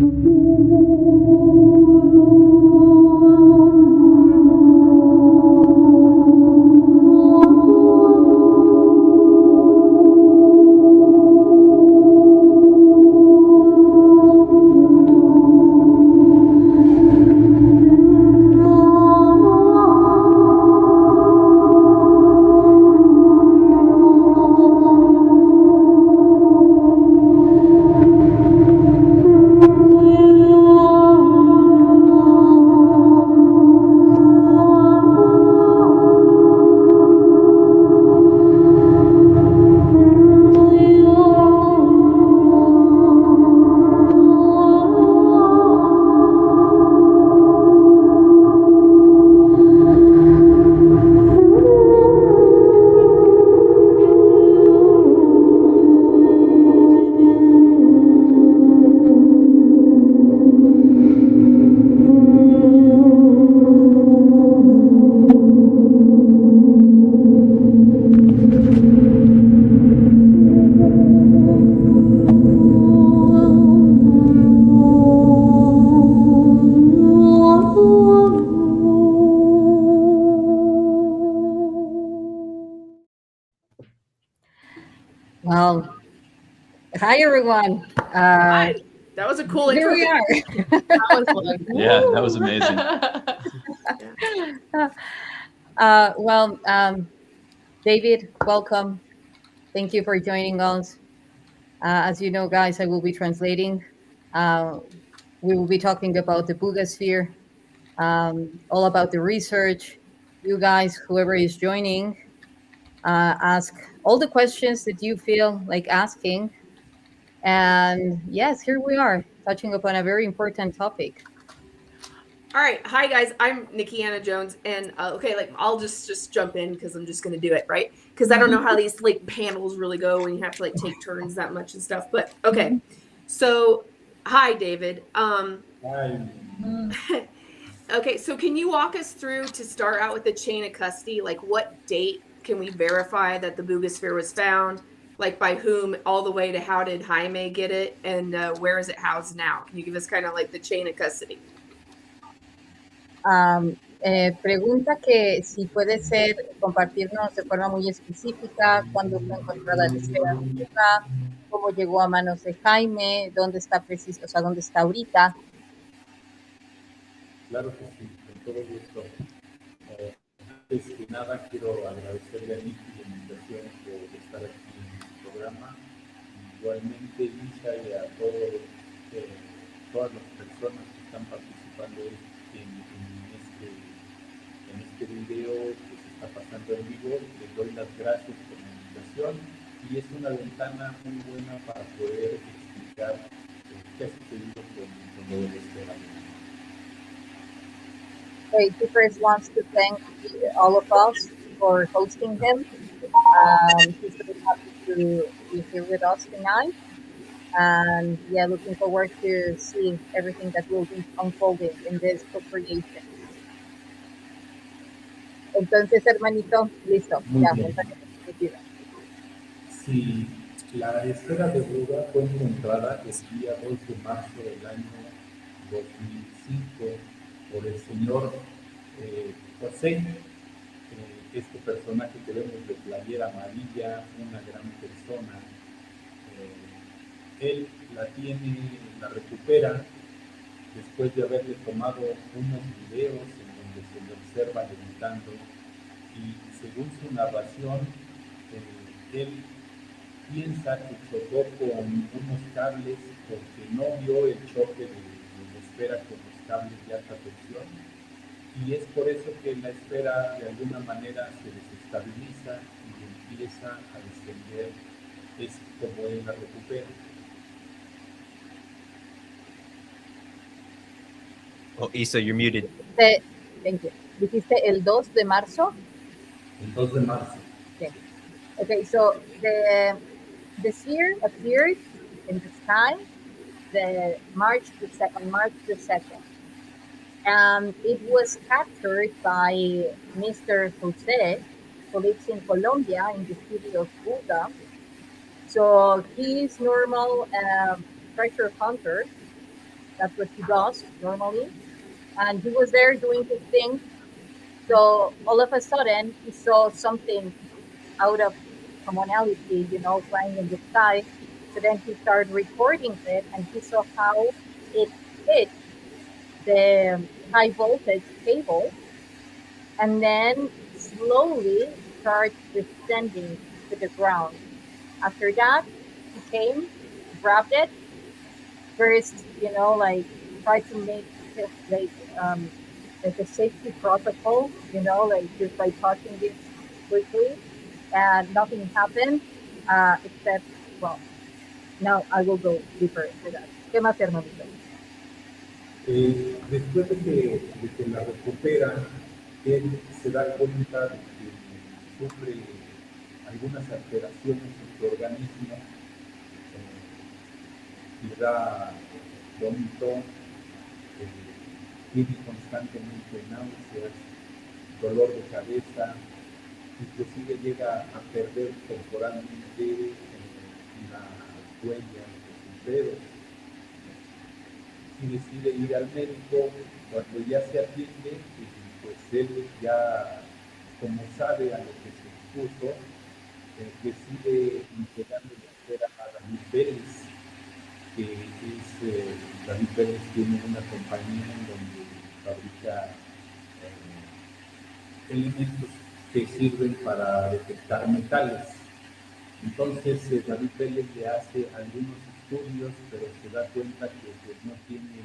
Well, hi everyone. Hi. That was a cool intro. Here we are. That was like, yeah, that was amazing. David, welcome. Thank you for joining us. As you know, guys, I will be translating. We will be talking about the Buga Sphere, all about the research. You guys, whoever is joining, ask all the questions that you feel like asking. And yes, here we are, touching upon a very important topic. all right. Hi, guys. I'm Nikki Anna Jones. And okay, like I'll just jump in because I'm just going to do it, right? Because I don't know how these like panels really go when you have to like take turns that much and stuff. But okay. So, hi, David. Hi. Okay, so can you walk us through to start out with the chain of custody? Like what date can we verify that the Buga Sphere was found? Like by whom, all the way to how did Jaime get it? And where is it housed now? Can you give us kind of like the chain of custody? Pregunta que si puede ser compartirnos de forma muy específica cuándo fue encontrada la esfera de Buga, cómo llegó a manos de Jaime, dónde está preciso, o sea, dónde está ahorita. Claro que sí, con todo gusto. Antes que nada, quiero agradecerle a Nicky la invitación por estar aquí en el programa. Igualmente, Lisa, y a todas las personas que están participando en este video que se está pasando en vivo. Les doy las gracias por la invitación y es una ventana muy buena para poder explicar qué ha sucedido con lo de la esfera. Okay, he first wants to thank all of us for hosting him. He's very happy to be here with us tonight. And yeah, looking forward to seeing everything that will be unfolding in this co-creation. Entonces, hermanito, listo. Muy Ya, bien. Sí, la esfera de Buga fue encontrada el día 2 de marzo del año 2005 por el señor José, este personaje que vemos de playera amarilla, una gran persona. Él la recupera después de haberle tomado unos videos en donde se le observa levitando y según su narración, él piensa que chocó con unos cables porque no vio el choque de la esfera con los cables de alta tensión y es por eso que la esfera de alguna manera se desestabiliza y empieza a descender. Es como él la recupera. Oh, Issa, you're muted. Thank you. Dijiste el 2 de marzo? El 2 de marzo. Okay, so the sphere appeared in the sky on March the 2nd. And it was captured by Mr. Jose, who lives in Colombia in the city of Buga. So he's normal treasure hunter. That's what he does normally. And he was there doing his thing. So all of a sudden, he saw something out of commonality, flying in the sky. So then he started recording it, and he saw how it hit the high voltage cable, and then slowly start descending to the ground. After that, he came, grabbed it, first, like try to make it like a safety protocol, like just by touching it quickly, and nothing happened, except, well, now I will go deeper into that. ¿Qué más, hermanito? Después de que la recupera, él se da cuenta de que sufre algunas alteraciones en su organismo, le da vómito, tiene constantemente náuseas, dolor de cabeza, inclusive llega a perder temporalmente las huellas de sus dedos. Y decide ir al médico. Cuando ya se atiende, pues él ya, como sabe a lo que se expuso, decide entregarle la esfera a David Vélez, que es, David Vélez tiene una compañía en donde fabrica elementos que sirven para detectar metales. Entonces David Vélez le hace algunos estudios, pero se da cuenta que pues, no tiene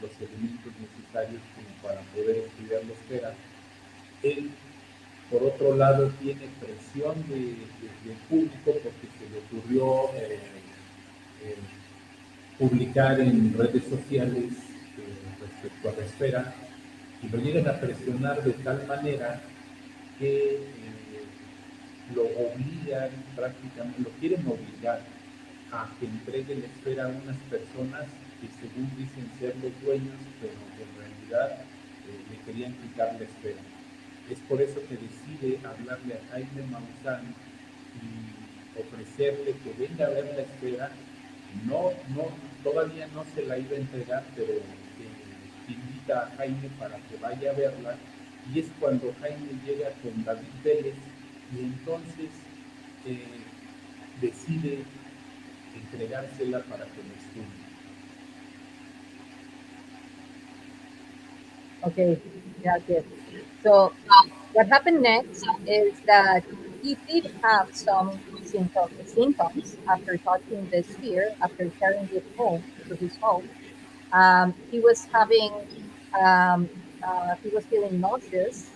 los elementos necesarios como para poder estudiar la esfera. Él, por otro lado, tiene presión del público porque se le ocurrió publicar en redes sociales respecto a la esfera, y lo llegan a presionar de tal manera que lo obligan, prácticamente lo quieren obligar a que entregue la esfera a unas personas que según dicen ser los dueños, pero en realidad le querían quitar la esfera. Es por eso que decide hablarle a Jaime Maussan y ofrecerle que venga a ver la esfera. Todavía no se la iba a entregar, pero invita a Jaime para que vaya a verla, y es cuando Jaime llega con David Vélez, y entonces decide entregársela para que lo estudie. Okay, gracias. So what happened next is that he did have some symptoms after touching the sphere, after carrying it home to his home. He was feeling nauseous.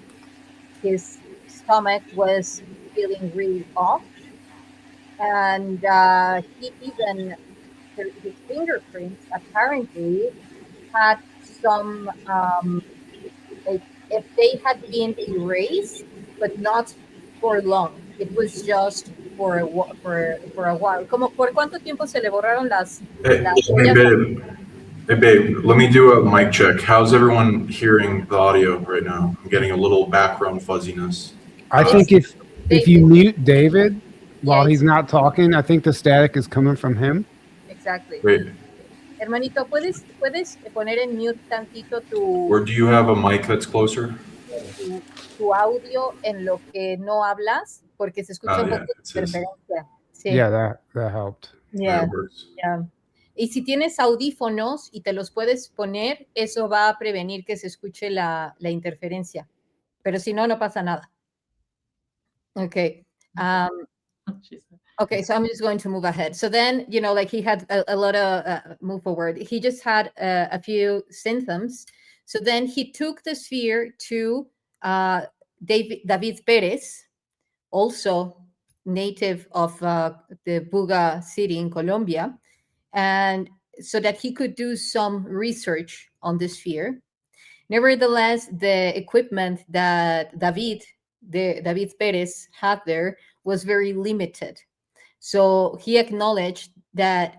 His stomach was feeling really off, and he even, his fingerprints apparently had some, like if they had been erased, but not for long. It was just for a while. Como por cuánto tiempo se le borraron las Hey, huellas? babe, let me do a mic check. How's everyone hearing the audio right now? I'm getting a little background fuzziness. I think if you mute David while he's not talking, I think the static is coming from him. Exactly. Wait, Hermanito, ¿puedes poner en mute tantito or do you have a mic that's closer? tu audio en lo que no hablas? Porque se escucha un poco de interferencia. Sí. Yeah, that helped. Yeah. That works. Yeah. Y si tienes audífonos y te los puedes poner, eso va a prevenir que se escuche la interferencia. Pero si no, no pasa nada. Okay. Okay, so I'm just going to move ahead. So then, like he had a lot of move forward. He just had a few symptoms. So then he took the sphere to David Perez, also native of the Buga city in Colombia, and so that he could do some research on the sphere. Nevertheless, the equipment that David Perez had there was very limited. So he acknowledged that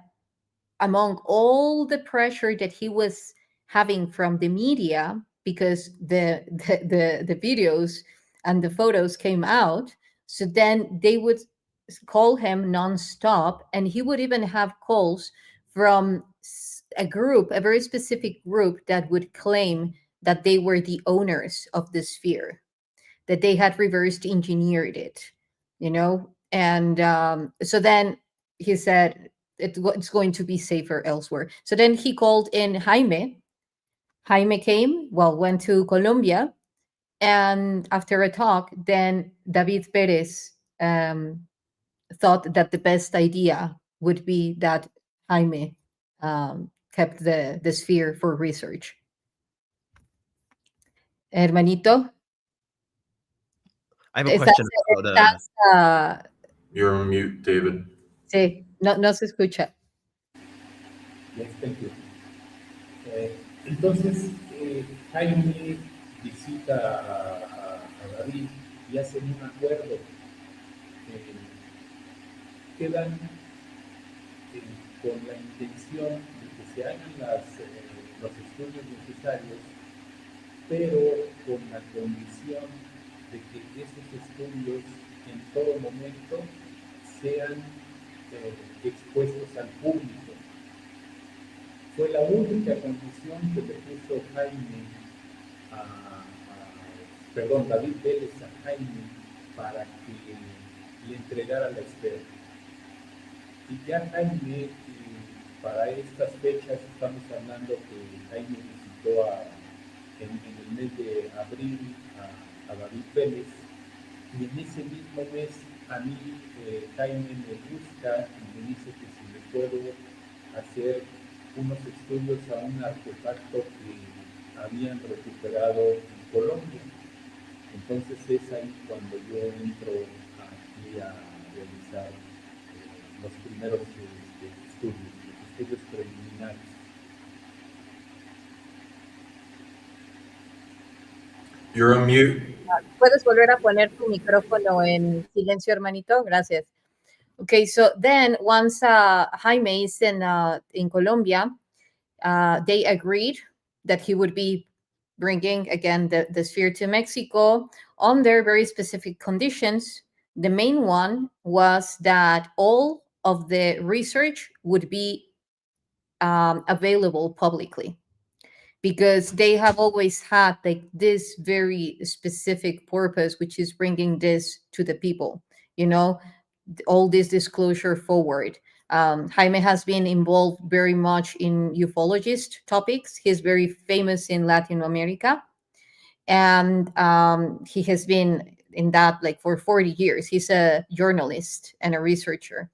among all the pressure that he was having from the media, because the videos and the photos came out, so then they would call him nonstop, and he would even have calls from a group, a very specific group that would claim that they were the owners of the sphere, that they had reversed engineered it, you know? And so then he said, it's going to be safer elsewhere. So then he called in Jaime. Jaime came, well, went to Colombia. And after a talk, then David Perez thought that the best idea would be that Jaime kept the sphere for research. Hermanito, I have a question about You're on mute, David. sí, no se escucha. Yes, thank you. Entonces, Jaime visita a David y hacen un acuerdo. Quedan con la intención de que se hagan los estudios necesarios, pero con la condición de que esos estudios en todo momento sean expuestos al público. Fue la única condición que le puso David Vélez a Jaime para que le entregara la esfera. Y ya Jaime, para estas fechas, estamos hablando que Jaime visitó en el mes de abril a David Vélez, y en ese mismo mes a mí Jaime me busca y me dice que si le puedo hacer unos estudios a un artefacto que habían recuperado en Colombia. Entonces es ahí cuando yo entro aquí a realizar los primeros estudios preliminares. You're on mute. ¿Puedes volver a poner tu micrófono en silencio, hermanito? Gracias. Okay, so then once Jaime is in Colombia, they agreed that he would be bringing, again, the sphere to Mexico under very specific conditions. The main one was that all of the research would be available publicly, because they have always had like this very specific purpose, which is bringing this to the people, you know, all this disclosure forward. Jaime has been involved very much in ufologist topics. He's very famous in Latin America, and he has been in that like for 40 years. He's a journalist and a researcher.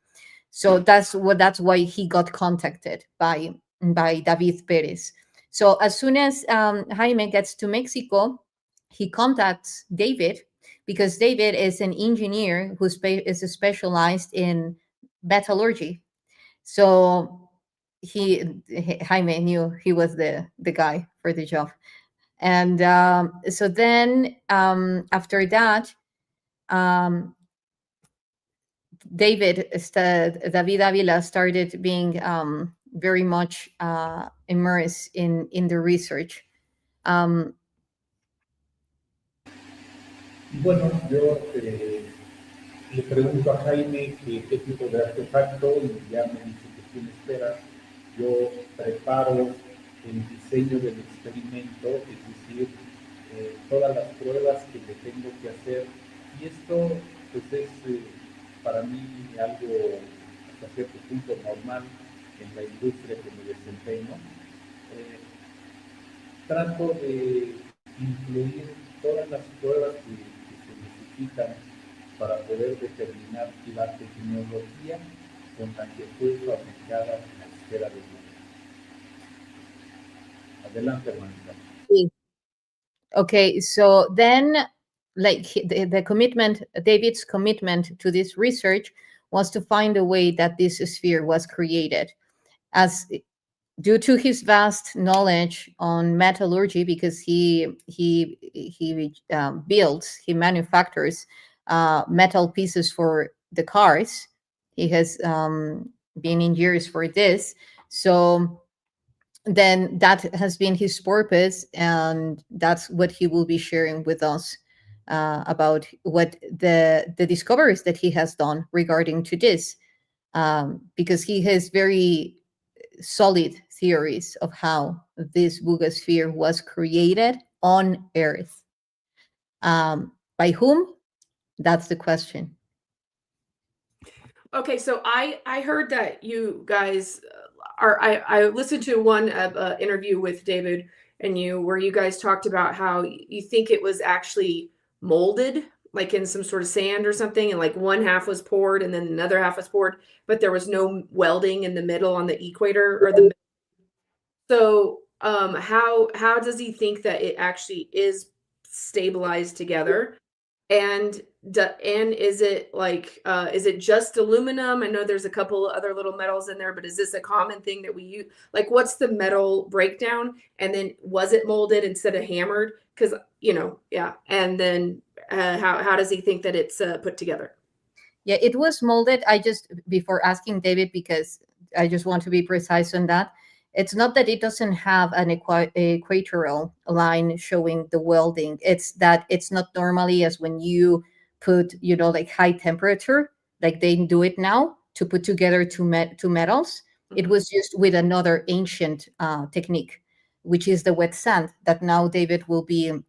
So that's why he got contacted by David Perez. So as soon as Jaime gets to Mexico, he contacts David, because David is an engineer who is specialized in metallurgy. So Jaime knew he was the guy for the job. And so then after that, David Avila started being very much immersed in the research. Bueno, yo le pregunto a Jaime qué tipo de artefacto, y ya me dice que tiene espera. Yo preparo el diseño del experimento, es decir, todas las pruebas que le tengo que hacer. Y esto pues es para mí algo hasta cierto punto normal en la industria que me desempeño. Trato de incluir todas las pruebas que se necesitan para poder determinar la tecnología con la que fue fabricada la esfera de luz. Adelante, hermanita. Sí. Okay, so then, like the commitment, David's commitment to this research was to find a way that this sphere was created, as due to his vast knowledge on metallurgy, because he manufactures metal pieces for the cars. He has been in years for this. So then that has been his purpose, and that's what he will be sharing with us about what the discoveries that he has done regarding to this, because he has very solid theories of how this Buga sphere was created on Earth. By whom? That's the question. Okay, so I heard that you guys are. I listened to one interview with David and you where you guys talked about how you think it was actually molded, like in some sort of sand or something, and like one half was poured and then another half was poured, but there was no welding in the middle on the equator or the. So how does he think that it actually is stabilized together? And is it like is it just aluminum? I know there's a couple other little metals in there, but is this a common thing that we use? Like, what's the metal breakdown? And then was it molded instead of hammered? Because yeah. And then how does he think that it's put together? Yeah, it was molded. I just, before asking David, because I just want to be precise on that, it's not that it doesn't have an equatorial line showing the welding. It's that it's not normally as when you put, like high temperature, like they do it now to put together two metals. Mm-hmm. It was used with another ancient technique, which is the wet sand that now David will be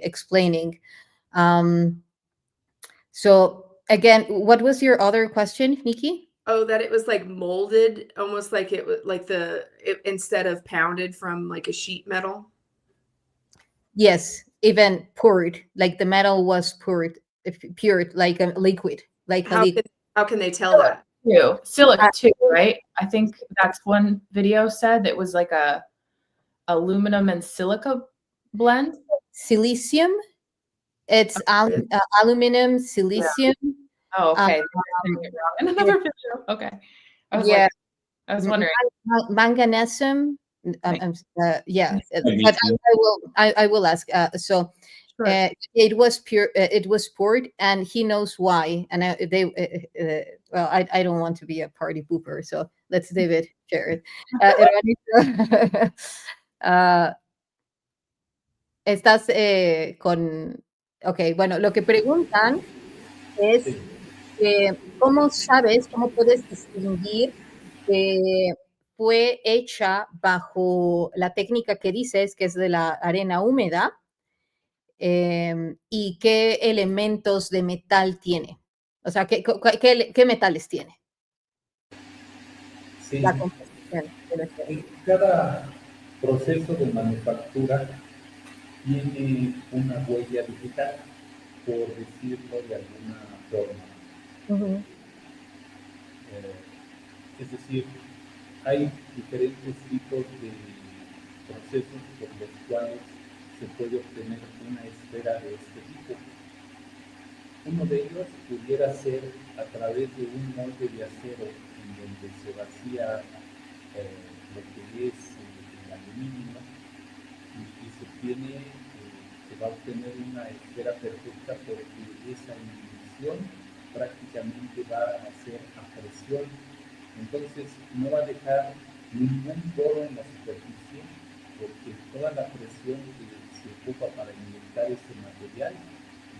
explaining. So again, what was your other question, Nikki? Oh, that it was like molded, almost like it was like instead of pounded from like a sheet metal. Yes, even poured, like the metal was poured like a liquid, like how can they tell that? Silica too, right? I think that's one video said that was like a aluminum and silica blend. Silicium. It's aluminum, silicium. Yeah. Oh, okay. In another video. Okay. I was wondering. Manganesium. Yeah, but I will ask. So sure. It was pure. It was poured, and he knows why. And I don't want to be a party pooper, so let's David share it. Estás con. Okay, bueno, lo que preguntan es cómo sabes, cómo puedes distinguir que fue hecha bajo la técnica que dices, que es de la arena húmeda, y qué elementos de metal tiene. O sea, ¿qué metales tiene? Sí. La composición. En cada proceso de manufactura tiene una huella digital, por decirlo de alguna forma. Uh-huh. Es decir, hay diferentes tipos de procesos por los cuales se puede obtener una esfera de este tipo. Uno de ellos pudiera ser a través de un molde de acero en donde se vacía lo que es el aluminio y se obtiene, se va a obtener una esfera perfecta porque esa inhibición prácticamente va a ser a presión. Entonces no va a dejar ningún poro en la superficie porque toda la presión que se ocupa para inyectar ese material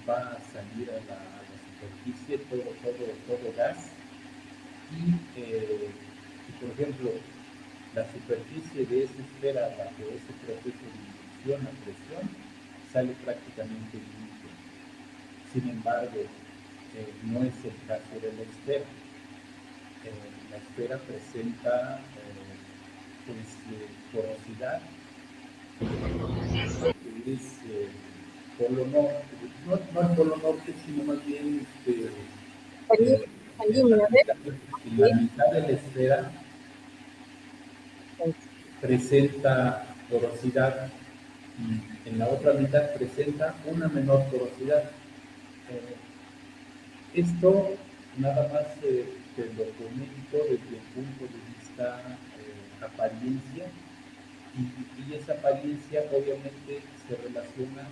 va a salir a la superficie, todo gas. Y por ejemplo, la superficie de esa esfera bajo ese proceso de inyección a presión sale prácticamente limpia. Sin embargo, no es el caso de la esfera. La esfera presenta porosidad, que es polo norte, no el polo norte, sino más bien la mitad de la esfera presenta porosidad y en la otra mitad presenta una menor porosidad. Esto nada más te lo comento desde el punto de vista apariencia y esa apariencia obviamente se relaciona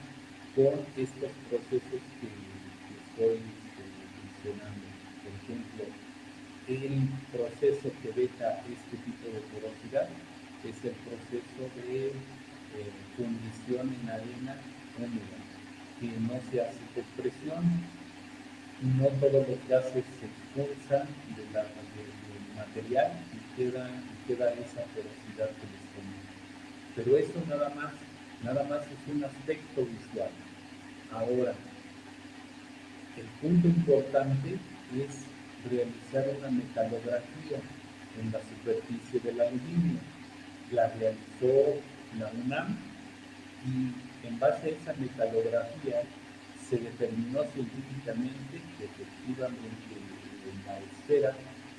con estos procesos que estoy mencionando. Por ejemplo, el proceso que deja este tipo de porosidad es el proceso de fundición en arena húmeda, que no se hace por presión. No todos los gases se expulsan del material y queda esa porosidad que les comento. Pero eso nada más es un aspecto visual. Ahora, el punto importante es realizar una metalografía en la superficie del aluminio. La realizó la UNAM y en base a esa metalografía se determinó científicamente que efectivamente la esfera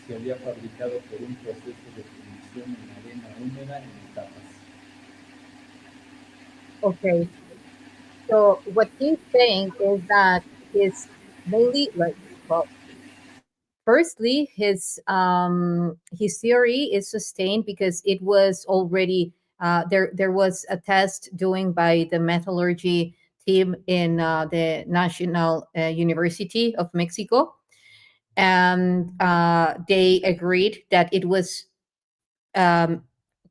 se había fabricado por un proceso de fundición en arena húmeda en etapas. Okay. So what he's saying is that his mainly like, well, firstly, his theory is sustained because it was already there was a test doing by the metallurgy team in the National University of Mexico, and they agreed that it was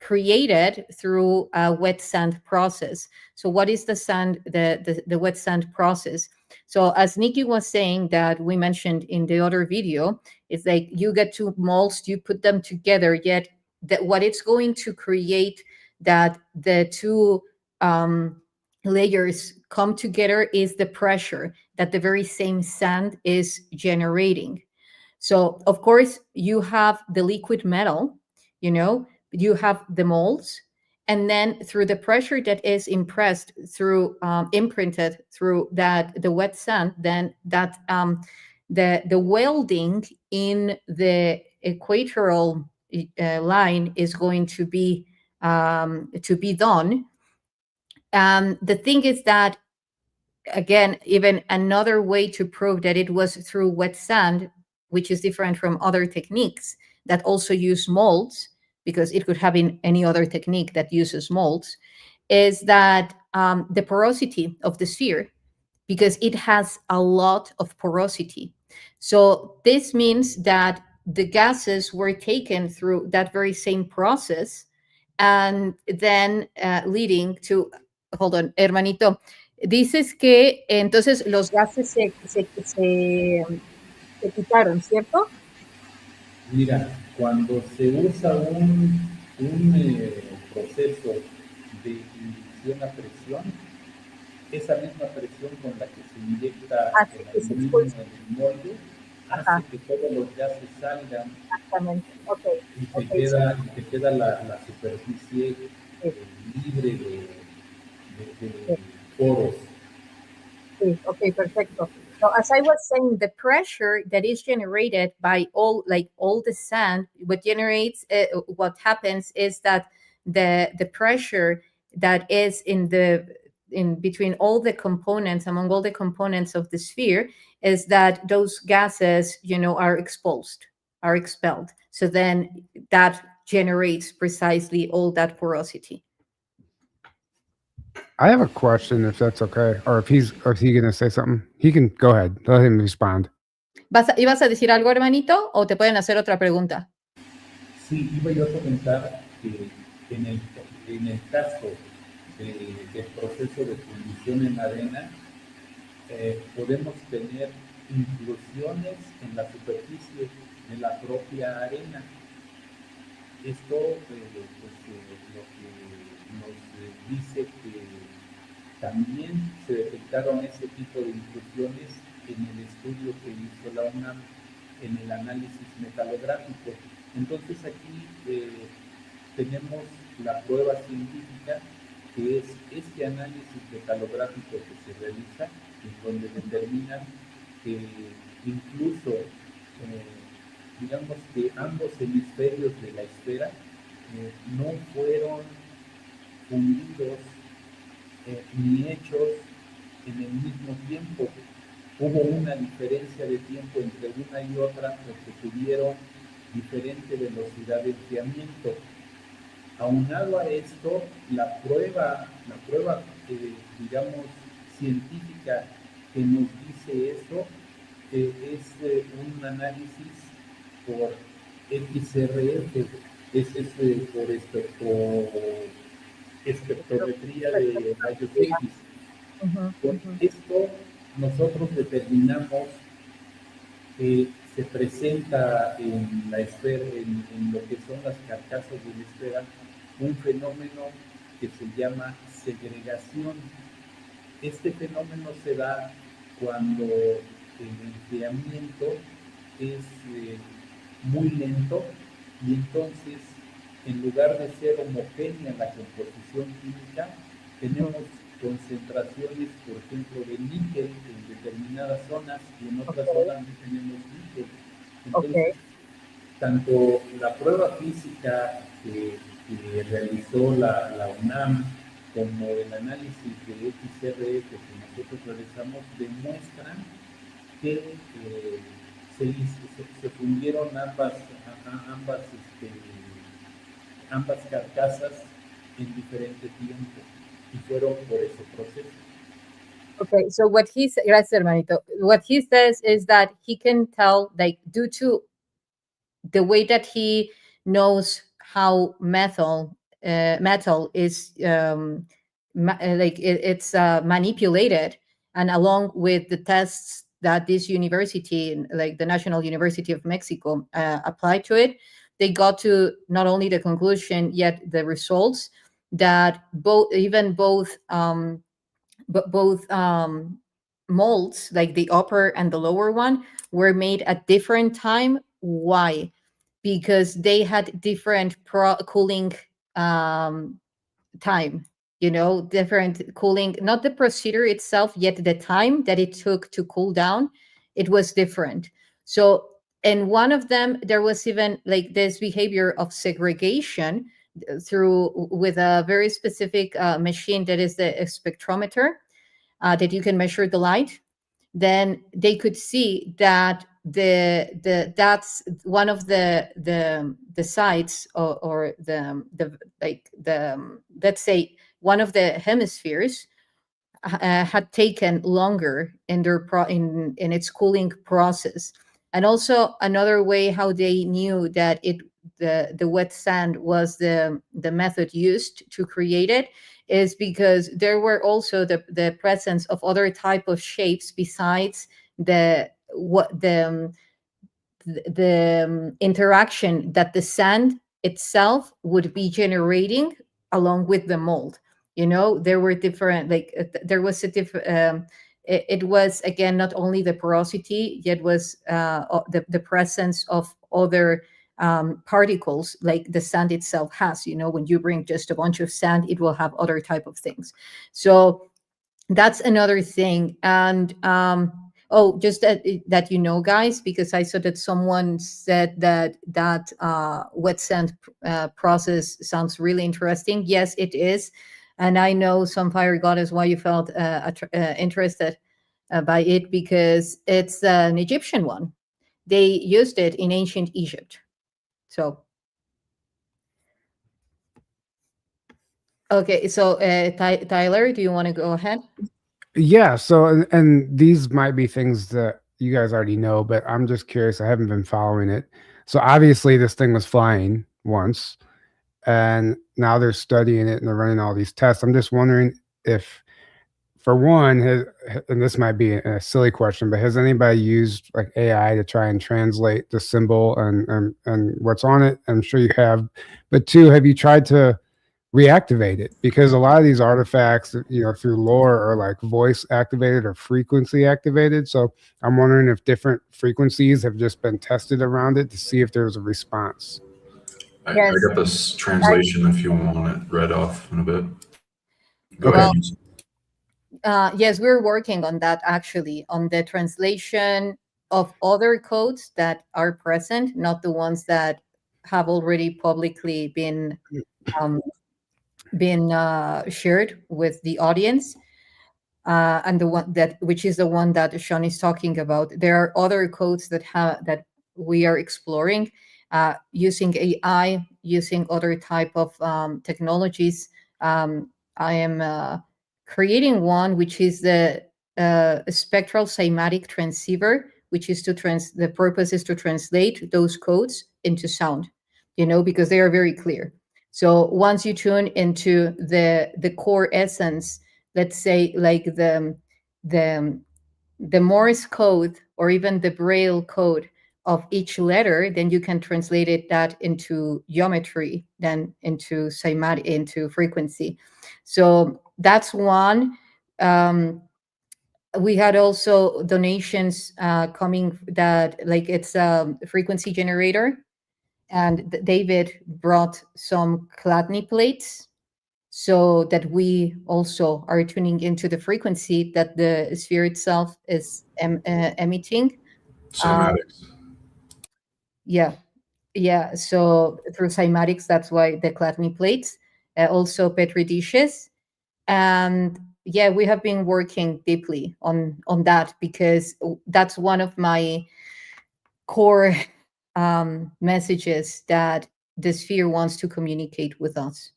created through a wet sand process. So what is the sand, the wet sand process? So as Nikki was saying, that we mentioned in the other video, it's like you get two molds, you put them together, yet that what it's going to create, that the two layers come together, is the pressure that the very same sand is generating. So of course you have the liquid metal, you know, you have the molds, and then through the pressure that is impressed through imprinted through that the wet sand, then that the welding in the equatorial line is going to be done. The thing is that, again, even another way to prove that it was through wet sand, which is different from other techniques that also use molds, because it could have been any other technique that uses molds, is that the porosity of the sphere, because it has a lot of porosity. So this means that the gases were taken through that very same process, and then leading to, hold on, hermanito, dices que entonces los gases se quitaron, ¿cierto? Mira, cuando se usa un proceso de inducción a presión, esa misma presión con la que se inyecta el aluminio en el molde hace que todos los gases salgan. Exactamente, ok. Y te queda la superficie libre de poros. Okay, perfecto. So as I was saying, the pressure that is generated by all the sand, what happens is that the pressure that is in between all the components, among all the components of the sphere, is that those gases, are expelled. So then that generates precisely all that porosity. I have a question, if that's okay, or if he's going to say something. He can go ahead. Let him respond. ¿Ibas a decir algo, hermanito, o te pueden hacer otra pregunta? Sí, iba yo a comentar que en el caso del proceso de fundición en arena, podemos tener inclusiones en la superficie de la propia arena. Esto lo que nos dice que también se detectaron ese tipo de inclusiones en el estudio que hizo la UNAM en el análisis metalográfico. Entonces aquí tenemos la prueba científica, que es este análisis metalográfico que se realiza, en donde determinan que incluso digamos que ambos hemisferios de la esfera no fueron fundidos ni hechos en el mismo tiempo. Hubo una diferencia de tiempo entre una y otra porque tuvieron diferente velocidad de enfriamiento. Aunado a esto, la prueba digamos, científica que nos dice eso es un análisis por XRF, por espectrometría de rayos X. Con esto nosotros determinamos que se presenta en la esfera, en lo que son las carcasas de la esfera, un fenómeno que se llama segregación. Este fenómeno se da cuando el enfriamiento es muy lento y entonces, en lugar de ser homogénea la composición química, tenemos concentraciones, por ejemplo, de níquel en determinadas zonas y en otras zonas no tenemos níquel. Entonces, tanto la prueba física que realizó la UNAM como el análisis de XRF que nosotros realizamos demuestran que se fundieron ambas carcasas en diferente tiempo y fueron por ese proceso. Okay, so what he says, gracias, hermanito. What he says is that he can tell, like, due to the way that he knows how metal is it's manipulated, and along with the tests that this university, like the National University of Mexico, applied to it, they got to not only the conclusion yet the results that both molds, like the upper and the lower one, were made at different time. Why? Because they had different cooling time, different cooling, not the procedure itself, yet the time that it took to cool down, it was different. So in one of them, there was even like this behavior of segregation with a very specific machine that is the spectrometer, that you can measure the light. Then they could see that that's one of the sides, or let's say one of the hemispheres had taken longer in in its cooling process. And also another way how they knew that the wet sand was the method used to create it is because there were also the presence of other type of shapes besides the interaction that the sand itself would be generating along with the mold. There were different, there was a different, it was again not only the porosity, yet was the presence of other particles like the sand itself has. When you bring just a bunch of sand, it will have other type of things. So that's another thing. And just that guys, because I saw that someone said that wet sand process sounds really interesting. Yes, it is. And I know some fire goddess why you felt interested by it, because it's an Egyptian one. They used it in ancient Egypt. So, okay. So, Tyler, do you want to go ahead? Yeah. So, and these might be things that you guys already know, but I'm just curious. I haven't been following it. So obviously this thing was flying once, and now they're studying it and they're running all these tests. I'm just wondering if, for one, and this might be a silly question, but has anybody used like AI to try and translate the symbol and what's on it? I'm sure you have. But two, have you tried to reactivate it? Because a lot of these artifacts, through lore, are like voice activated or frequency activated. So I'm wondering if different frequencies have just been tested around it to see if there's a response. I got this translation if you want it read off in a bit. Go ahead. Yes, we're working on that, actually, on the translation of other codes that are present, not the ones that have already publicly been shared with the audience, and the one which is the one that Sean is talking about. There are other codes that we are exploring using AI, using other type of technologies. I am creating one which is the Spectral Cymatic Transceiver, which is the purpose is to translate those codes into sound, because they are very clear. So once you tune into the core essence, let's say like the Morse code or even the Braille code of each letter, then you can translate that into geometry, then into cymatic, into frequency. So that's one. We had also donations coming that, like, it's a frequency generator, and David brought some Chladni plates so that we also are tuning into the frequency that the sphere itself is emitting. Cymatics. Yeah, so through cymatics, that's why the Chladni plates, also Petri dishes. And yeah, we have been working deeply on that, because that's one of my core messages that the sphere wants to communicate with us.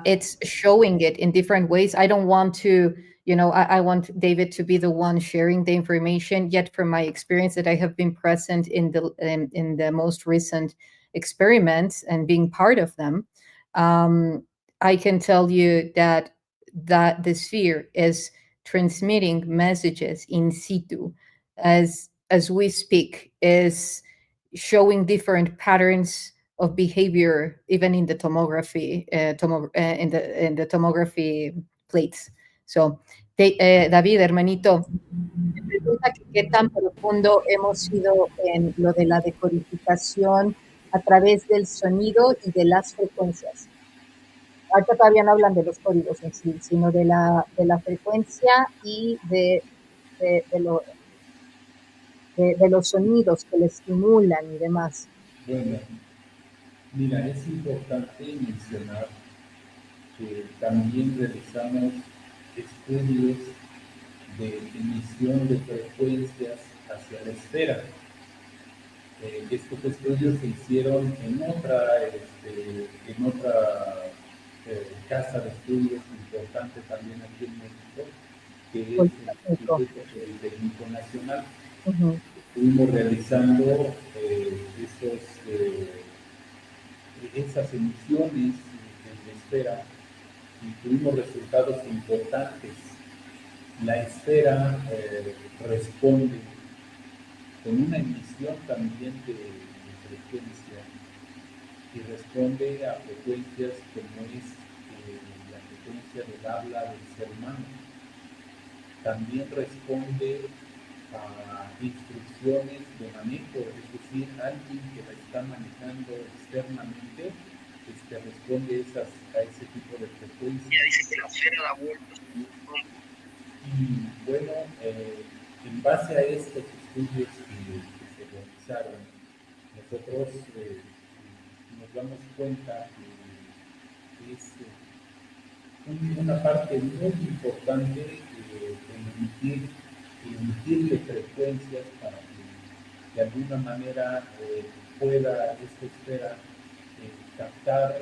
It's showing it in different ways. I don't want to, I want David to be the one sharing the information. Yet, from my experience that I have been present in the most recent experiments and being part of them, I can tell you that the sphere is transmitting messages in situ as we speak, is showing different patterns of behavior, even in the tomography, in the tomography plates. So, David, hermanito, me pregunta que qué tan profundo hemos ido en lo de la decodificación a través del sonido y de las frecuencias. Ahorita todavía no hablan de los códigos en sí, sino de la frecuencia y de los sonidos que le estimulan y demás. Bueno, mira, es importante mencionar que también realizamos estudios de emisión de frecuencias hacia la esfera. Estos estudios se hicieron en otra casa de estudios importante también aquí en México, que es el Instituto Politécnico Nacional. Estuvimos realizando esas emisiones de esfera y tuvimos resultados importantes. La esfera responde con una emisión también de frecuencia, y responde a frecuencias como es la frecuencia del habla del ser humano. También responde a instrucciones de manejo, es decir, alguien que la está manejando externamente responde a ese tipo de frecuencias. Y bueno, en base a estos estudios que se realizaron, nosotros nos damos cuenta que es una parte muy importante en emitirle frecuencias para que de alguna manera pueda esta esfera captar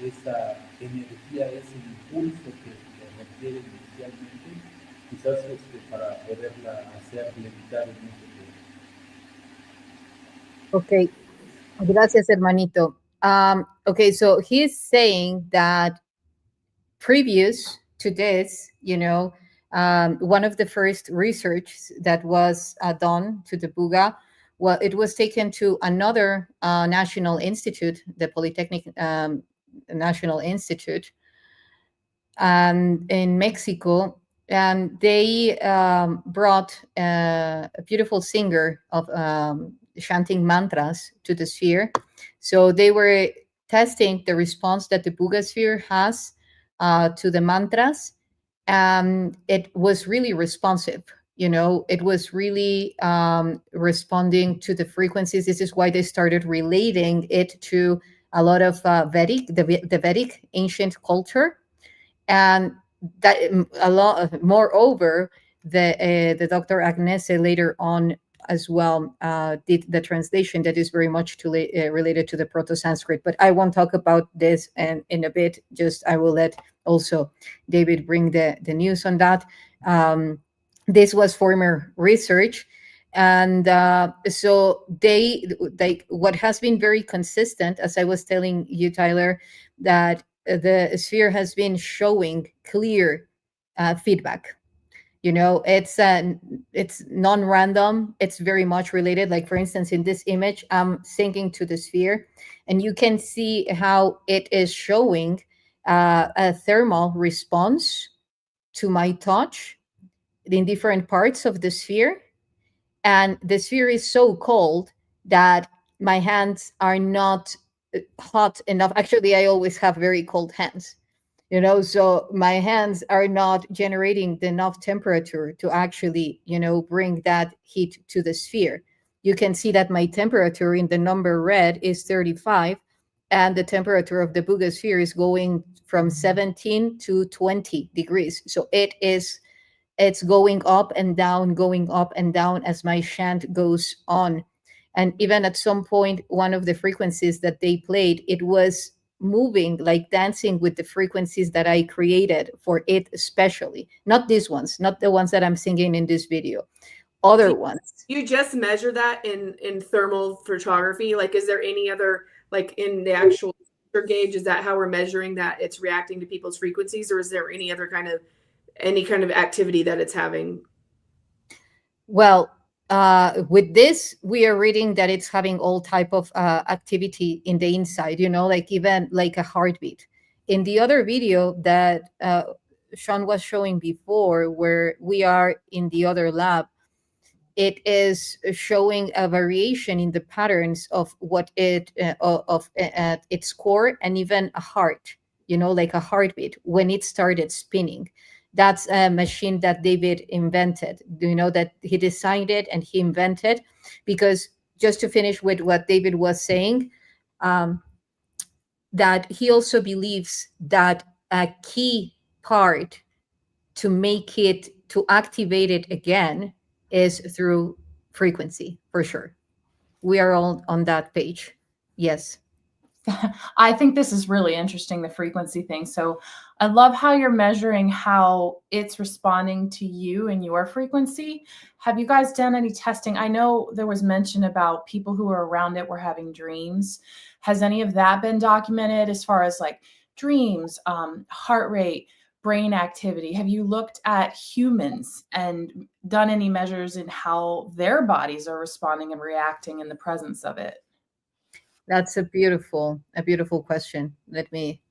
esa energía, ese impulso que requiere inicialmente, quizás para poderla hacer levitar en mucho tiempo. Okay, gracias, hermanito. Okay, so he's saying that previous to this, one of the first research that was done to the Buga, well, it was taken to another national institute, the Polytechnic National Institute, in Mexico, and they brought a beautiful singer of chanting mantras to the sphere. So they were testing the response that the Buga Sphere has to the mantras, and it was really responsive. It was really responding to the frequencies. This is why they started relating it to a lot of the Vedic ancient culture, and that a lot. Moreover, the Dr. Agnese later on as well did the translation that is very much related to the Proto-Sanskrit. But I won't talk about this in a bit. Just I will let also David bring the news on that. This was former research. And so they what has been very consistent, as I was telling you, Tyler, that the sphere has been showing clear feedback. You know, it's non-random. It's very much related. Like, for instance, in this image, I'm sinking to the sphere, and you can see how it is showing a thermal response to my touch in different parts of the sphere. And the sphere is so cold that my hands are not hot enough. Actually, I always have very cold hands, you know, so my hands are not generating enough temperature to actually, you know, bring that heat to the sphere. You can see that my temperature in the number red is 35, and the temperature of the Buga sphere is going from 17 to 20 degrees. So it's going up and down as my chant goes on. And even at some point, one of the frequencies that they played, it was moving, like dancing with the frequencies that I created for it, especially. Not these ones, not the ones that I'm singing in this video, other ones. You just measure that in thermal photography? Like, is there any other, like in the actual gauge, is that how we're measuring that it's reacting to people's frequencies, or is there any other kind of activity that it's having? Well, with this, we are reading that it's having all type of activity in the inside, you know, like even like a heartbeat. In the other video that Sean was showing before, where we are in the other lab, it is showing a variation in the patterns of what it at its core, and even a heart, you know, like a heartbeat when it started spinning. That's a machine that David invented, you know, that he designed it and he invented. Because just to finish with what David was saying, that he also believes that a key part to make it, to activate it again, is through frequency, for sure. We are all on that page. Yes. I think this is really interesting, the frequency thing. So I love how you're measuring how it's responding to you and your frequency. Have you guys done any testing? I know there was mention about people who were around it were having dreams. Has any of that been documented as far as like dreams, heart rate, brain activity? Have you looked at humans and done any measures in how their bodies are responding and reacting in the presence of it? That's a beautiful question. Let me,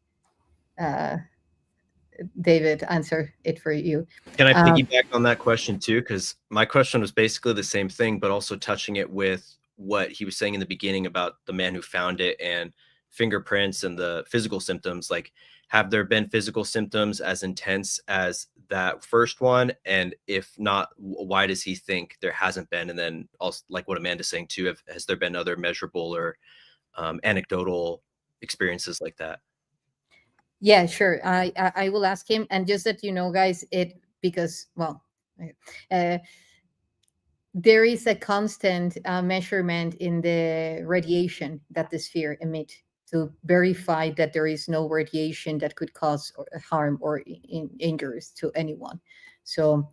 David, answer it for you. Can I piggyback on that question too? Because my question was basically the same thing, but also touching it with what he was saying in the beginning about the man who found it and fingerprints and the physical symptoms. Like, have there been physical symptoms as intense as that first one? And if not, why does he think there hasn't been? And then also, like what Amanda's saying too, has there been other measurable or anecdotal experiences like that? Yeah, sure. I will ask him. And just that, you know, guys, it, because, well, there is a constant measurement in the radiation that the sphere emit to verify that there is no radiation that could cause harm or injuries to anyone. So,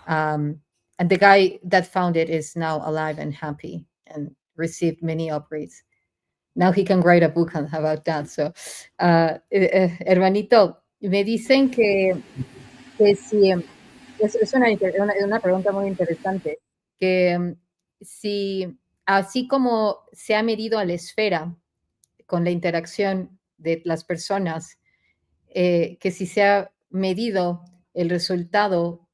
and the guy that found it is now alive and happy and received many upgrades. Now he can write a book about that. So, hermanito, me dicen que si, es una pregunta muy interesante, que si, así como se ha medido a la esfera con la interacción de las personas, que si se ha medido el resultado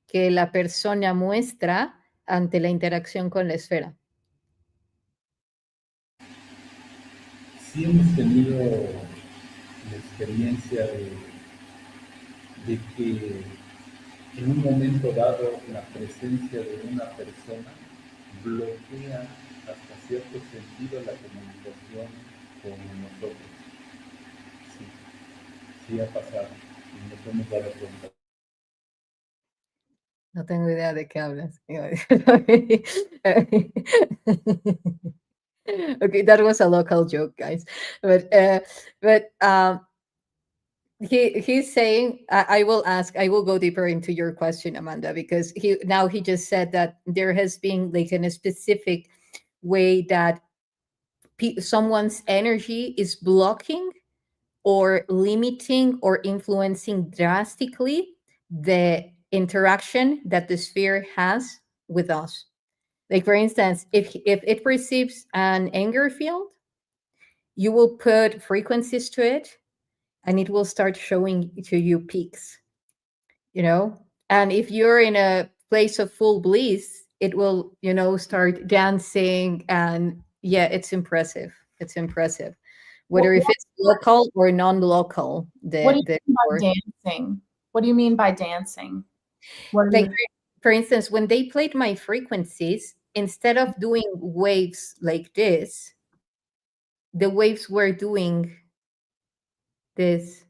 que la persona muestra ante la interacción con la esfera. Sí hemos tenido la experiencia de que en un momento dado la presencia de una persona bloquea hasta cierto sentido la comunicación con nosotros. Sí ha pasado y nos hemos dado cuenta. No tengo idea de qué hablas. Okay, that was a local joke, guys. But he's saying, I will go deeper into your question, Amanda, because he just said that there has been like in a specific way that someone's energy is blocking or limiting or influencing drastically the interaction that the sphere has with us. Like, for instance, if it perceives an anger field, you will put frequencies to it and it will start showing to you peaks, you know? And if you're in a place of full bliss, it will, you know, start dancing. And yeah, it's impressive. It's impressive. Whether if it's local or non-local, What do you mean by dancing? What do you mean by dancing? Like, for instance, when they played my frequencies, instead of doing waves like this, the waves were doing this.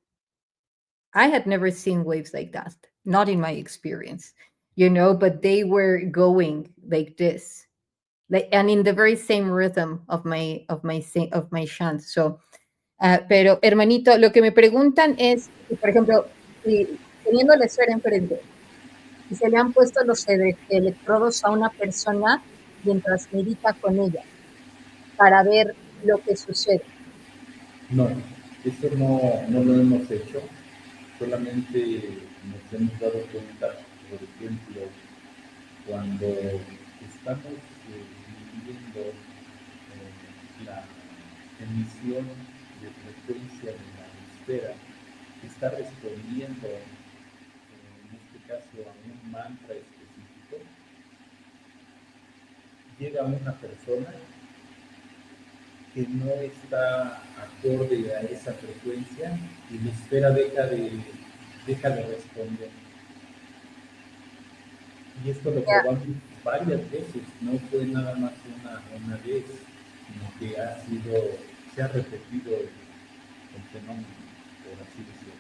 I had never seen waves like that, not in my experience, you know, but they were going like this, like, and in the very same rhythm of my chant. So, pero hermanito, lo que me preguntan es, por ejemplo, si teniendo la esfera enfrente, y se le han puesto los electrodos a una persona mientras medita con ella para ver lo que sucede. No, eso no lo hemos hecho, solamente nos hemos dado cuenta, por ejemplo, cuando estamos midiendo la emisión de frecuencia de la esfera, que está respondiendo, en este caso, a un mantra específico, llega una persona que no está acorde a esa frecuencia y la esfera deja de responder. Y esto lo probamos varias veces, no fue nada más una vez, sino que se ha repetido el fenómeno, por así decirlo.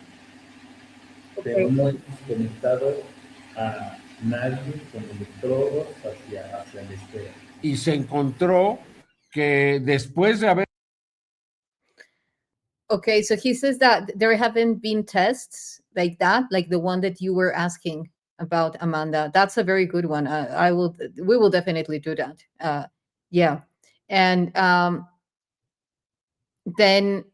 Pero no hemos conectado a nadie con electrodos hacia la esfera. Y se encontró que después de haber... Okay, so he says that there haven't been tests like that, like the one that you were asking about, Amanda. That's a very good one. We will definitely do that. Yeah. And then,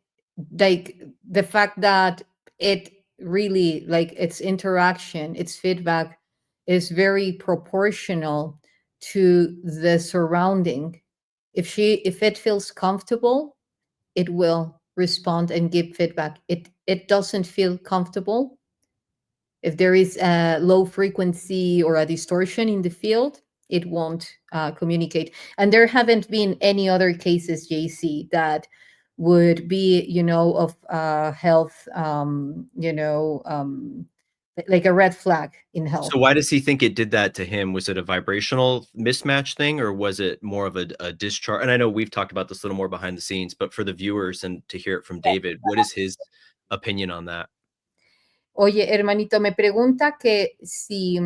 like, the fact that it really, like, its interaction, its feedback is very proportional to the surrounding. If it feels comfortable, it will respond and give feedback. It doesn't feel comfortable, if there is a low frequency or a distortion in the field, it won't communicate. And there haven't been any other cases, JC, that would be, you know, of health, like a red flag in health. So why does he think it did that to him? Was it a vibrational mismatch thing, or was it more of a discharge? And I know we've talked about this a little more behind the scenes, but for the viewers and to hear it from David, what is his opinion on that? Oye, hermanito, me pregunta que si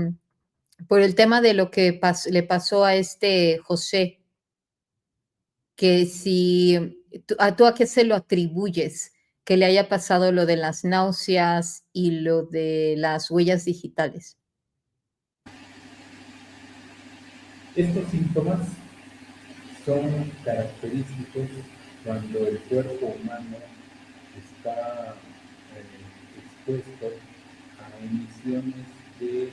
por el tema de lo que le pasó a este José, que si tú a qué se lo atribuyes que le haya pasado lo de las náuseas y lo de las huellas digitales. Estos síntomas son característicos cuando el cuerpo humano está expuesto a emisiones de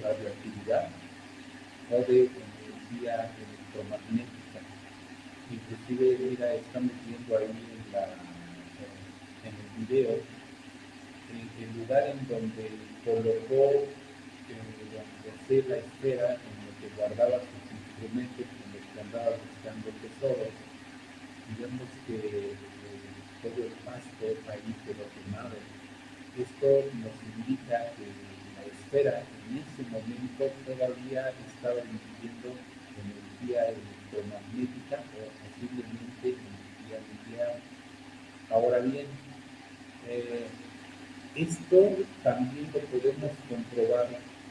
radioactividad o de energía electromagnética. Inclusive, mira, estamos viendo ahí en el video el lugar en donde colocó José la esfera en lo que guardaba sus instrumentos con los que andaba buscando tesoros, y vemos que todo el pasto ahí quedó quemado. Esto nos indica que la esfera en ese momento todavía estaba emitiendo energía electromagnética o posiblemente energía nuclear. Ahora bien, esto también lo podemos comprobar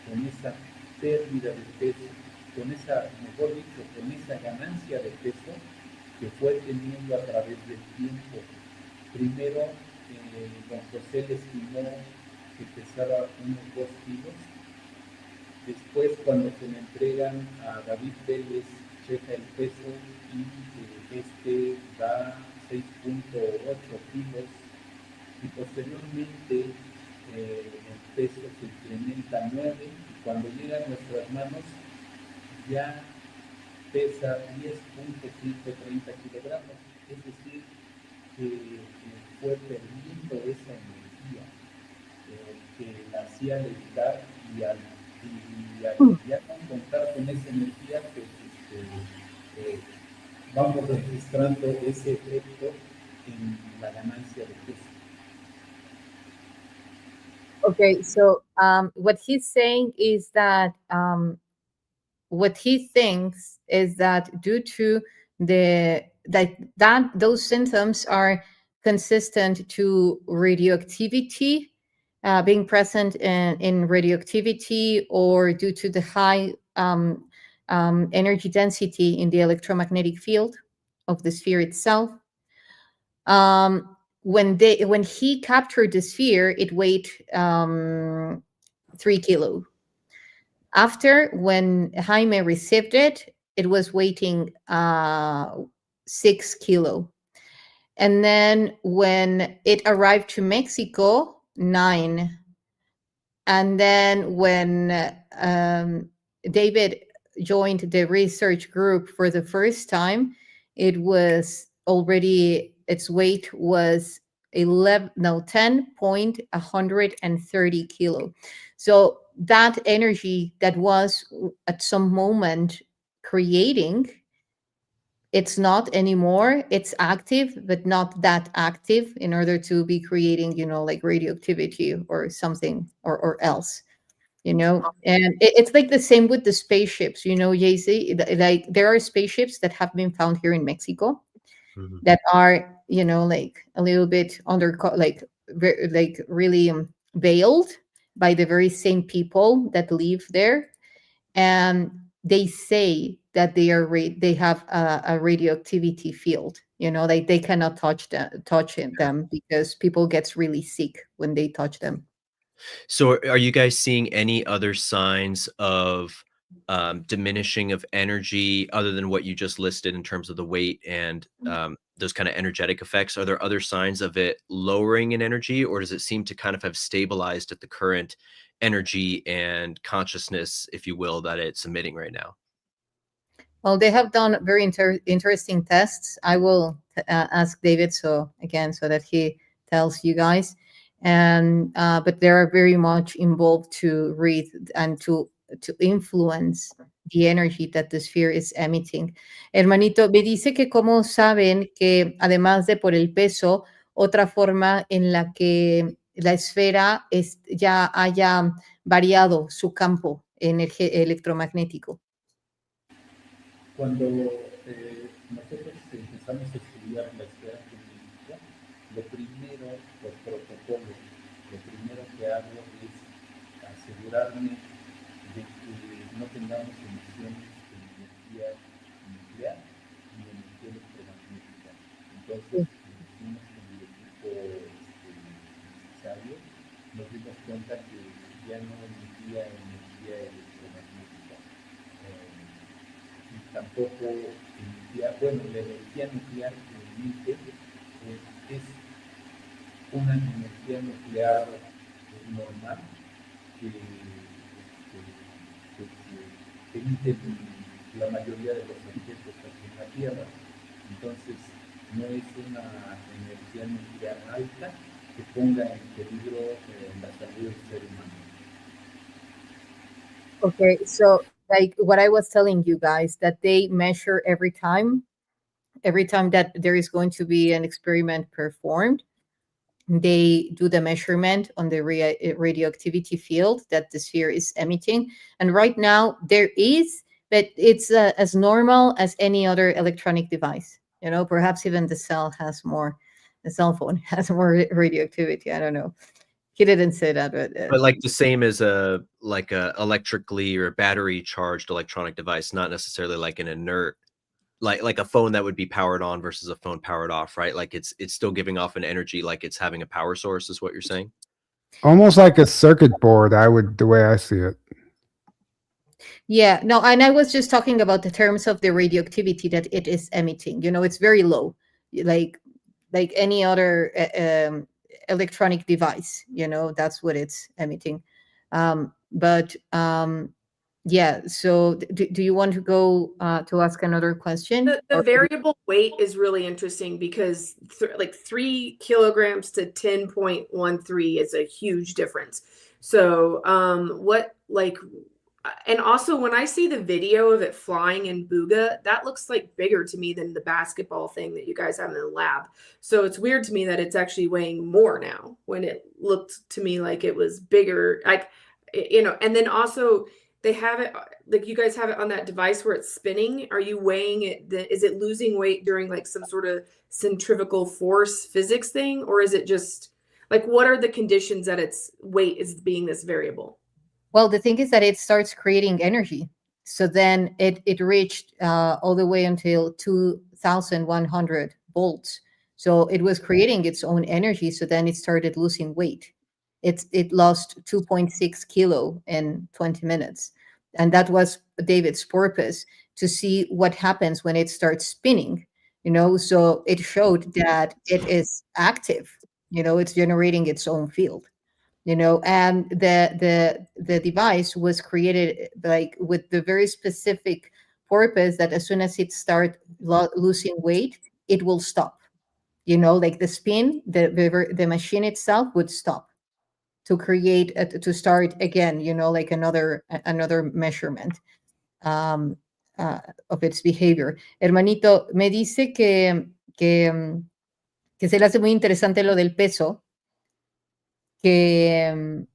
con esa pérdida de peso, con esa ganancia de peso que fue teniendo a través del tiempo. Primero, don José le estimó que pesaba unos 2 kilos. Después, cuando se le entregan a David Vélez, checa el peso y este da 6.8 kilos. Y posteriormente, el peso se incrementa a 9 y cuando llega a nuestras manos ya pesa 10.130 kilogramos, es decir, que fue perdiendo esa energía que la hacía levitar y al ya no contar con esa energía, pues vamos registrando ese efecto en la ganancia de peso. Okay, so what he's saying is that what he thinks is that due to those symptoms are consistent to radioactivity, being present in radioactivity, or due to the high energy density in the electromagnetic field of the sphere itself. When he captured the sphere, it weighed 3 kilos. After, when Jaime received it, it was weighing 6 kilos. And then when it arrived to Mexico, 9. And then when David joined the research group for the first time, it was already, its weight was 10.130 kilo. So that energy that was at some moment creating, it's not anymore. It's active, but not that active in order to be creating, like radioactivity or something or else, and it's like the same with the spaceships, YssaH, like there are spaceships that have been found here in Mexico that are, like a little bit like really veiled by the very same people that live there. And they say that they have a radioactivity field, like they cannot touch them because people gets really sick when they touch them. So are you guys seeing any other signs of diminishing of energy other than what you just listed in terms of the weight and those kind of energetic effects? Are there other signs of it lowering in energy, or does it seem to kind of have stabilized at the current energy and consciousness, if you will, that it's emitting right now? Well, they have done very interesting tests. I will ask David so that he tells you guys. And but they are very much involved to read and to influence the energy that the sphere is emitting. Hermanito, me dice que cómo saben que además de por el peso, otra forma en la que la esfera ya haya variado su campo electromagnético. Cuando nosotros empezamos a estudiar la esfera geométrica, lo primero, por protocolo, lo primero que hago es asegurarme de que no tengamos emisiones de energía nuclear ni energía electromagnética. Entonces, hicimos con el equipo necesario, nos dimos cuenta que ya no emitía energía electromagnética. Y tampoco emitía, la energía nuclear que emite es una energía nuclear normal que emite la mayoría de los objetos aquí en la Tierra. Entonces, no es una energía nuclear alta que ponga en peligro la salud del ser humano. Okay, so like what I was telling you guys, that they measure every time that there is going to be an experiment performed, they do the measurement on the radioactivity field that the sphere is emitting. And right now there is, but it's as normal as any other electronic device. Perhaps even the cell phone has more radioactivity. I don't know. He didn't say that, but like the same as a electrically or battery charged electronic device, not necessarily like an inert, like a phone that would be powered on versus a phone powered off, right? Like it's still giving off an energy, like it's having a power source, is what you're saying? Almost like a circuit board, the way I see it. Yeah, no, and I was just talking about the terms of the radioactivity that it is emitting. It's very low, like any other electronic device. That's what it's emitting. But yeah, so do you want to go to ask another question? The variable weight is really interesting because like 3 kilograms to 10.13 is a huge difference. So and also when I see the video of it flying in Buga, that looks like bigger to me than the basketball thing that you guys have in the lab. So it's weird to me that it's actually weighing more now when it looked to me like it was bigger. And then also they have it, like you guys have it on that device where it's spinning. Are you weighing it? Is it losing weight during like some sort of centrifugal force physics thing? Or is it just like, what are the conditions that its weight is being this variable? Well, the thing is that it starts creating energy. So then it reached all the way until 2,100 volts. So it was creating its own energy. So then it started losing weight. It lost 2.6 kilo in 20 minutes. And that was David's purpose, to see what happens when it starts spinning. So it showed that it is active. It's generating its own field. And the device was created like with the very specific purpose that as soon as it starts losing weight, it will stop. Like the spin, the machine itself would stop to create to start again. Like another measurement of its behavior. Hermanito, me dice que se le hace muy interesante lo del peso, que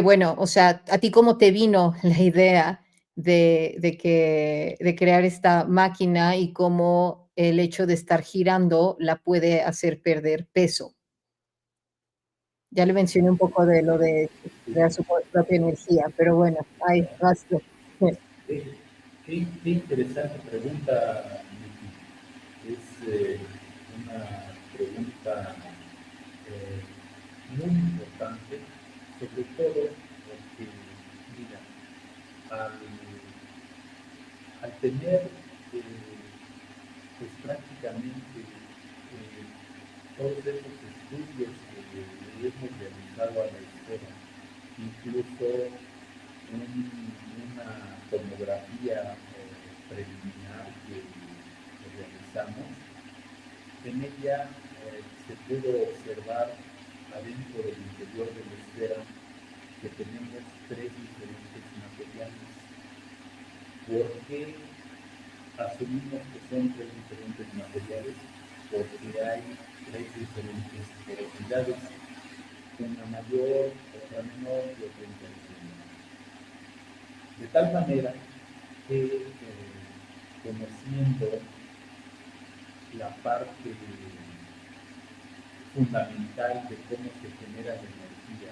bueno, o sea, ¿a ti cómo te vino la idea de crear esta máquina y cómo el hecho de estar girando la puede hacer perder peso? Ya le mencioné un poco de lo de crear su propia energía, pero bueno, ahí vas tú. Qué interesante pregunta, Miki. Es una pregunta muy importante, sobre todo porque, mira, al tener pues prácticamente todos esos estudios que hemos realizado a la esfera, incluso una tomografía preliminar que realizamos, en ella se pudo observar adentro del interior de la esfera que tenemos 3 diferentes materiales. ¿Por qué asumimos que son 3 diferentes materiales? Porque hay 3 diferentes velocidades, una mayor, otra menor y otra intermedia. De tal manera que conociendo la parte fundamental de cómo se genera la energía,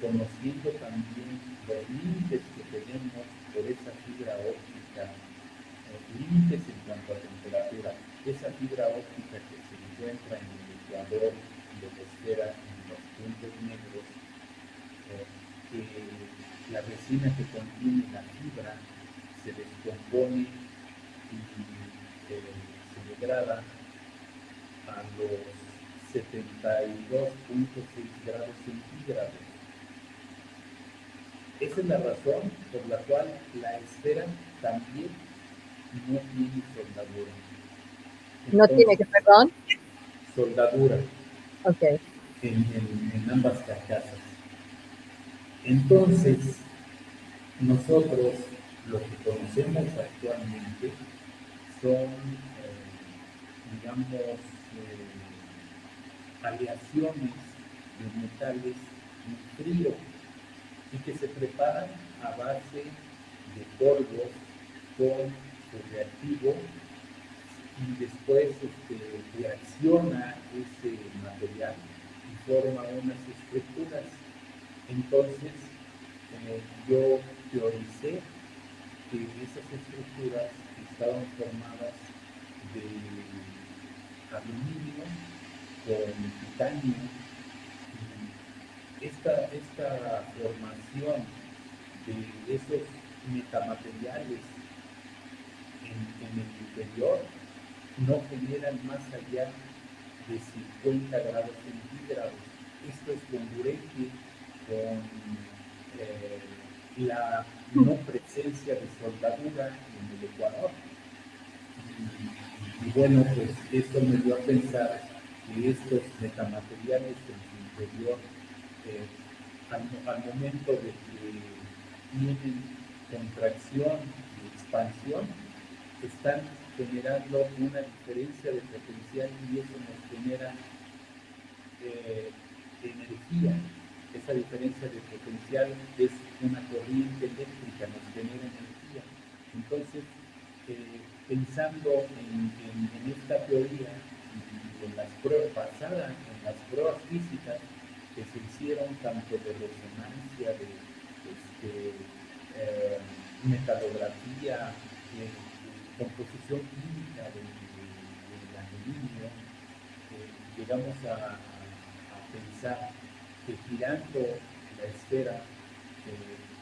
conociendo también los límites que tenemos por esa fibra óptica, límites en cuanto a temperatura, esa fibra óptica que se encuentra en el ecuador de la esfera, en los puntos negros, que la resina que contiene la fibra se descompone y se degrada a los 72.6 grados centígrados. Esa es la razón por la cual la esfera también no tiene soldadura. Entonces, ¿No tiene que, perdón? Soldadura. Ok. En ambas carcasas. Entonces, nosotros lo que conocemos actualmente son, digamos, aleaciones de metales en frío y que se preparan a base de polvos con su reactivo y después reacciona ese material y forma unas estructuras. Entonces, yo teoricé que esas estructuras estaban formadas de aluminio con titanio. Esta formación de esos metamateriales en el interior no generan más allá de 50 grados centígrados. Esto es congruente con la no presencia de soldadura en el Ecuador. Y bueno, pues esto me dio a pensar que estos metamateriales en su interior, al momento de que tienen contracción y expansión, están generando una diferencia de potencial y eso nos genera energía. Esa diferencia de potencial es una corriente eléctrica, nos genera energía. Entonces, pensando en esta teoría y en las pruebas, basada en las pruebas físicas que se hicieron tanto de resonancia, de metalografía, de composición química del aluminio, llegamos a pensar que girando la esfera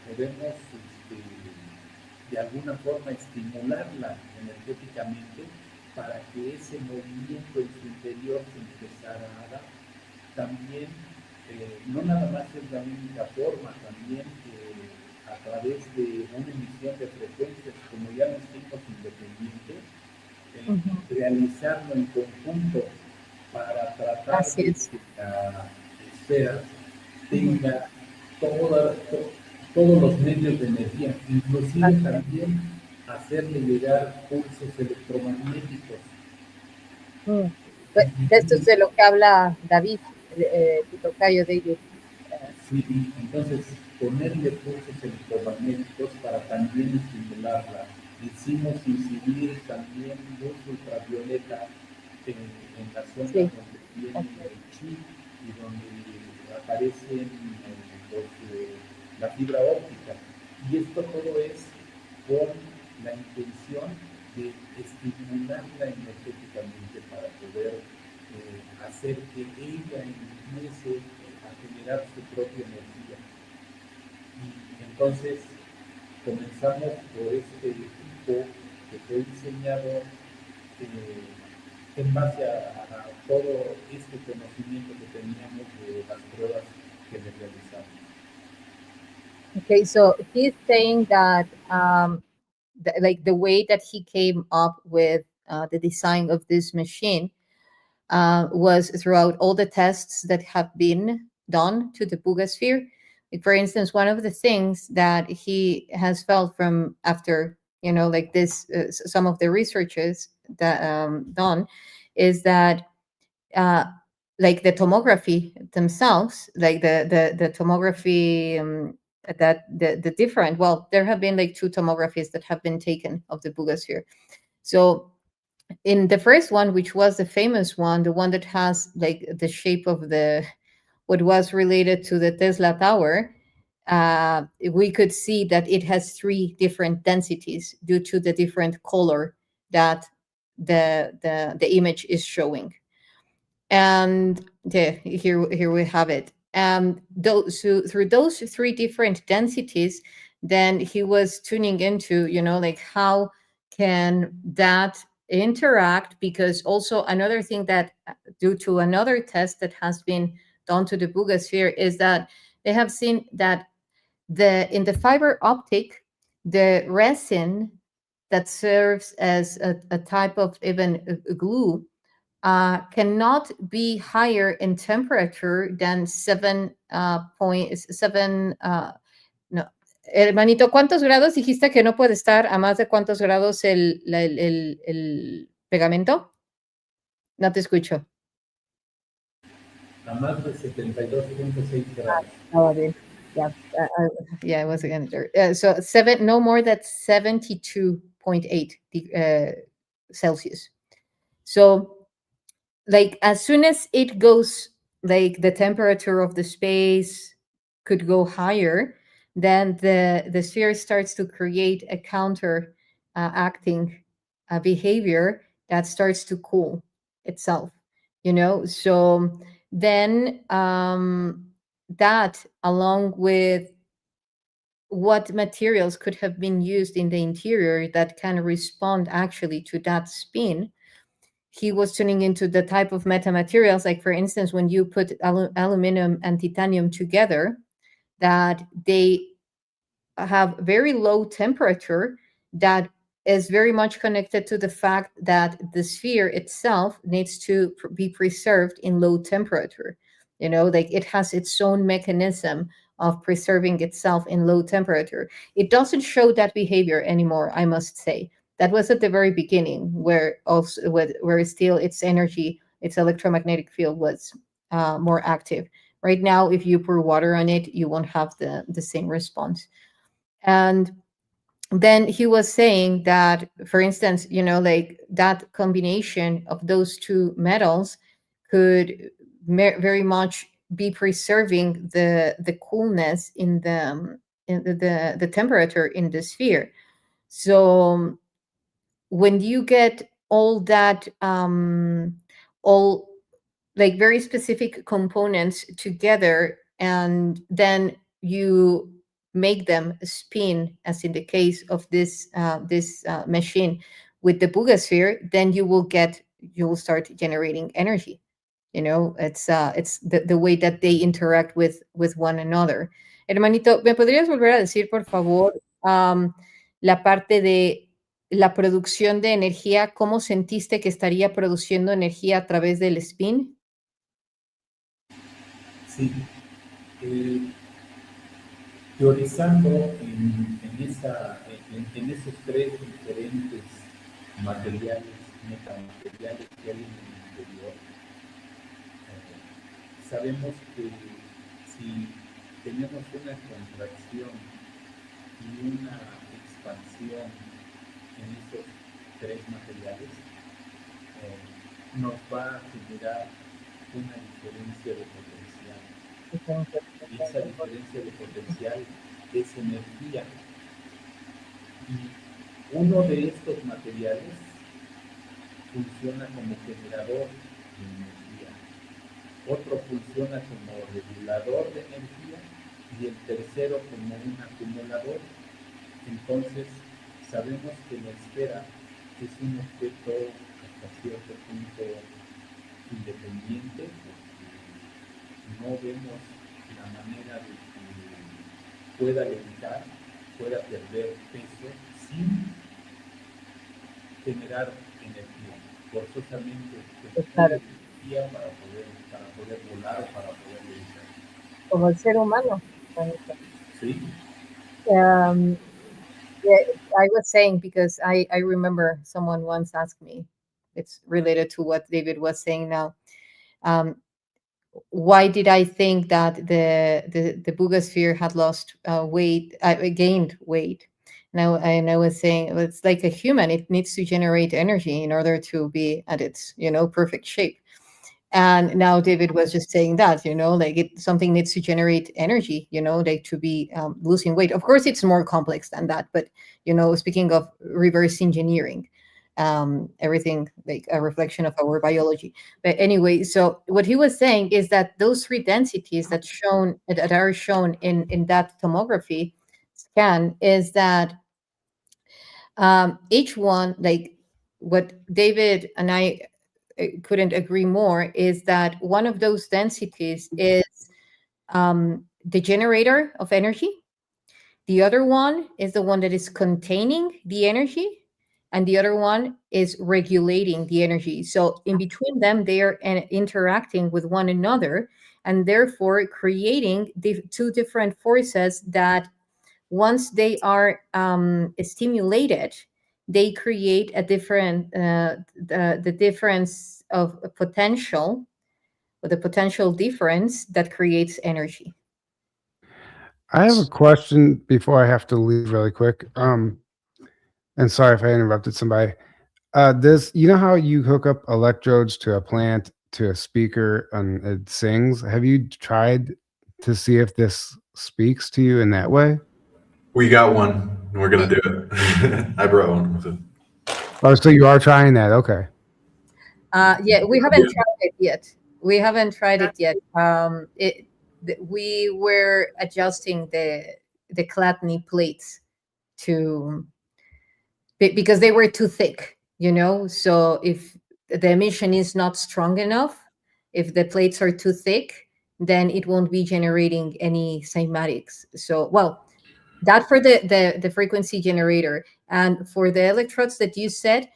podemos de alguna forma estimularla energéticamente para que ese movimiento en su interior se empezara a dar. También, no nada más es la única forma, también a través de una emisión de frecuencias, como ya los tiempos independientes, realizarlo en conjunto para tratar de que la esfera tenga todos los medios de energía, inclusive también hacerle llegar pulsos electromagnéticos. Esto es de lo que habla David, tu tocayo David. Sí, entonces ponerle pulsos electromagnéticos para también estimularla. Hicimos incidir también luz ultravioleta en la zona donde viene el chip y donde aparecen la fibra óptica. Y esto todo es con la intención de estimularla energéticamente para poder hacer que ella empiece a generar su propia energía. Y entonces comenzamos por este equipo que fue diseñado en base a todo este conocimiento que teníamos de las pruebas que le realizamos. Okay, so he's saying that like the way that he came up with the design of this machine was throughout all the tests that have been done to the Buga Sphere. Like, for instance, one of the things that he has felt from after, like this, some of the researches that done is that like the tomography themselves, like the tomography that the different, well, there have been like 2 tomographies that have been taken of the Buga Sphere. So in the first one, which was the famous one, the one that has like the shape of what was related to the Tesla Tower, we could see that it has 3 different densities due to the different color that the image is showing. And here we have it. Through those 3 different densities, then he was tuning into, like how can that interact, because also another thing that due to another test that has been done to the Buga Sphere is that they have seen that in the fiber optic, the resin that serves as a type of even a glue cannot be higher in temperature than 7.7. No, hermanito, ¿cuántos grados dijiste que no puede estar a más de cuántos grados el pegamento? No te escucho. A más de 72.6 grados. Oh, yeah, I was again there. So no more than 72.8 Celsius. So like as soon as it goes, like the temperature of the space could go higher, then the sphere starts to create a counter acting behavior that starts to cool itself, so then that, along with what materials could have been used in the interior that can respond actually to that spin, he was tuning into the type of metamaterials, like for instance, when you put aluminum and titanium together, that they have very low temperature that is very much connected to the fact that the sphere itself needs to be preserved in low temperature. You know, like it has its own mechanism of preserving itself in low temperature. It doesn't show that behavior anymore, I must say. That was at the very beginning, where also where still its energy, its electromagnetic field was more active. Right now, if you pour water on it, you won't have the same response. And then he was saying that, for instance, you know, like that combination of those two metals could very much be preserving the coolness in the temperature in the sphere. So when you get all that all like very specific components together, and then you make them spin, as in the case of this machine with the Buga Sphere, then you will start generating energy. You know, it's the way that they interact with one another. Hermanito, ¿me podrías volver a decir, por favor, la parte de la producción de energía? ¿Cómo sentiste que estaría produciendo energía a través del spin? Sí, teorizando en esos tres diferentes materiales, metamateriales que hay en el interior, sabemos que si tenemos una contracción y una expansión en esos tres materiales, nos va a generar una diferencia de potencial. Y esa diferencia de potencial es energía. Y uno de estos materiales funciona como generador de energía, otro funciona como regulador de energía y el tercero como un acumulador. Entonces, sabemos que la esfera es un objeto hasta cierto punto independiente, porque no vemos la manera de que pueda levitar, pueda perder peso sin generar energía. Forzosamente requiere energía para poder volar o para poder levitar. Como el ser humano. Sí. Yeah, I was saying, because I remember someone once asked me, it's related to what David was saying now, why did I think that the Buga Sphere had lost weight, gained weight? And I was saying, it's like a human; it needs to generate energy in order to be at its, you know, perfect shape. And now David was just saying that, you know, like something needs to generate energy, you know, like to be losing weight. Of course, it's more complex than that, but, you know, speaking of reverse engineering, everything like a reflection of our biology. But anyway, so what he was saying is that those three densities that are shown in that tomography scan is that each one, like what David and I couldn't agree more, is that one of those densities is the generator of energy. The other one is the one that is containing the energy, and the other one is regulating the energy. So in between them, they are interacting with one another, and therefore creating the two different forces that, once they are stimulated, they create a different the difference of potential, or the potential difference that creates energy. I have a question before I have to leave really quick. And sorry if I interrupted somebody. You know how you hook up electrodes to a plant, to a speaker, and it sings? Have you tried to see if this speaks to you in that way? We got one, and we're gonna do it. I brought one with it. Oh, so you are trying that? Okay. Yeah, we haven't tried it yet. We haven't tried it yet. We were adjusting the Chladni plates because they were too thick, you know. So if the emission is not strong enough, if the plates are too thick, then it won't be generating any cymatics. So, well, that for the frequency generator. And for the electrodes that you said,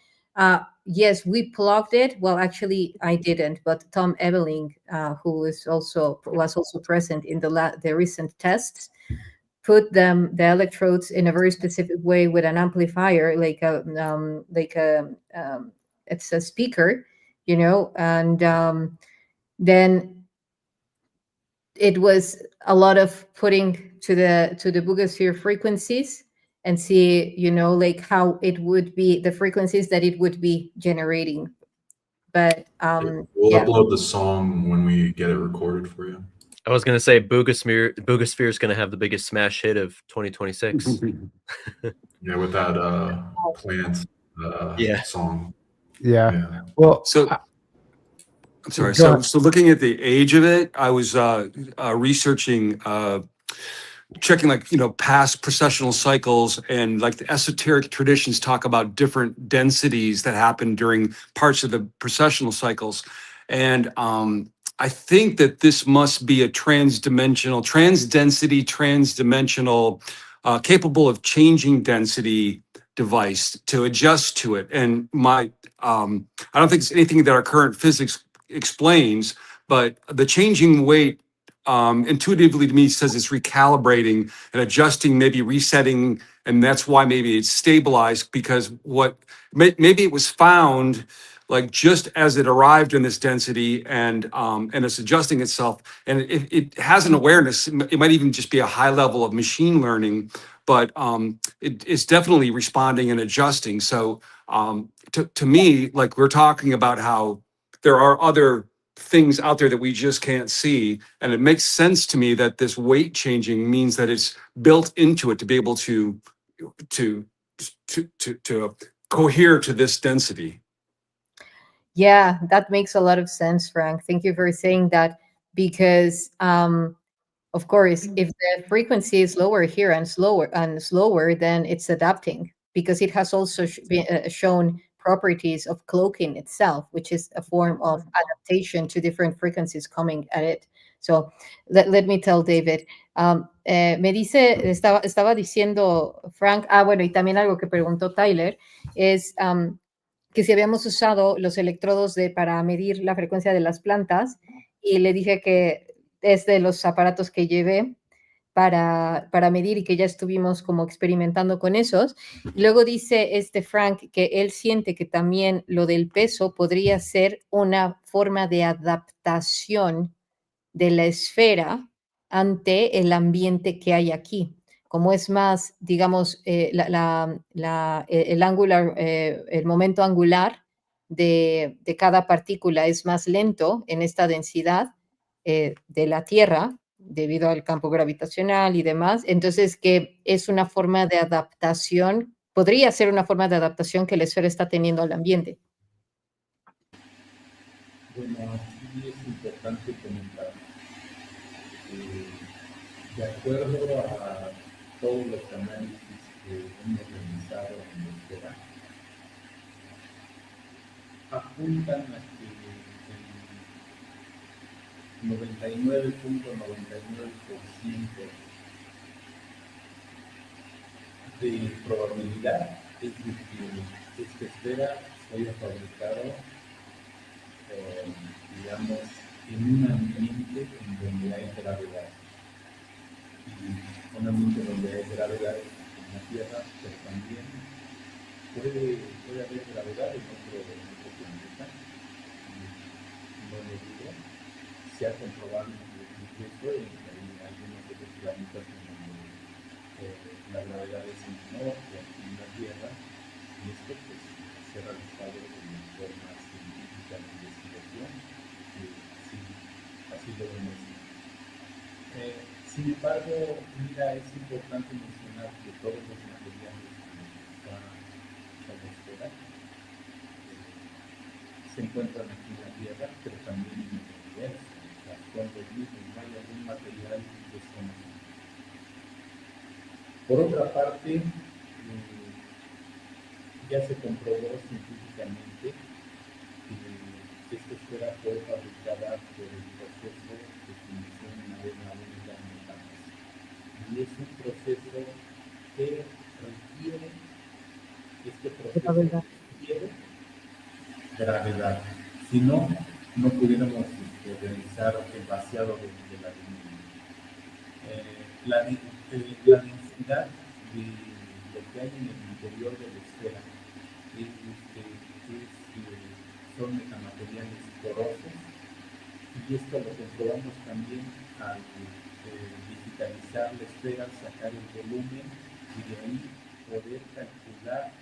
yes, we plugged it. Well, actually, I didn't, but Tom Ebeling, who was also present in the recent tests, put the electrodes in a very specific way with an amplifier, it's a speaker, and then it was a lot of putting to the Buga Sphere frequencies and see, like how it would be, the frequencies that it would be generating. But we'll upload the song when we get it recorded for you. I was going to say Buga Sphere is going to have the biggest smash hit of 2026. Yeah, with that plant song. Yeah. Well, so I'm sorry. So looking at the age of it, I was researching, checking past precessional cycles, and like the esoteric traditions talk about different densities that happen during parts of the precessional cycles. And I think that this must be a transdensity, transdimensional, capable of changing density device to adjust to it. And I don't think it's anything that our current physics explains, but the changing weight intuitively to me says it's recalibrating and adjusting, maybe resetting, and that's why maybe it's stabilized, because maybe it was found like just as it arrived in this density, and it's adjusting itself, and it has an awareness. It might even just be a high level of machine learning, but it's definitely responding and adjusting. So to me, like, we're talking about how there are other things out there that we just can't see, and it makes sense to me that this weight changing means that it's built into it to be able to cohere to this density. Yeah, that makes a lot of sense, Frank. Thank you for saying that, because of course, if the frequency is lower here and slower, then it's adapting, because it has also shown properties of cloaking itself, which is a form of adaptation to different frequencies coming at it. So let me tell David. Me dice, estaba diciendo Frank, bueno, y también algo que preguntó Tyler, es que si habíamos usado los electrodos para medir la frecuencia de las plantas, y le dije que es de los aparatos que llevé para medir y que ya estuvimos como experimentando con esos. Luego dice Frank que él siente que también lo del peso podría ser una forma de adaptación de la esfera ante el ambiente que hay aquí. Como es más, digamos, el momento angular de cada partícula es más lento en esta densidad de la Tierra, debido al campo gravitacional y demás, entonces que es una forma de adaptación, podría ser una forma de adaptación que la esfera está teniendo al ambiente. Bueno, aquí es importante comentar. De acuerdo a todos los análisis que hemos realizado en la esfera, apuntan a que el 99.99% de probabilidad es de que esta esfera se haya fabricado, digamos, en un ambiente en donde hay gravedad. Y un ambiente donde hay gravedad en la Tierra, pero también puede haber gravedad en otro planeta. No lo digo. Se ha comprobado incluso en algunos de los planetas en donde la gravedad es menor que aquí en la Tierra, y esto pues se ha realizado de forma científica de investigación, así lo demuestra. Sin embargo, mira, es importante mencionar que todos los materiales que están en la esfera se encuentran aquí en la Tierra, pero también en el universo. O sea, son los mismos, no hay algún material desconocido. Por otra parte, ya se comprobó científicamente que esfera fue fabricada por el proceso de fundición en arena única en etapas. Y es un proceso que requiere, este La proceso verdad. requiere gravedad. Si no, no pudiéramos realizar el vaciado del aluminio. La densidad de lo que hay en el interior de la esfera son metamateriales porosos, y esto lo comprobamos también al digitalizar la esfera, sacar el volumen y de ahí poder calcular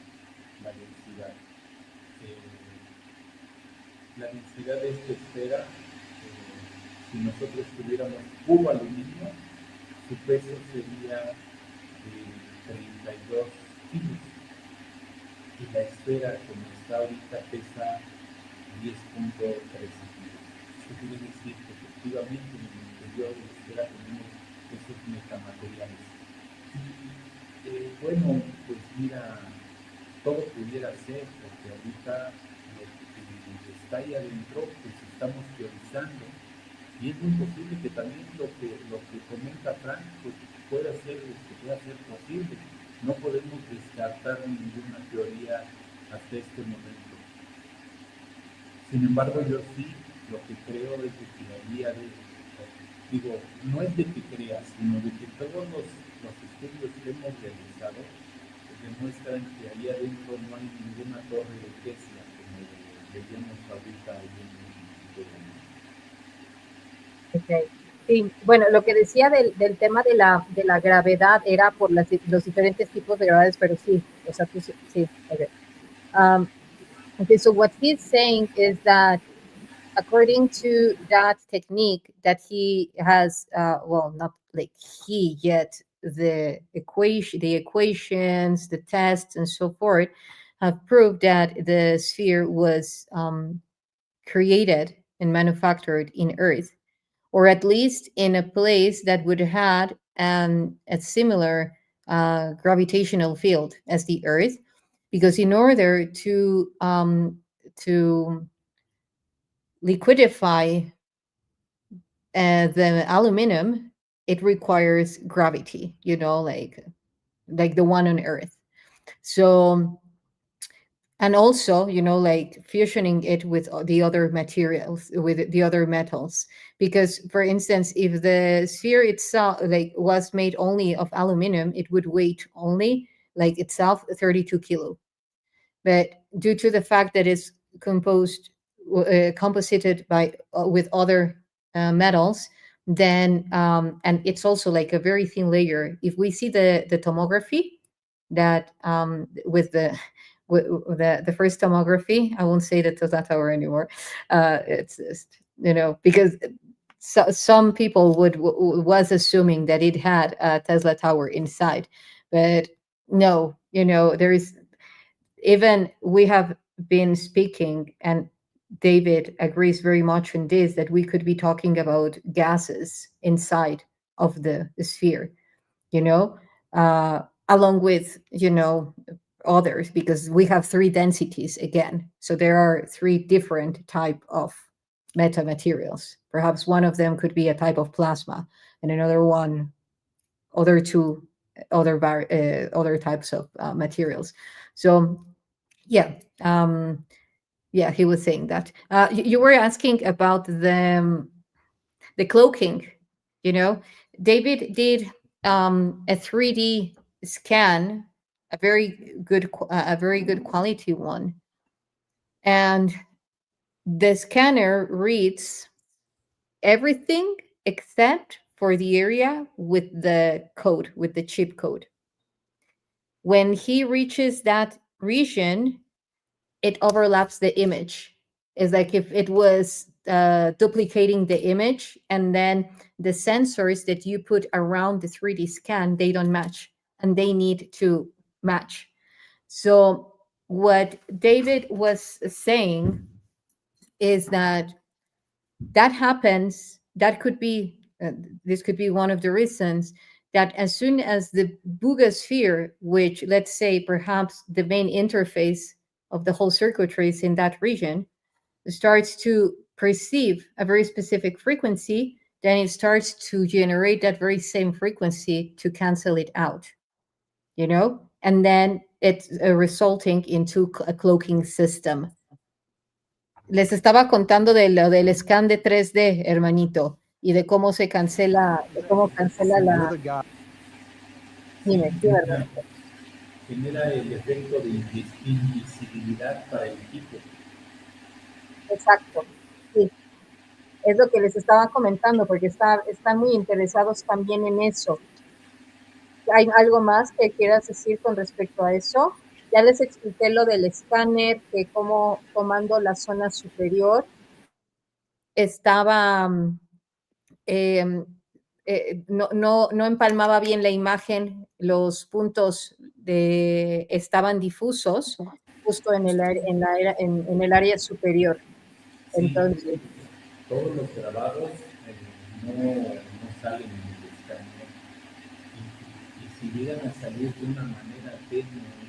la densidad. La densidad de esta esfera, si nosotros tuviéramos puro aluminio, su peso sería de 32 kilos. Y la esfera como está ahorita pesa 10.13 kilos. Esto quiere decir que efectivamente en el interior de la esfera tenemos esos metamateriales. Y bueno, pues mira, todo pudiera ser, porque ahorita lo que está ahí adentro, pues estamos teorizando. Y es muy posible que también lo que comenta Frank, pues pueda ser posible. No podemos descartar ninguna teoría hasta este momento. Sin embargo, yo sí lo que creo es de que digo, no es de que crea, sino de que todos los estudios que hemos realizado demuestran que ahí adentro no hay ninguna torre de Tesla, como veíamos ahorita ahí en el Okay. Sí, bueno, lo que decía del tema de la gravedad era por los diferentes tipos de gravedades, pero sí, o sea, tú sí, okay. Okay, so what he's saying is that according to that technique that he has, well, not like he yet, the equations, the tests, and so forth have proved that the sphere was created and manufactured in Earth, or at least in a place that would have a similar gravitational field as the Earth, because in order to liquidify the aluminum, it requires gravity, like the one on Earth. So, and also, like fusioning it with the other materials, with the other metals. Because, for instance, if the sphere itself was made only of aluminum, it would weigh only itself 32 kilo. But due to the fact that it's composited with other metals, then and it's also a very thin layer. If we see the tomography that with the first tomography, I won't say the Tesla Tower anymore. It's just, because some people was assuming that it had a Tesla Tower inside, but no, there is. Even we have been speaking, and David agrees very much on this, that we could be talking about gases inside of the sphere, along with, others, because we have three densities again. So there are three different type of metamaterials. Perhaps one of them could be a type of plasma, and another one, other types of materials. So yeah, he was saying that. You were asking about the cloaking. David did a 3D scan, a very good quality one, and the scanner reads everything except for the area with the code, with the chip code. When he reaches that region, it overlaps the image. It's like if it was duplicating the image, and then the sensors that you put around the 3D scan, they don't match, and they need to match. So what David was saying is that happens, that could be, this could be one of the reasons, that as soon as the Buga Sphere, which, let's say, perhaps the main interface of the whole circuitry is in that region, starts to perceive a very specific frequency, then it starts to generate that very same frequency to cancel it out, you know? And then it's resulting into a cloaking system. Les estaba contando de lo del scan de 3D, hermanito, y de cómo se cancela, de cómo cancela la... Dime, sí, ¿verdad? Genera el efecto de invisibilidad para el equipo. Exacto, sí. Es lo que les estaba comentando, porque están muy interesados también en eso. ¿Hay algo más que quieras decir con respecto a eso? Ya les expliqué lo del escáner, que como tomando la zona superior estaba, no empalmaba bien la imagen, los puntos estaban difusos justo en el área superior. Sí, Entonces, todos los grabados no salen en el escáner. Y si llegan a salir de una manera tenue,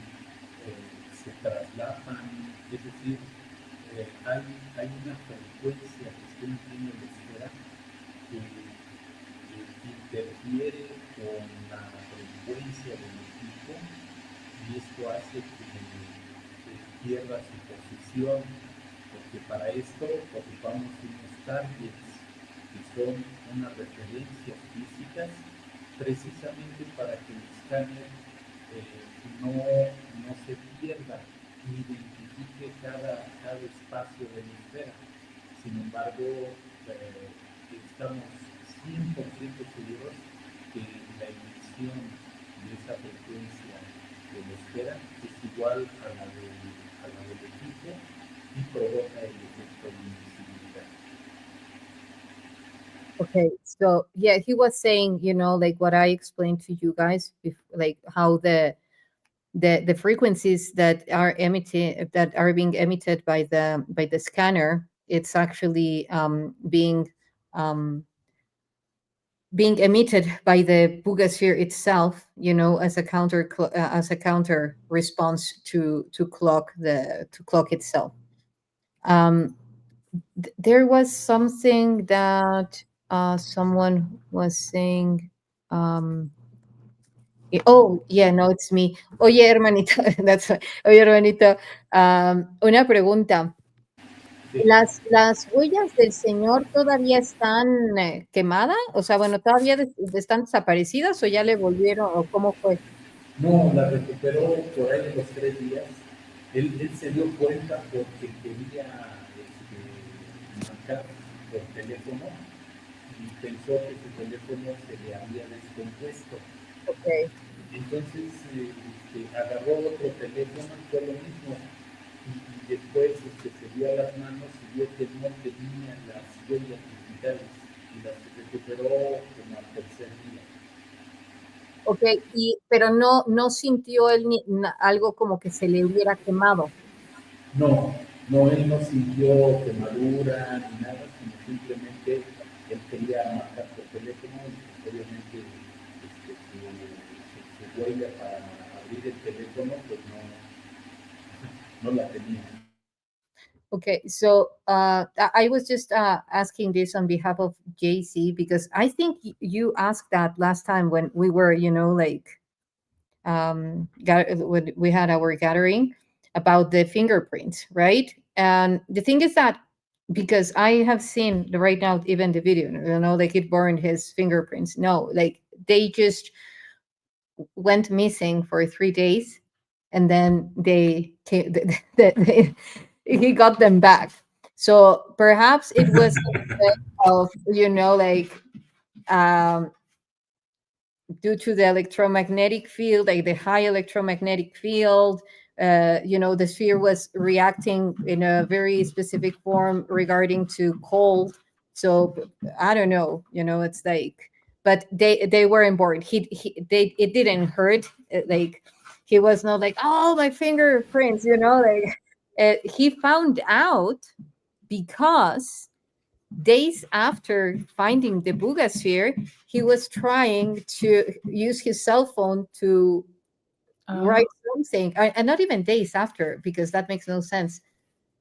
se traslapan, es decir, hay una frecuencia que está emitiendo la esfera que interfiere con la frecuencia del equipo y esto hace que pierda su posición, porque para esto ocupamos unos targets que son unas referencias físicas precisamente para que el escáner no se pierda ni identifique cada espacio de la esfera. Sin embargo, estamos 100% seguros que la emisión de esa frecuencia de la esfera es igual a la del equipo y provoca el efecto de invisibilidad. okay, so yeah, he was saying, you know, like what I explained to you guys, like how the frequencies that are being emitted by the scanner, it's actually being emitted by the Buga Sphere itself, you know, as a counter response to clock itself. There was something that someone was saying. Oh, yeah, no, it's me. Oye, hermanito, oye, hermanito, una pregunta. ¿Las huellas del Señor todavía están quemadas? O sea, bueno, ¿todavía están desaparecidas o ya le volvieron o cómo fue? No, la recuperó por ahí en los 3 días. Él se dio cuenta porque quería marcar por teléfono y pensó que su teléfono se le había descompuesto. Okay. Entonces agarró otro teléfono y fue lo mismo. Y después se dio a las manos y vio que no tenía las huellas digitales y las recuperó como al tercer día. Ok, pero no sintió él algo como que se le hubiera quemado. No, él no sintió quemadura ni nada, sino simplemente él quería marcar por teléfono y obviamente su huella para abrir el teléfono pues no la tenía. Okay, so I was just asking this on behalf of JC because I think you asked that last time when we were, you know, like when we had our gathering about the fingerprints, right? And the thing is that because I have seen right now even the video, you know, like it burned his fingerprints. No, like they just went missing for 3 days, and then they came. He got them back. So perhaps it was of, you know, like due to the electromagnetic field, like the high electromagnetic field, you know, the sphere was reacting in a very specific form regarding to cold. So I don't know, you know, it's like, but they weren't bored. It didn't hurt. Like he was not like, oh, my fingerprints, you know, like he found out because days after finding the Buga Sphere, he was trying to use his cell phone to write something, and not even days after, because that makes no sense.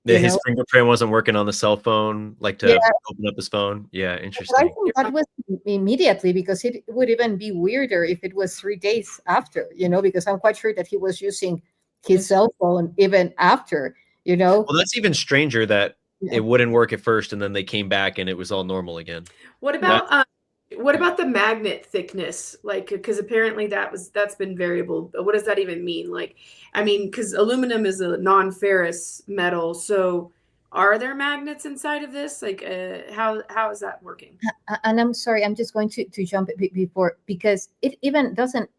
You His know? fingerprint wasn't working on the cell phone, like to Yeah. open up his phone. Yeah, But I interesting. think that was immediately, because it would even be weirder if it was 3 days after, because I'm quite sure that he was using his cell phone even after, Well, that's even stranger that Yeah. it wouldn't work at first, and then they came back and it was all normal again. What about the magnet thickness? Like, because apparently that's been variable. But what does that even mean? Like, I mean, because aluminum is a non-ferrous metal, so are there magnets inside of this? Like, how is that working? And I'm sorry, I'm just going to jump before, because it even doesn't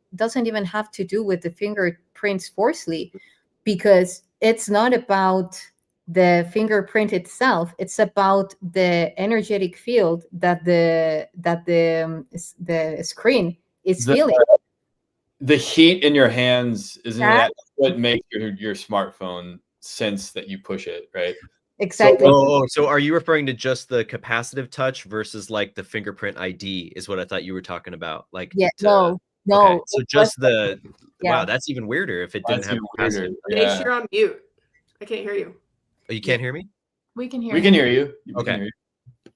even have to do with the fingerprints forcefully, because it's not about the fingerprint itself. It's about the energetic field that the screen is feeling. The heat in your hands, isn't That- that what makes your smartphone sense that you push it, right? Exactly. So are you referring to just the capacitive touch versus like the fingerprint ID is what I thought you were talking about? Like, Yeah. no. Okay, so it just was- wow, yeah. that's even weirder if it didn't That's have even weirder. capacitive. Jay, you're on mute. I can't hear you. Oh, you can't hear me? We can hear We you. can hear you. We Okay. can hear you.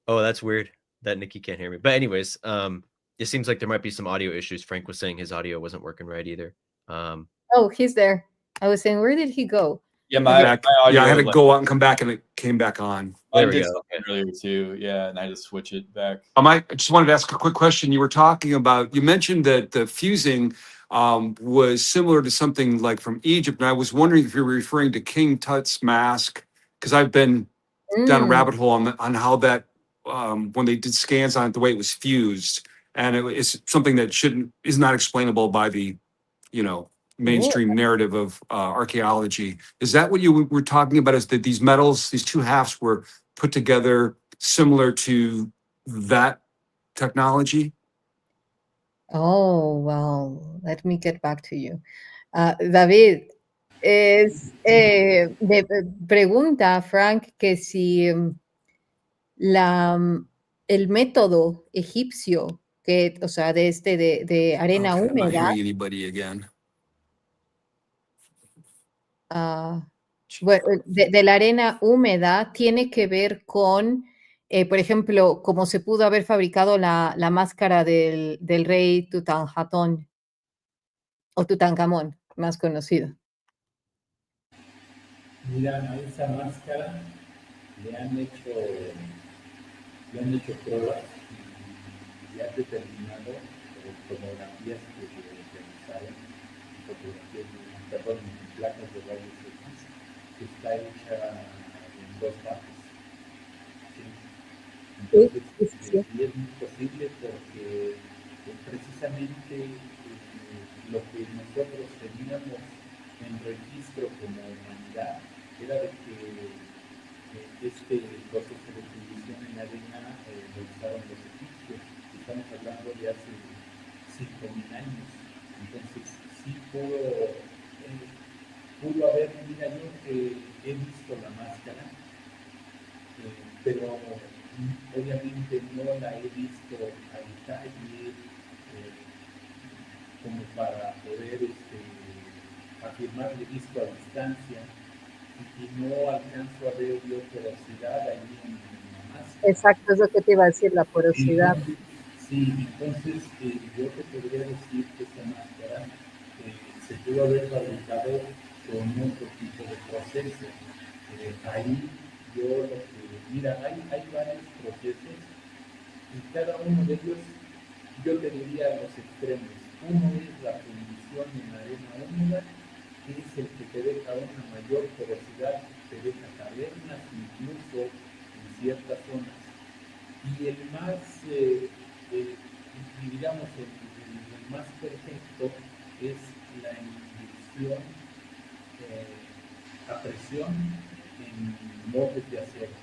Oh, that's weird that Nikki can't hear me. But anyways, it seems like there might be some audio issues. Frank was saying his audio wasn't working right either. Oh, he's there. I was saying, where did he go? Yeah, my Yeah, I had to like- go out and come back, and it came back on. I There we did go. something earlier too. Yeah, and I had to switch it back. I just wanted to ask a quick question. You were talking about, you mentioned that the fusing was similar to something like from Egypt, and I was wondering if you were referring to King Tut's mask, because I've been down a rabbit hole on how that when they did scans on it, the way it was fused, and it's something that is not explainable by the mainstream narrative of archaeology. Is that what you were talking about? Is that these metals, these two halves, were put together similar to that technology? Oh, well, let me get back to you. David, me pregunta Frank que si el método egipcio, o sea, de arena Okay, I'm not húmeda, hearing anybody again. bueno, de la arena húmeda tiene que ver con, por ejemplo, cómo se pudo haber fabricado la máscara del rey Tutankamón, o Tutankamón, más conocido. Mira, a esa máscara le han hecho pruebas y han determinado fotografías que realizaron, placas de rayos X, que está hecha en 2 partes. ¿Sí? Entonces, y es muy posible porque precisamente lo que nosotros teníamos en registro como humanidad era de que este proceso de fundición en la arena lo usaron los egipcios. Estamos hablando de hace 5.000 años. Entonces, sí pudo haber, mira, yo he visto la máscara, pero obviamente no la he visto a detalle como para poder afirmar de visto a distancia, y no alcanzo a ver yo porosidad ahí en la máscara. Exacto, es lo que te iba a decir, la porosidad. Entonces yo te podría decir que esta máscara se pudo haber fabricado con otro tipo de proceso. Ahí yo mira, hay varios procesos y cada uno de ellos yo te diría los extremos. Uno es la fundición en arena húmeda, que es el que te deja una mayor porosidad, te deja cavernas incluso en ciertas zonas. Y el más, digamos, el más perfecto es la inducción a presión en moldes de acero.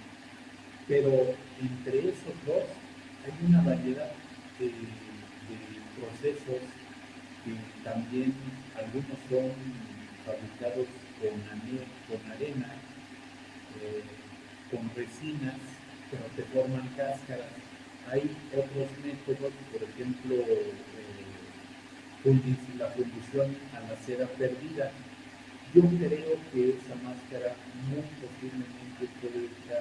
Pero entre esos dos hay una variedad de procesos que también algunos son fabricados con arena, con resinas, pero te forman cáscaras. Hay otros métodos, por ejemplo, la fundición a la cera perdida. yo creo que esa máscara muy posiblemente fue hecha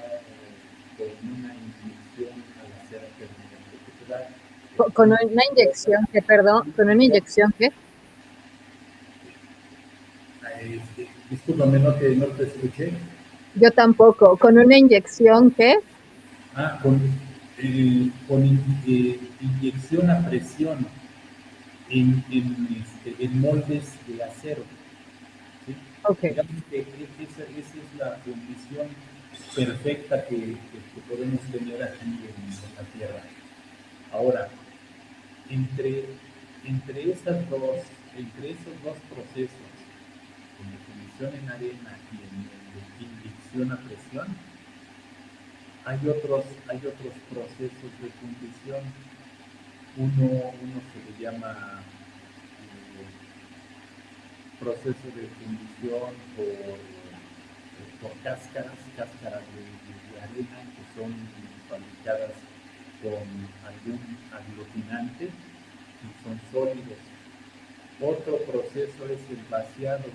con una inyección a la cera térmica, porque te da Con una inyección, que perdón, con una inyección, ¿qué? Discúlpame, no te escuché. Yo tampoco. ¿Con una inyección, qué? Con inyección a presión en moldes de acero. ¿Sí? Okay. Digamos que esa es la condición perfecta que podemos tener aquí en la Tierra. Ahora, entre esos dos procesos, en de fundición en arena y en de inyección a presión, hay otros procesos de fundición. Uno se le llama proceso de fundición por cáscaras de arena que son fabricadas con algún aglutinante y son sólidos. Otro proceso es el vaciado,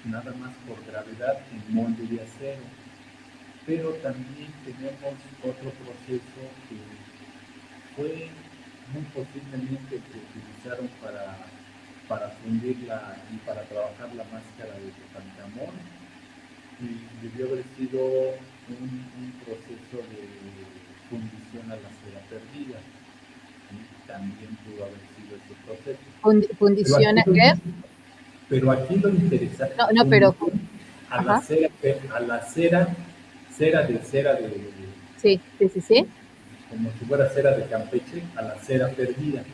nada más por gravedad en molde de acero. Pero también tenemos otro proceso que fue muy posiblemente el que utilizaron para fundirla y para trabajar la máscara de Tutankamón, y debió haber sido un proceso de fundición a la cera perdida. Y también pudo haber sido ese proceso. ¿Fundición a qué? Pero aquí lo interesante No, pero... a la cera de Sí. como si fuera cera de Campeche, a la cera perdida.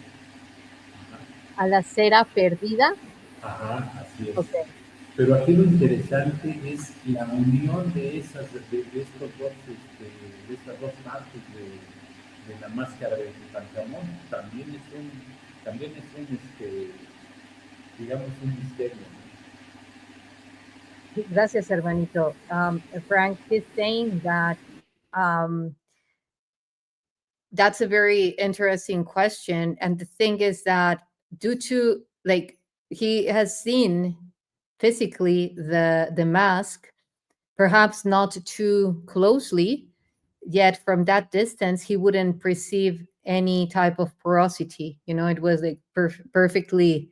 A la cera perdida. Ajá, así es. Okay. Pero aquí lo interesante es la unión de estas dos partes de la máscara de Tutankamón. También es un digamos, un misterio. Gracias, hermanito. Frank is saying that that's a very interesting question. And the thing is that due to, like, he has seen physically the mask, perhaps not too closely, yet from that distance, he wouldn't perceive any type of porosity. It was like perfectly,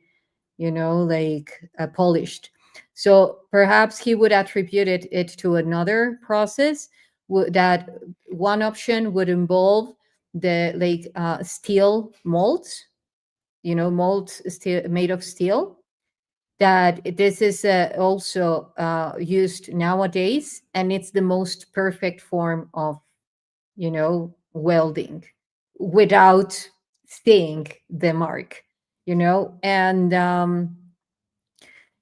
polished. So perhaps he would attribute it to another process. That one option would involve the steel molds, molds made of steel. That this is also used nowadays, and it's the most perfect form of, welding without seeing the mark, and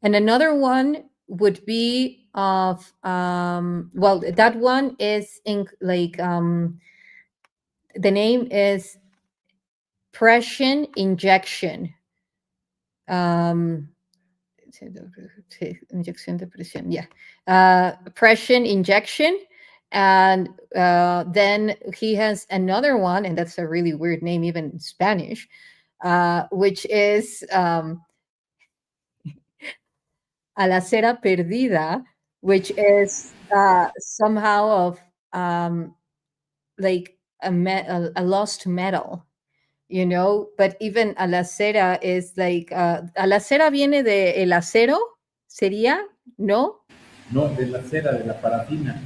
another one would be of that one is in the name is pression injection. Inyección de presión, pression injection. And then he has another one, and that's a really weird name, even in Spanish, which is a la cera perdida, which is somehow of like a lost metal. But even a la cera is like, a la cera viene de el acero, ¿sería? ¿No? No, de la cera, de la parafina.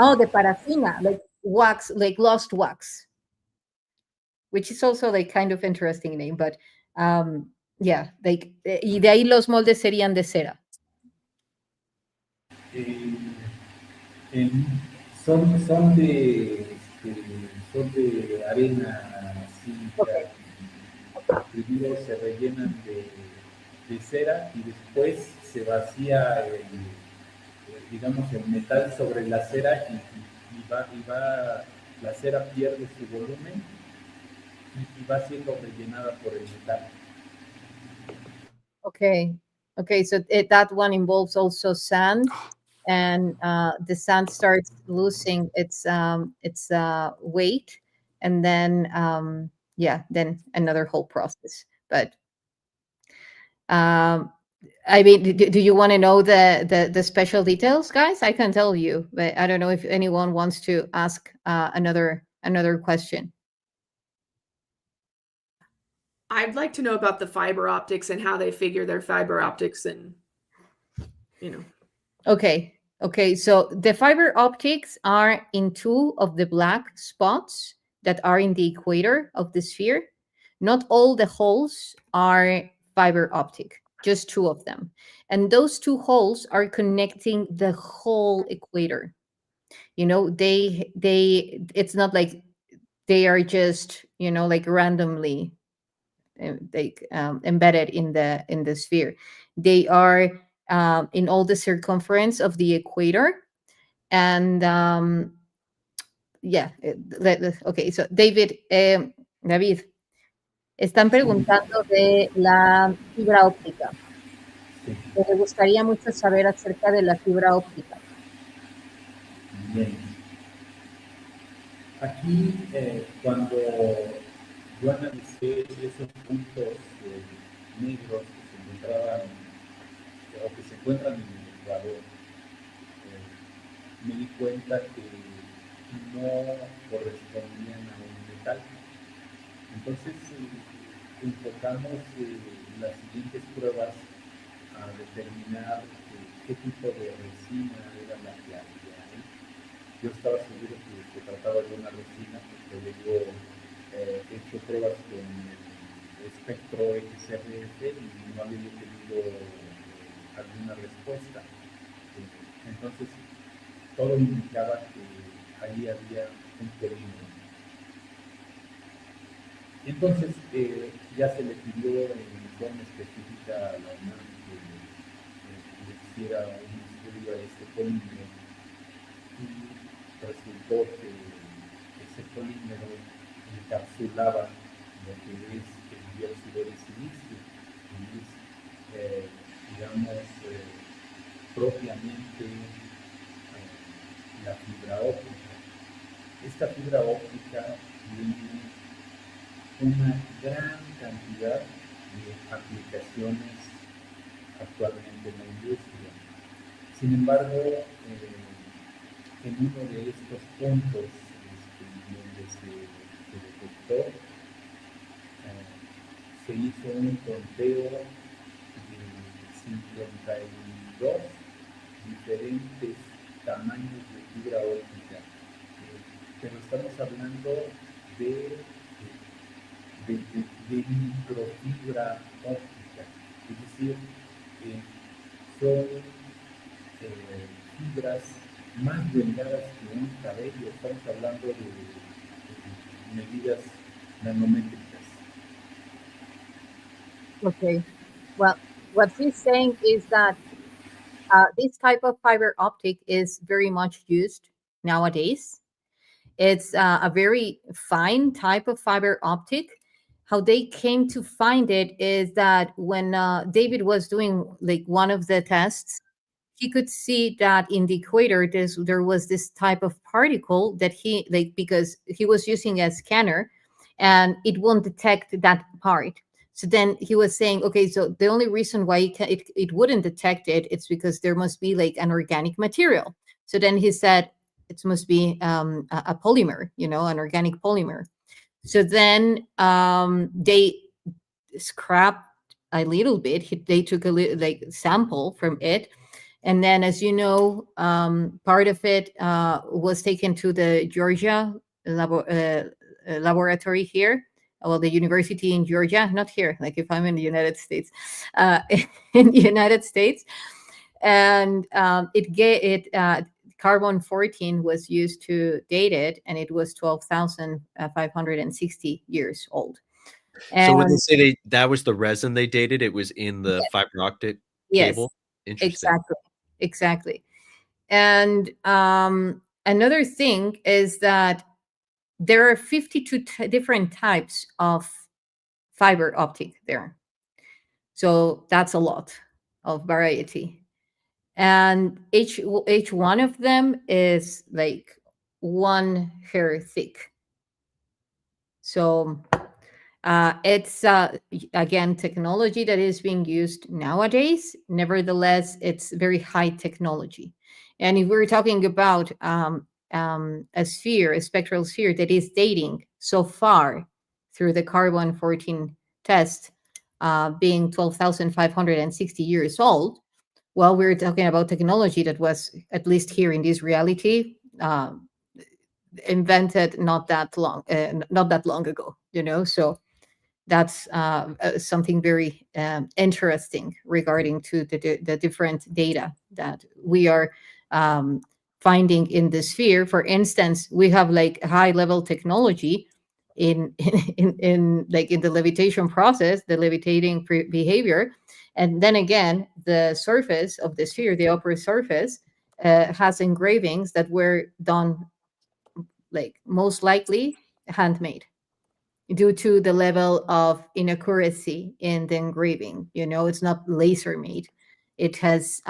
Oh, de parafina, like wax, like lost wax, which is also like kind of interesting name, but yeah, like, y de ahí los moldes serían de cera. Son de arena cívica. Okay. Primero se rellenan de cera y después se vacía digamos, el metal sobre la cera y la cera pierde su volumen y va siendo rellenada por el metal. Okay, so that one involves also sand, and the sand starts losing its weight, and then then another whole process. But I mean, do you want to know the special details, guys? I can tell you, but I don't know if anyone wants to ask another question. I'd like to know about the fiber optics and how they figure their fiber optics, and Okay. So the fiber optics are in two of the black spots that are in the equator of the sphere. Not all the holes are fiber optic, just two of them. And those two holes are connecting the whole equator. It's not like they are just, like randomly embedded in the sphere. They are in all the circumference of the equator. And okay, so David, están preguntando de la fibra óptica. Me gustaría mucho saber acerca de la fibra óptica. Bien. Aquí, cuando yo analicé esos puntos negros que se encontraban o que se encuentran en el Ecuador, me di cuenta que no correspondían a un metal. Entonces enfocamos las siguientes pruebas a determinar qué tipo de resina era la que había ahí. Yo estaba seguro que se trataba de una resina porque luego he hecho pruebas con el espectro XRF y no había tenido alguna respuesta. Entonces todo indicaba que ahí había un peligro. Entonces ya se le pidió en forma específica a la UNAM que hiciera un estudio a este polímero y resultó que ese polímero encapsulaba lo que es el dióxido de silicio, y es, digamos, propiamente la fibra óptica. Esta fibra óptica tiene una gran cantidad de aplicaciones actualmente en la industria. Sin embargo, en uno de estos puntos donde se detectó, se hizo un conteo de 52 diferentes tamaños de fibra óptica, pero estamos hablando de microfibra óptica, es decir, son fibras más delgadas que un cabello. Estamos hablando de medidas nanométricas. Okay. Well, what he's saying is that this type of fiber optic is very much used nowadays. It's a very fine type of fiber optic. How they came to find it is that when David was doing like one of the tests, he could see that in the equator there was this type of particle that he because he was using a scanner and it won't detect that part. So then he was saying, okay, so the only reason why it wouldn't detect it's because there must be like an organic material. So then he said it must be a polymer, an organic polymer. So then they scrapped a little bit. They took a little sample from it. And then, as you know, part of it was taken to the Georgia laboratory here. Well, the university in Georgia, not here, like if I'm in the United States, in the United States. And carbon-14 was used to date it, and it was 12,560 years old. And so when they say that was the resin they dated, it was in the fiber optic cable? Interesting. Exactly. And another thing is that there are 52 different types of fiber optic there. So that's a lot of variety. And each one of them is like 1 hair thick. So It's again technology that is being used nowadays. Nevertheless, it's very high technology. And if we're talking about a sphere, a spectral sphere that is dating so far through the carbon-14 test, being 12,560 years old, well, we're talking about technology that was, at least here in this reality, invented not that long ago. So that's something very interesting regarding to the different data that we are finding in the sphere. For instance, we have like high level technology in like in the levitation process, the levitating behavior, and then again the surface of the sphere, the upper surface, has engravings that were done like most likely handmade due to the level of inaccuracy in the engraving. It's not laser made. It has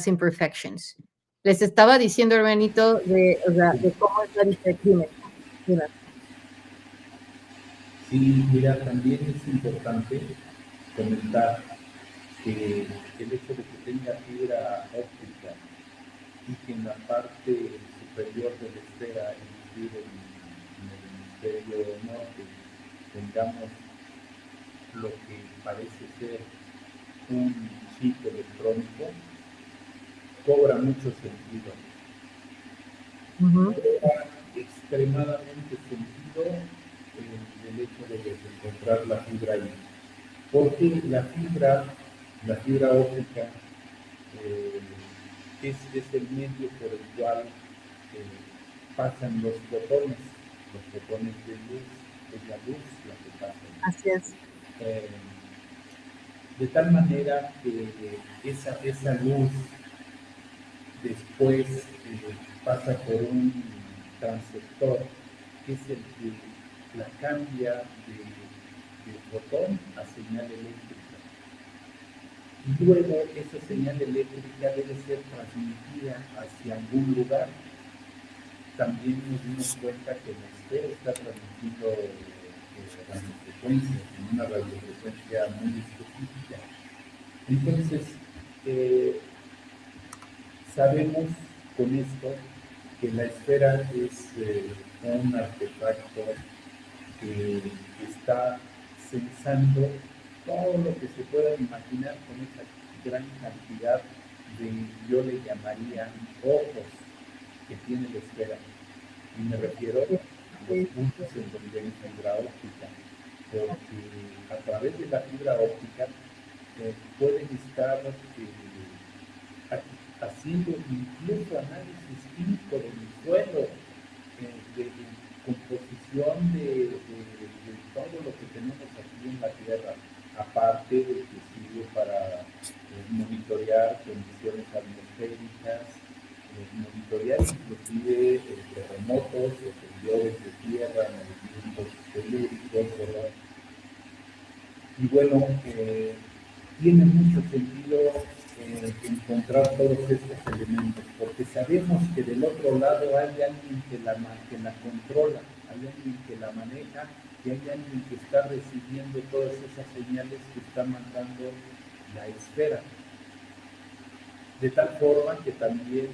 imperfections. Les estaba diciendo, hermanito, de cómo es la disciplina. Sí, mira, también es importante comentar que el hecho de que tenga fibra óptica y que en la parte superior de la esfera, es decir, en el hemisferio norte, tengamos lo que parece ser un chip electrónico, cobra mucho sentido. Cobra extremadamente sentido el hecho de encontrar la fibra ahí. Porque la fibra óptica es el medio por el cual pasan los fotones de luz, es la luz la que pasa. Así es. De tal manera que esa luz después pasa por un transceptor, que es el que la cambia de fotón a señal eléctrica. Y luego esa señal eléctrica debe ser transmitida hacia algún lugar. También nos dimos cuenta que la esfera está transmitiendo radiofrecuencias, en una radiofrecuencia muy específica. Entonces, sabemos con esto que la esfera es un artefacto que está sensando todo lo que se pueda imaginar con esa gran cantidad de, yo le llamaría, ojos que tiene la esfera. Y me refiero a los puntos en donde hay fibra óptica, porque a través de la fibra óptica pueden estar haciendo incluso análisis químico del suelo, de composición de todo lo que tenemos aquí en la Tierra, aparte de que sirve para monitorear condiciones atmosféricas, monitorear inclusive terremotos o temblores de tierra, movimientos telúricos, ¿verdad? Y bueno, tiene mucho sentido encontrar todos estos elementos, porque sabemos que del otro lado hay alguien que la controla, hay alguien que la maneja, y hay alguien que está recibiendo todas esas señales que está mandando la esfera. De tal forma que también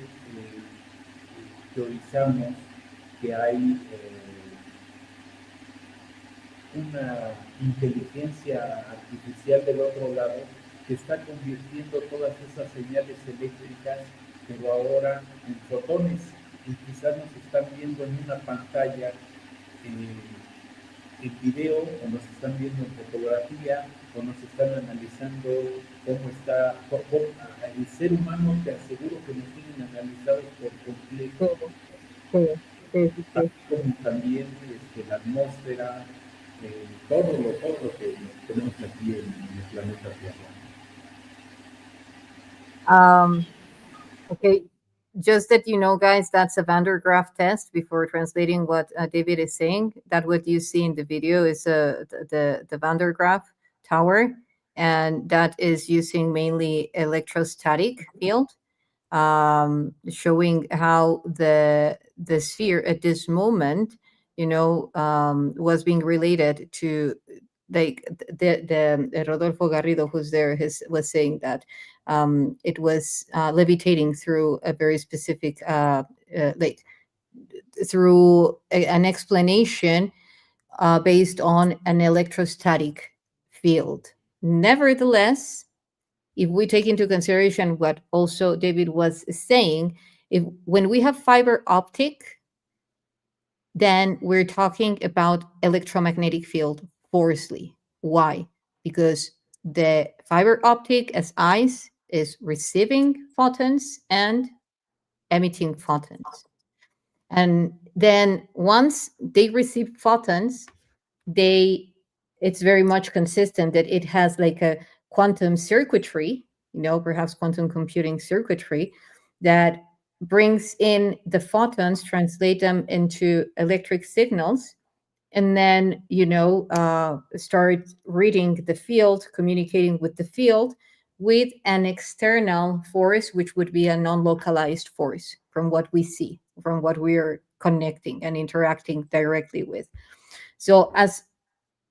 teorizamos que hay una inteligencia artificial del otro lado que está convirtiendo todas esas señales eléctricas, pero ahora en fotones, y quizás nos están viendo en una pantalla en video, o nos están viendo en fotografía, o nos están analizando cómo está el ser humano. Te aseguro que nos tienen analizados por completo, como también la atmósfera, todo lo que tenemos aquí en el planeta Tierra. Okay, just that you know, guys, that's a Van der Graaf test. Before translating what David is saying, that what you see in the video is the Van der Graaf tower, and that is using mainly electrostatic field, showing how the sphere at this moment, was being related to, like, the Rodolfo Garrido, who's there, was saying that it was levitating through a very specific, like, through an explanation based on an electrostatic field. Nevertheless, if we take into consideration what also David was saying, when we have fiber optic, then we're talking about electromagnetic field forcefully. Why? Because the fiber optic as eyes is receiving photons and emitting photons. And then once they receive photons, it's very much consistent that it has like a quantum circuitry, perhaps quantum computing circuitry, that brings in the photons, translate them into electric signals, and then start reading the field, communicating with the field with an external force, which would be a non-localized force from what we see, from what we are connecting and interacting directly with. So as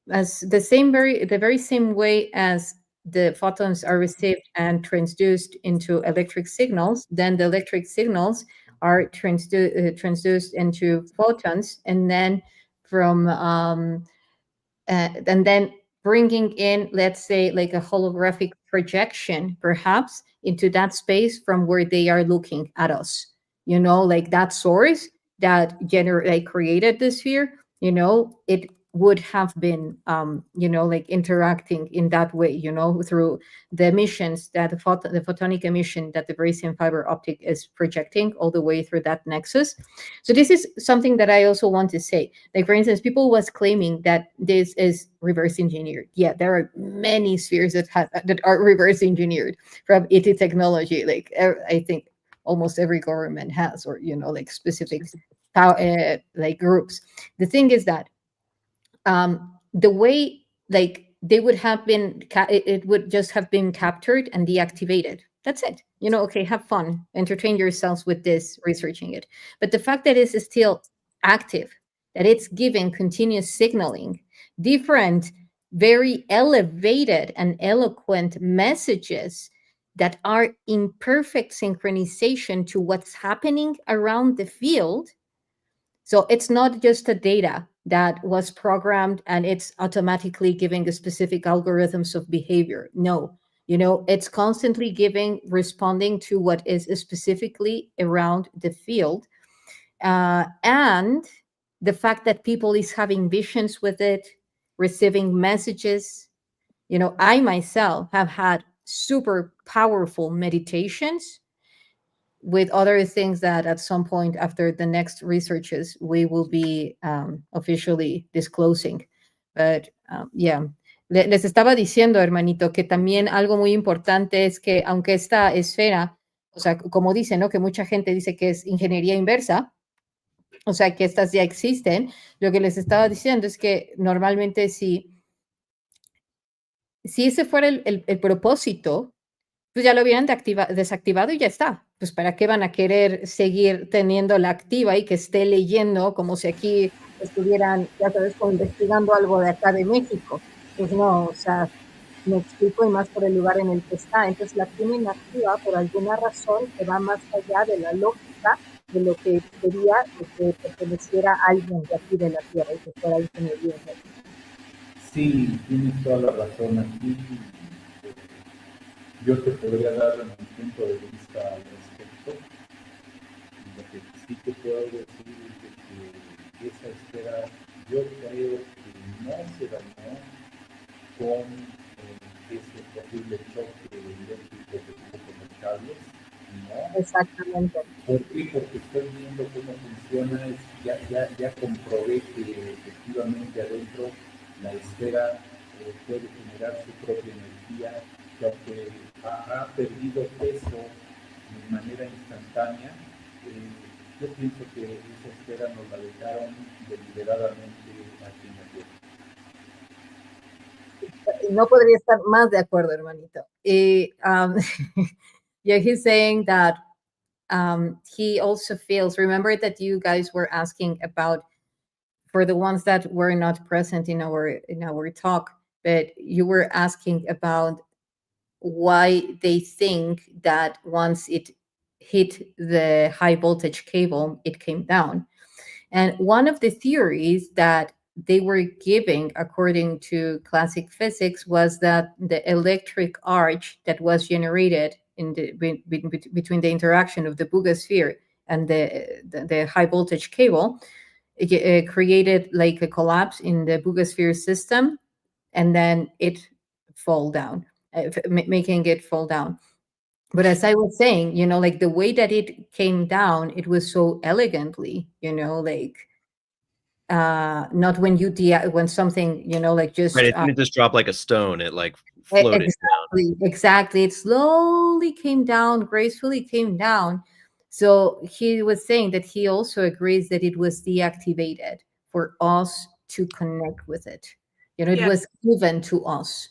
the very same way as the photons are received and transduced into electric signals, then the electric signals are transduced into photons, and then and then bringing in, let's say, like a holographic projection, perhaps, into that space from where they are looking at us. Like that source that created the sphere, it would have been, like interacting in that way, through the emissions that the photonic emission that the very same fiber optic is projecting all the way through that nexus. So this is something that I also want to say. Like, for instance, people was claiming that this is reverse engineered. Yeah, there are many spheres that are reverse engineered from ET technology. Like, I think almost every government has, or like specific like groups. The thing is that the way, like, they would have been, it would just have been captured and deactivated. That's it. Okay, have fun, entertain yourselves with this, researching it. But the fact that it's still active, that it's giving continuous signaling, different, very elevated and eloquent messages that are in perfect synchronization to what's happening around the field. So it's not just a data that was programmed and it's automatically giving a specific algorithms of behavior. No, it's constantly responding to what is specifically around the field. And the fact that people is having visions with it, receiving messages. I myself have had super powerful meditations with other things that at some point after the next researches we will be officially disclosing. But yeah, les estaba diciendo, hermanito, que también algo muy importante es que aunque esta esfera, o sea, como dice, ¿no? Que mucha gente dice que es ingeniería inversa, o sea, que estas ya existen. Lo que les estaba diciendo es que normalmente si ese fuera el propósito, pues ya lo hubieran desactivado y ya está. Pues ¿para qué van a querer seguir teniéndola activa y que esté leyendo como si aquí estuvieran, ya sabes, investigando algo de acá de México? Pues no, o sea, me explico, y más por el lugar en el que está. Entonces la tienen activa por alguna razón que va más allá de la lógica de lo que sería que perteneciera a alguien de aquí de la Tierra y que fuera ingeniería. Sí, tienes toda la razón aquí. Yo te podría dar mi punto de vista al respecto. Lo que sí te puedo decir es que esa esfera, yo creo que no se dañó con ese posible choque eléctrico que tuvo con los cables, ¿no? Exactamente. ¿Por qué? Porque estoy viendo cómo funciona, ya comprobé que efectivamente adentro la esfera puede generar su propia energía, que aunque ha perdido peso de manera instantánea, yo pienso que esa esfera nos la dejaron deliberadamente aquí en la Tierra. No podría estar más de acuerdo, hermanito. Yeah, he's saying that he also feels, remember that you guys were asking about for the ones that were not present in our talk, but you were asking about why they think that once it hit the high voltage cable, it came down. And one of the theories that they were giving, according to classic physics, was that the electric arc that was generated in between the interaction of the Buga sphere and the high voltage cable, it created like a collapse in the Buga sphere system, and then it fall down, making it fall down. But as I was saying, like the way that it came down, it was so elegantly, like not when when something, like just Right, it didn't just drop like a stone. It like floated down. Exactly. It slowly came down, gracefully came down. So he was saying that he also agrees that it was deactivated for us to connect with it. It Yeah. was given to us.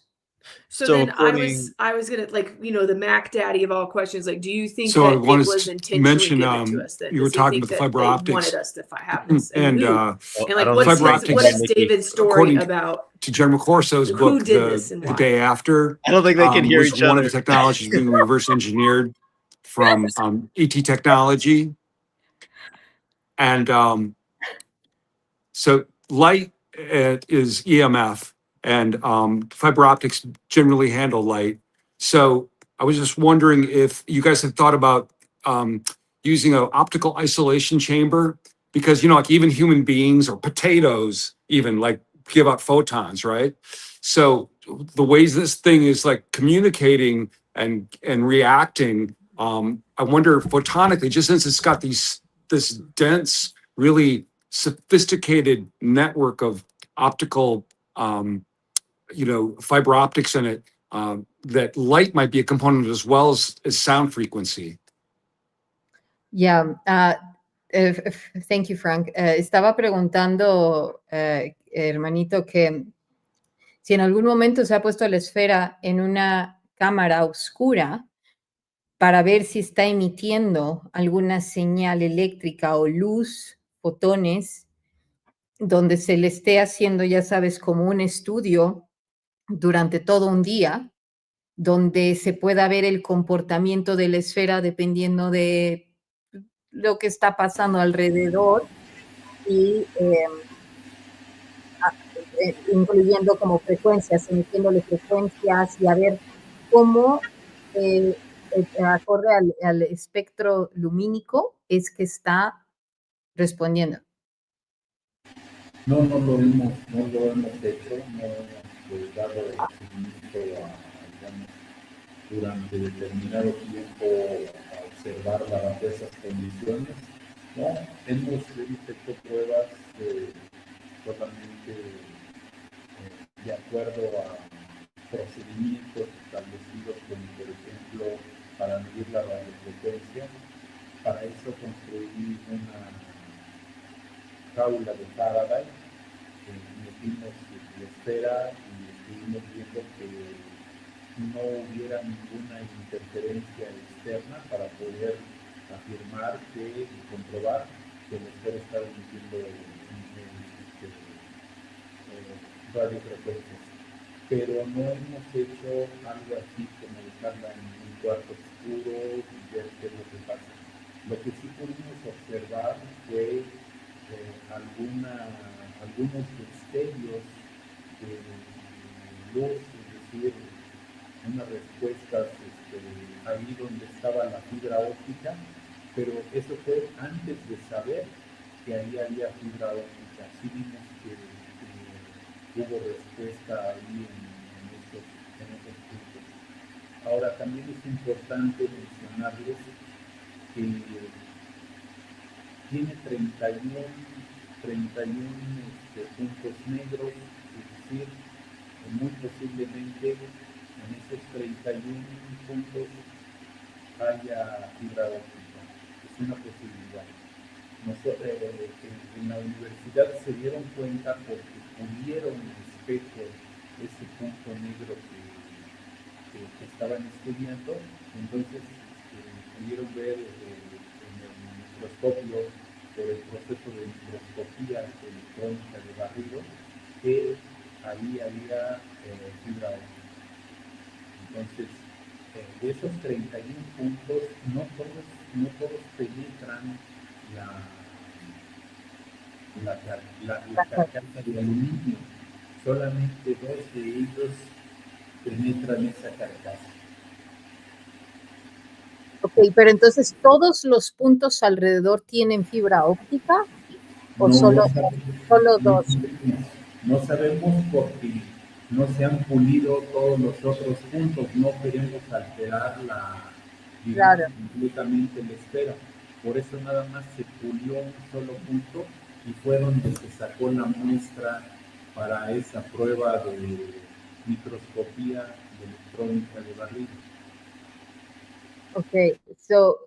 So So then according- I was gonna, like, the Mac Daddy of all questions, like, do you think So I that it wanted was to intentionally mention, given to us? Then you were does he talking think about the that fiber they optics. wanted us to have this, And who? Well, And I like, don't what's think fiber they what can is make it- David's story according about? to General Corso's Who book, did this and the why? day after, I don't think they can hear was each one other. of the technologies being reverse engineered from ET technology. And so light is EMF, and fiber optics generally handle light. So I was just wondering if you guys had thought about using an optical isolation chamber, because like even human beings or potatoes even like give out photons, right? So the ways this thing is like communicating and reacting, I wonder photonically, just since it's got this dense, really sophisticated network of optical, fiber optics in it, that light might be a component as well as sound frequency. Yeah. Thank you, Frank. Estaba preguntando, hermanito, que si en algún momento se ha puesto la esfera en una cámara oscura para ver si está emitiendo alguna señal eléctrica o luz, fotones, donde se le esté haciendo, ya sabes, como un estudio durante todo un día, donde se pueda ver el comportamiento de la esfera dependiendo de lo que está pasando alrededor y incluyendo como frecuencias, emitiéndole frecuencias y a ver cómo, acorde al espectro lumínico, es que está respondiendo. No lo hemos hecho, no hemos dado seguimiento durante determinado tiempo a observar bajo esas condiciones. No, hemos hecho pruebas solamente de acuerdo a procedimientos establecidos, como por ejemplo para medir la radiofrecuencia. Para eso construí una jaula de Faraday, metimos la esfera y estuvimos viendo que no hubiera ninguna interferencia externa para poder afirmar y comprobar que la esfera estaba emitiendo radiofrecuencias. Pero no hemos hecho algo así como dejarla en un cuarto oscuro y ver qué es lo que pasa. Lo que sí pudimos observar fue algunos destellos de luz, es decir, unas respuestas ahí donde estaba la fibra óptica, pero eso fue antes de saber que ahí había fibra óptica. Sí vimos que hubo respuesta ahí en esos puntos. Ahora, también es importante mencionarles que tiene 31 puntos negros, es decir, muy posiblemente en esos 31 puntos haya fibra óptica. Es una posibilidad. Nosotros en la universidad se dieron cuenta porque pudieron espejo ese punto negro que estaban estudiando, entonces pudieron ver en el microscopio por el proceso de microscopía electrónica de barrido que ahí había fibra óptica. Entonces, de esos 31 puntos, no todos penetran la carcasa de aluminio, solamente 2 de ellos penetran esa carcasa. Ok, pero entonces, ¿todos los puntos alrededor tienen fibra óptica? ¿O solo dos? No sabemos porque no se han pulido todos los otros puntos, no queremos alterar Claro. completamente la esfera. Por eso nada más se pulió un solo punto y fue donde se sacó la muestra para esa prueba de microscopía de electrónica de barrido. Okay, so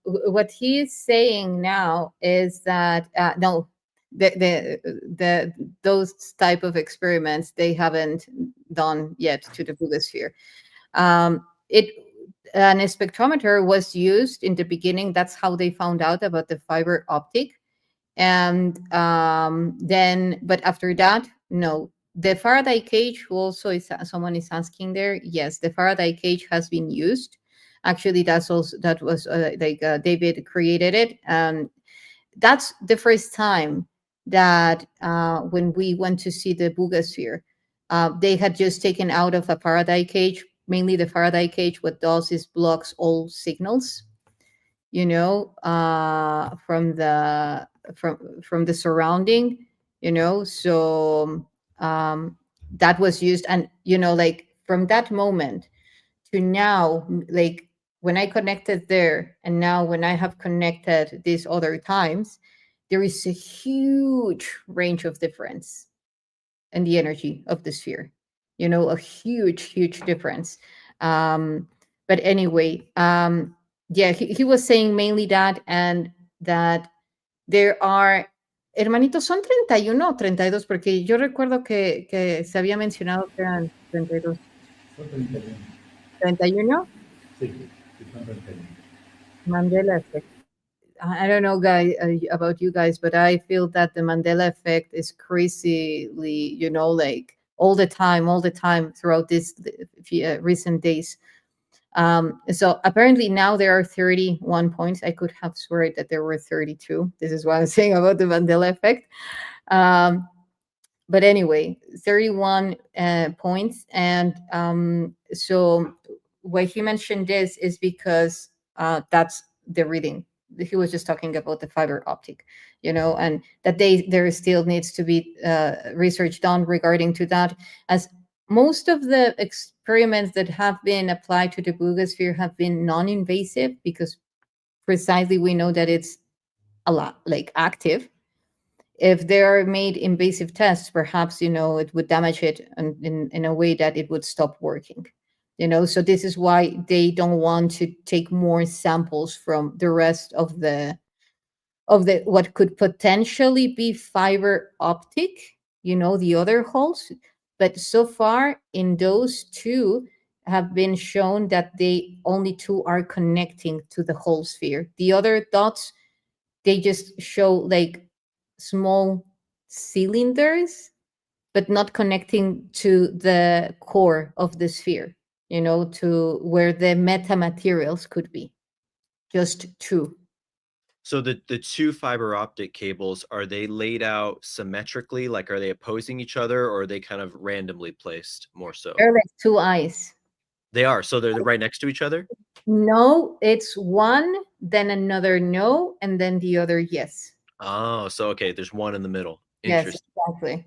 what he is saying now is that no, those type of experiments they haven't done yet to the Buga Sphere. An spectrometer was used in the beginning. That's how they found out about the fiber optic, and then, but after that, no. The Faraday cage also is, someone is asking there. Yes, the Faraday cage has been used. Actually, that was David created it, and that's the first time that when we went to see the Buga Sphere, they had just taken out of a Faraday cage. Mainly, the Faraday cage, what does is blocks all signals, you know, from the surrounding, you know. So that was used, and you know, like from that moment to now, like when I connected there and now when I have connected these other times, there is a huge range of difference in the energy of the sphere, you know, a huge difference. But anyway, yeah, he was saying mainly that, and that there are, hermanitos, ¿son 31 o 32? Porque yo recuerdo que se había mencionado que eran 32. Son 31. 31? Sí, son 31. Mandela effect. I don't know, guys, about you guys, but I feel that the Mandela effect is crazily, you know, like all the time throughout these recent days. So apparently now there are 31 points. I could have sworn that there were 32. This is what I'm saying about the Mandela effect. But anyway, 31 points. And so why he mentioned this is because that's the reading. He was just talking about the fiber optic, you know, and that there still needs to be research done regarding to that, as most of the experiments that have been applied to the Buga Sphere have been non-invasive, because precisely we know that it's a lot like active. If they are made invasive tests, perhaps, you know, it would damage it in a way that it would stop working, you know. So this is why they don't want to take more samples from the rest of the what could potentially be fiber optic, you know, the other holes. But so far in those two have been shown that they only two are connecting to the whole sphere. The other dots, they just show like small cylinders, but not connecting to the core of the sphere, you know, to where the metamaterials could be. Just two. So the two fiber optic cables, are they laid out symmetrically? Like, are they opposing each other, or are they kind of randomly placed more so? They're like two eyes. They are. So they're right next to each other? No, it's one, then another no, and then the other yes. Oh, so okay, there's one in the middle. Yes, Interesting. exactly.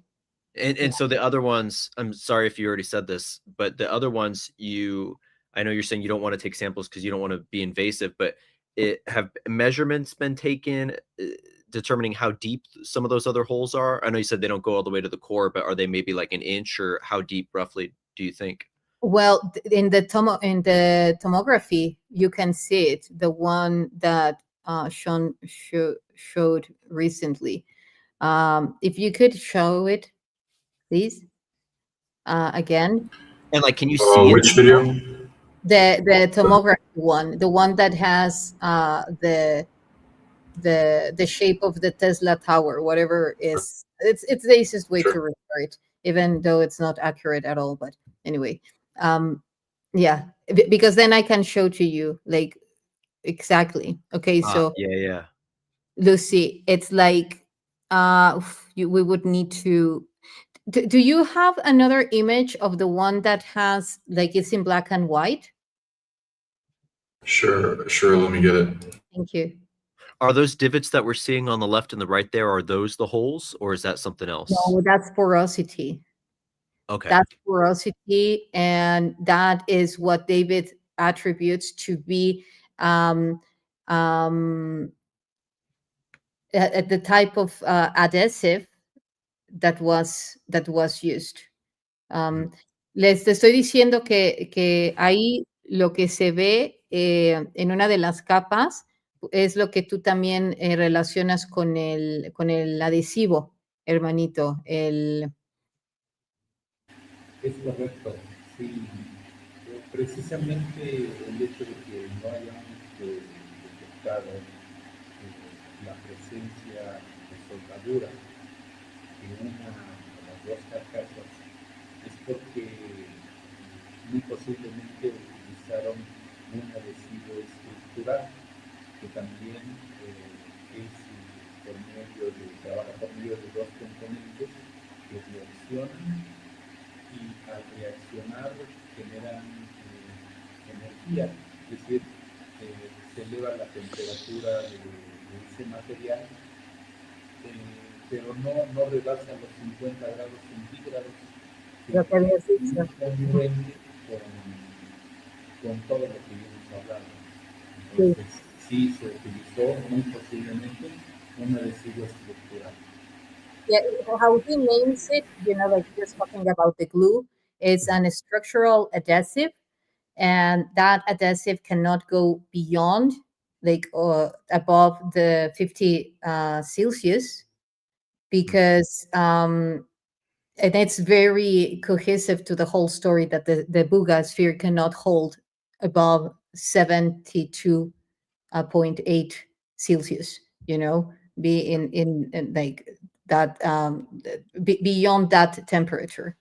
And so the other ones, I'm sorry if you already said this, but the other ones, I know you're saying you don't want to take samples because you don't want to be invasive, but have measurements been taken determining how deep some of those other holes are? I know you said they don't go all the way to the core, but are they maybe like an inch, or how deep roughly do you think? Well, in the tomography, you can see it. The one that Sean showed recently. If you could show it, please, again. And like, can you see which video? The tomography one, the one that has the the shape of the Tesla tower, whatever is. It's the easiest way to refer it, even though it's not accurate at all. But anyway, yeah, because then I can show to you like exactly. Okay, so Yeah. Lucy, it's like we would need to. Do you have another image of the one that has like it's in black and white? Sure. Let me get it. Thank you. Are those divots that we're seeing on the left and the right there, are those the holes, or is that something else? No, that's porosity. Okay. That's porosity, and that is what David attributes to be the type of adhesive that was used. Les estoy diciendo que ahí lo que se ve en una de las capas es lo que tú también relacionas con el adhesivo, hermanito. Es correcto, sí. Precisamente el hecho de que no hayamos detectado la presencia de soldadura en una de las dos carcasas es porque muy posiblemente utilizaron un adhesivo estructural que también trabaja por medio de dos componentes que reaccionan y al reaccionar generan energía, es decir, se eleva la temperatura de ese material, pero no rebasa los 50 grados centígrados, Lo que habías dicho. congruente con todo lo que hemos hablado. Entonces, sí se utilizó muy posiblemente un adhesivo estructural. Yeah, how he names it, like just talking about the glue, is an structural adhesive, and that adhesive cannot go beyond like above the 50 Celsius because and it's very cohesive to the whole story that the Buga sphere cannot hold above 72.8 Celsius, be in like that beyond that temperature.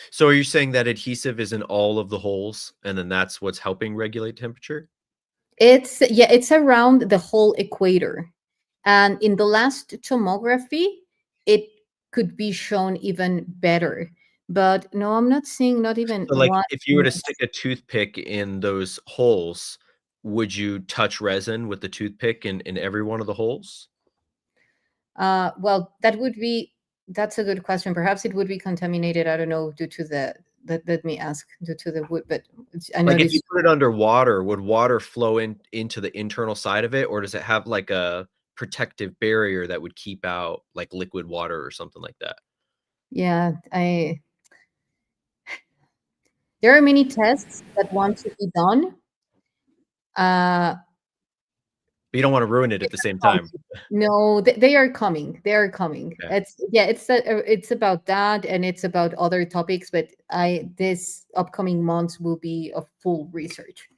So are you saying that adhesive is in all of the holes, and then that's what's helping regulate temperature? It's around the whole equator, and in the last tomography it could be shown even better, but no, I'm not seeing not even So, like, one if you were to image. stick a toothpick in those holes, would you touch resin with the toothpick in every one of the holes? Well, that's a good question. Perhaps it would be contaminated, I don't know, due to let me ask, due to the wood, but I Like, if you noticed. put it under water, would water flow into the internal side of it, or does it have like a protective barrier that would keep out like liquid water or something like that? Yeah, there are many tests that want to be done. But you don't want to ruin it at the same time. No, they are coming. They are coming. Okay. It's about that, and it's about other topics. But this upcoming months will be of full research.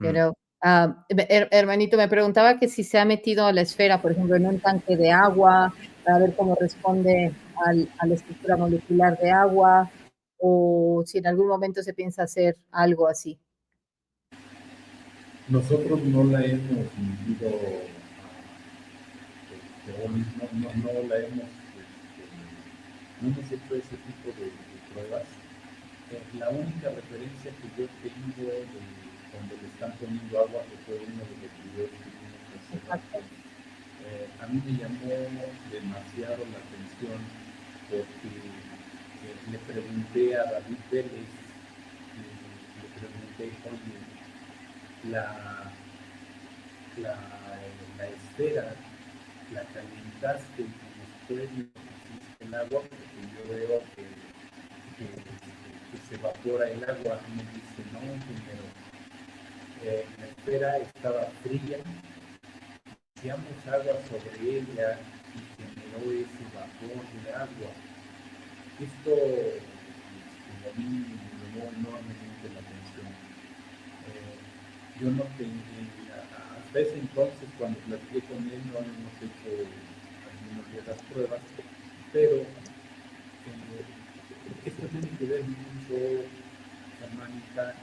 Hermanito, me preguntaba que si se ha metido a la esfera, por ejemplo, en un tanque de agua, para ver cómo responde a la estructura molecular de agua, o si en algún momento se piensa hacer algo así. Nosotros no la hemos vivido, no hemos hecho ese tipo de pruebas. La única referencia que yo tengo de cuando le están poniendo agua, que fue uno de los videos que vimos hace rato, a mí me llamó demasiado la atención porque le pregunté a David Vélez, le pregunté, oye, la esfera la calentaste y después le pusiste el agua, porque yo veo que se evapora el agua. Me dice, no, primero la esfera estaba fría, echamos agua sobre ella y generó ese vapor de agua. Esto a mí me llamó enormemente la atención. yo no hasta ese entonces, cuando platiqué con él, no habíamos hecho algunas de las pruebas, pero esto tiene que ver mucho, Samantha,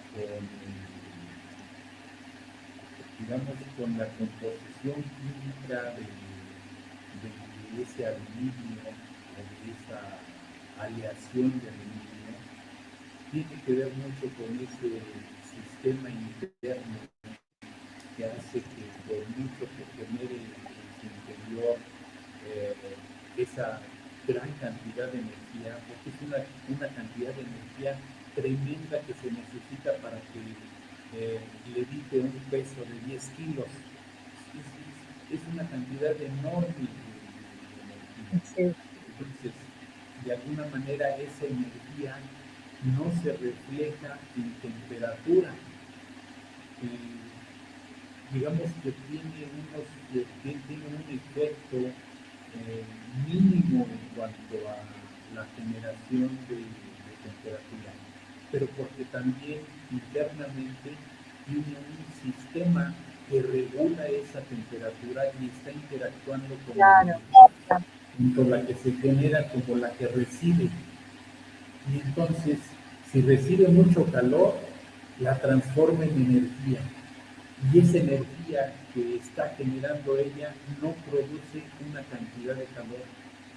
digamos, con la composición química de ese aluminio o de esa aleación de aluminio. Tiene que ver mucho con ese sistema interno que hace que por mucho que genere en su interior esa gran cantidad de energía, porque es una cantidad de energía tremenda que se necesita para que levite un peso de 10 kilos. Es una cantidad enorme de energía. Sí. Entonces, de alguna manera esa energía no se refleja en temperatura. Digamos que tiene un efecto mínimo en cuanto a la generación de temperatura, pero porque también internamente tiene un sistema que regula esa temperatura y está interactuando con Claro. tanto la que se genera como la que recibe. Y entonces, si recibe mucho calor, la transforma en energía. Y esa energía que está generando ella no produce una cantidad de calor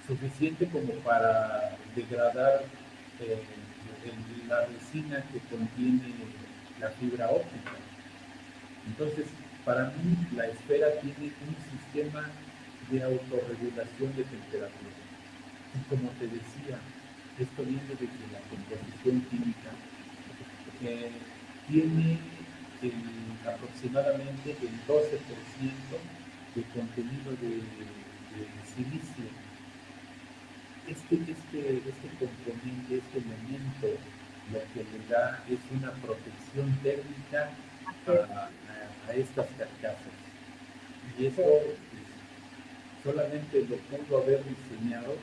suficiente como para degradar la resina que contiene la fibra óptica. Entonces, para mí, la esfera tiene un sistema de autorregulación de temperatura. Y como te decía, esto viene desde la composición química. Tiene aproximadamente el 12% de contenido de silicio. Este componente, este elemento, lo que le da es una protección térmica a estas carcasas. Y eso solamente lo pudo haber diseñado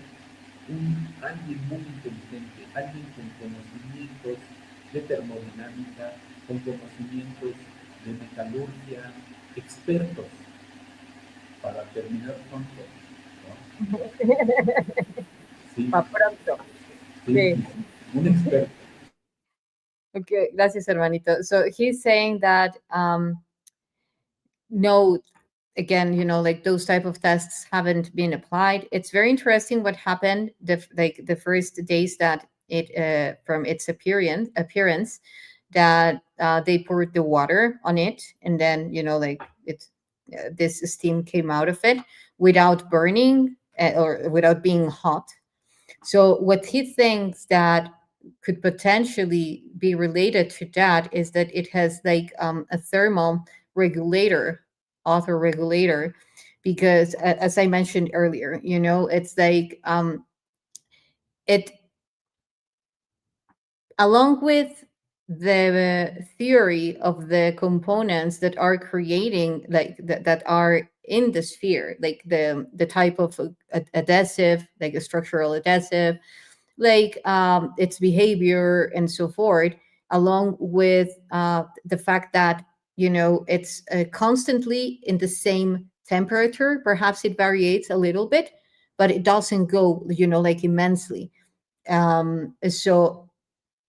alguien muy inteligente, alguien con conocimientos de termodinámica, con conocimientos de metalurgia, expertos, para terminar pronto, ¿no? Sí. Pa' pronto. Sí, Sí. un experto. Okay, gracias, hermanito. So he's saying that no, again, you know, like those type of tests haven't been applied. It's very interesting what happened the first days that it from its appearance that they poured the water on it, and then, you know, like this steam came out of it without burning or without being hot. So what he thinks that could potentially be related to that is that it has like a thermal regulator, auto regulator, because as I mentioned earlier, you know, it's like it, along with the theory of the components that are creating like that are in the sphere, like the type of adhesive, like a structural adhesive, like its behavior and so forth, along with the fact that, you know, it's constantly in the same temperature. Perhaps it varies a little bit, but it doesn't go, you know, like immensely. So,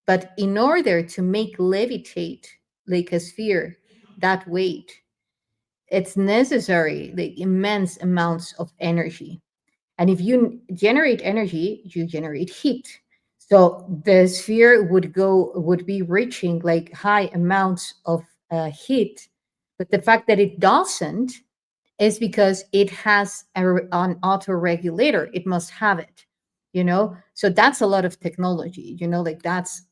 but in order to make levitate like a sphere that weight, it's necessary like immense amounts of energy. And if you generate energy, you generate heat. So the sphere would be reaching like high amounts of heat. But the fact that it doesn't is because it has an auto regulator. It must have it, you know? So that's a lot of technology, you know, like that's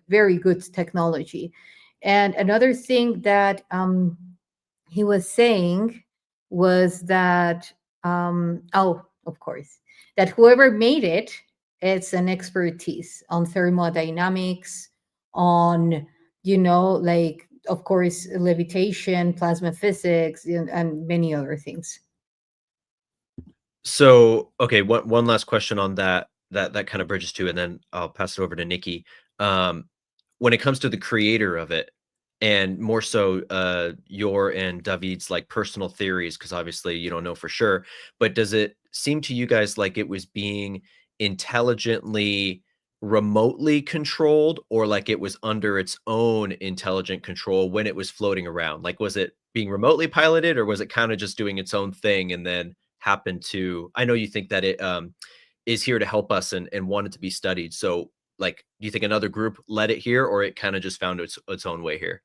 very good technology. And another thing that he was saying was that, oh, of course, that whoever made it, it's an expertise on thermodynamics, on, you know, like, of course, levitation, plasma physics, and many other things. So, okay, one last question on that kind of bridges to, and then I'll pass it over to Nikki. When it comes to the creator of it, and more so your and David's like personal theories, because obviously you don't know for sure, but does it seem to you guys like it was being intelligently remotely controlled, or like it was under its own intelligent control when it was floating around? Like, was it being remotely piloted, or was it kind of just doing its own thing and then happened to, I know you think that it is here to help us and wanted to be studied, so like, do you think another group led it here, or it kind of just found its own way here?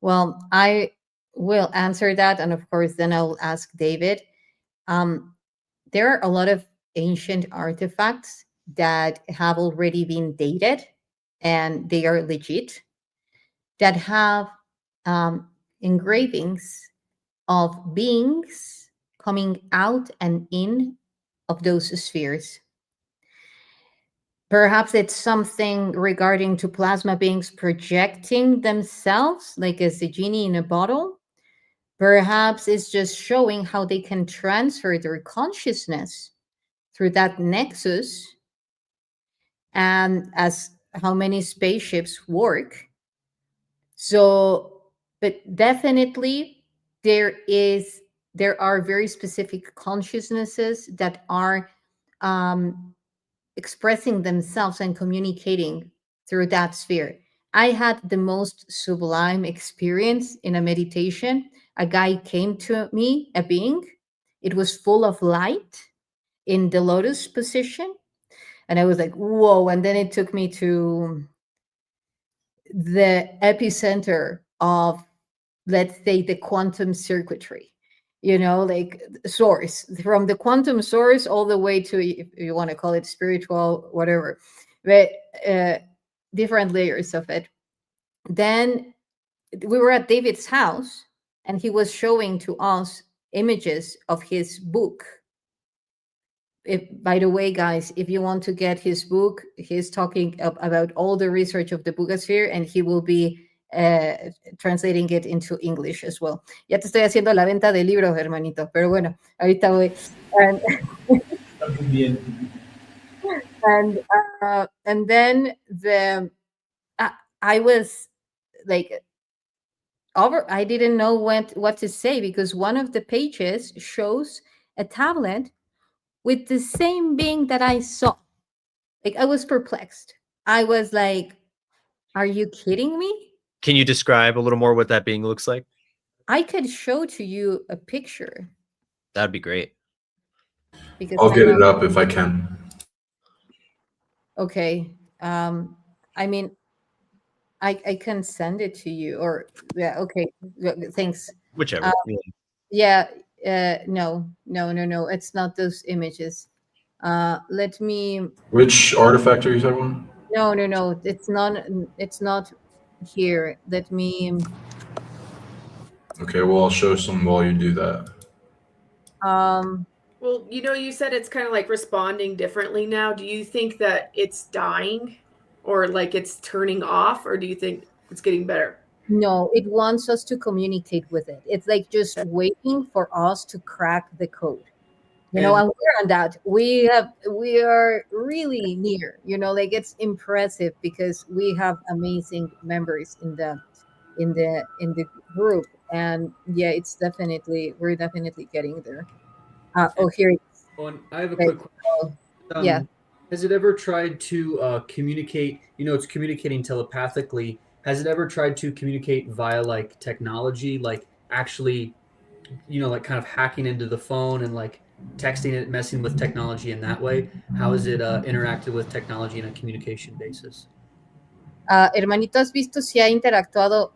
Well, I will answer that, and of course, then I'll ask David. There are a lot of ancient artifacts that have already been dated, and they are legit, that have engravings of beings coming out and in of those spheres. Perhaps it's something regarding to plasma beings projecting themselves, like as a genie in a bottle. Perhaps it's just showing how they can transfer their consciousness through that nexus, and as how many spaceships work. So, but definitely there are very specific consciousnesses that are expressing themselves and communicating through that sphere. I had the most sublime experience in a meditation. A guy came to me, a being. It was full of light in the lotus position. And I was like, whoa. And then it took me to the epicenter of, let's say, the quantum circuitry, like source, from the quantum source all the way to, if you want to call it spiritual, whatever, but different layers of it. Then we were at David's house, and he was showing to us images of his book. By the way, guys, if you want to get his book, he's talking about all the research of the Buga Sphere, and he will be translating it into English as well. Ya te estoy haciendo la venta de libros, hermanito, pero bueno, ahorita voy. And then I was like, I didn't know what to say, because one of the pages shows a tablet with the same being that I saw. Like, I was perplexed. I was like, are you kidding me? Can you describe a little more what that being looks like? I could show to you a picture. That'd be great. Because I'll get it up if I can. Okay. I mean, I can send it to you, or yeah. Okay. Thanks. Whichever. Yeah. No. It's not those images. Let me. Which artifact are you talking about? No. It's not here. Let me. Okay, well, I'll show some while you do that. Well, you said it's kind of like responding differently now. Do you think that it's dying, or like it's turning off, or do you think it's getting better? No, it wants us to communicate with it. It's like just waiting for us to crack the code. And we're on that. We are really near. Like, it's impressive because we have amazing members in the group, and yeah, we're definitely getting there. Here it is. I have a quick question. Yeah. Has it ever tried to communicate? It's communicating telepathically. Has it ever tried to communicate via like technology, like actually, like kind of hacking into the phone and like texting it, messing with technology in that way? How has it interacted with technology in a communication basis? Hermanito, ¿has visto si ha interactuado?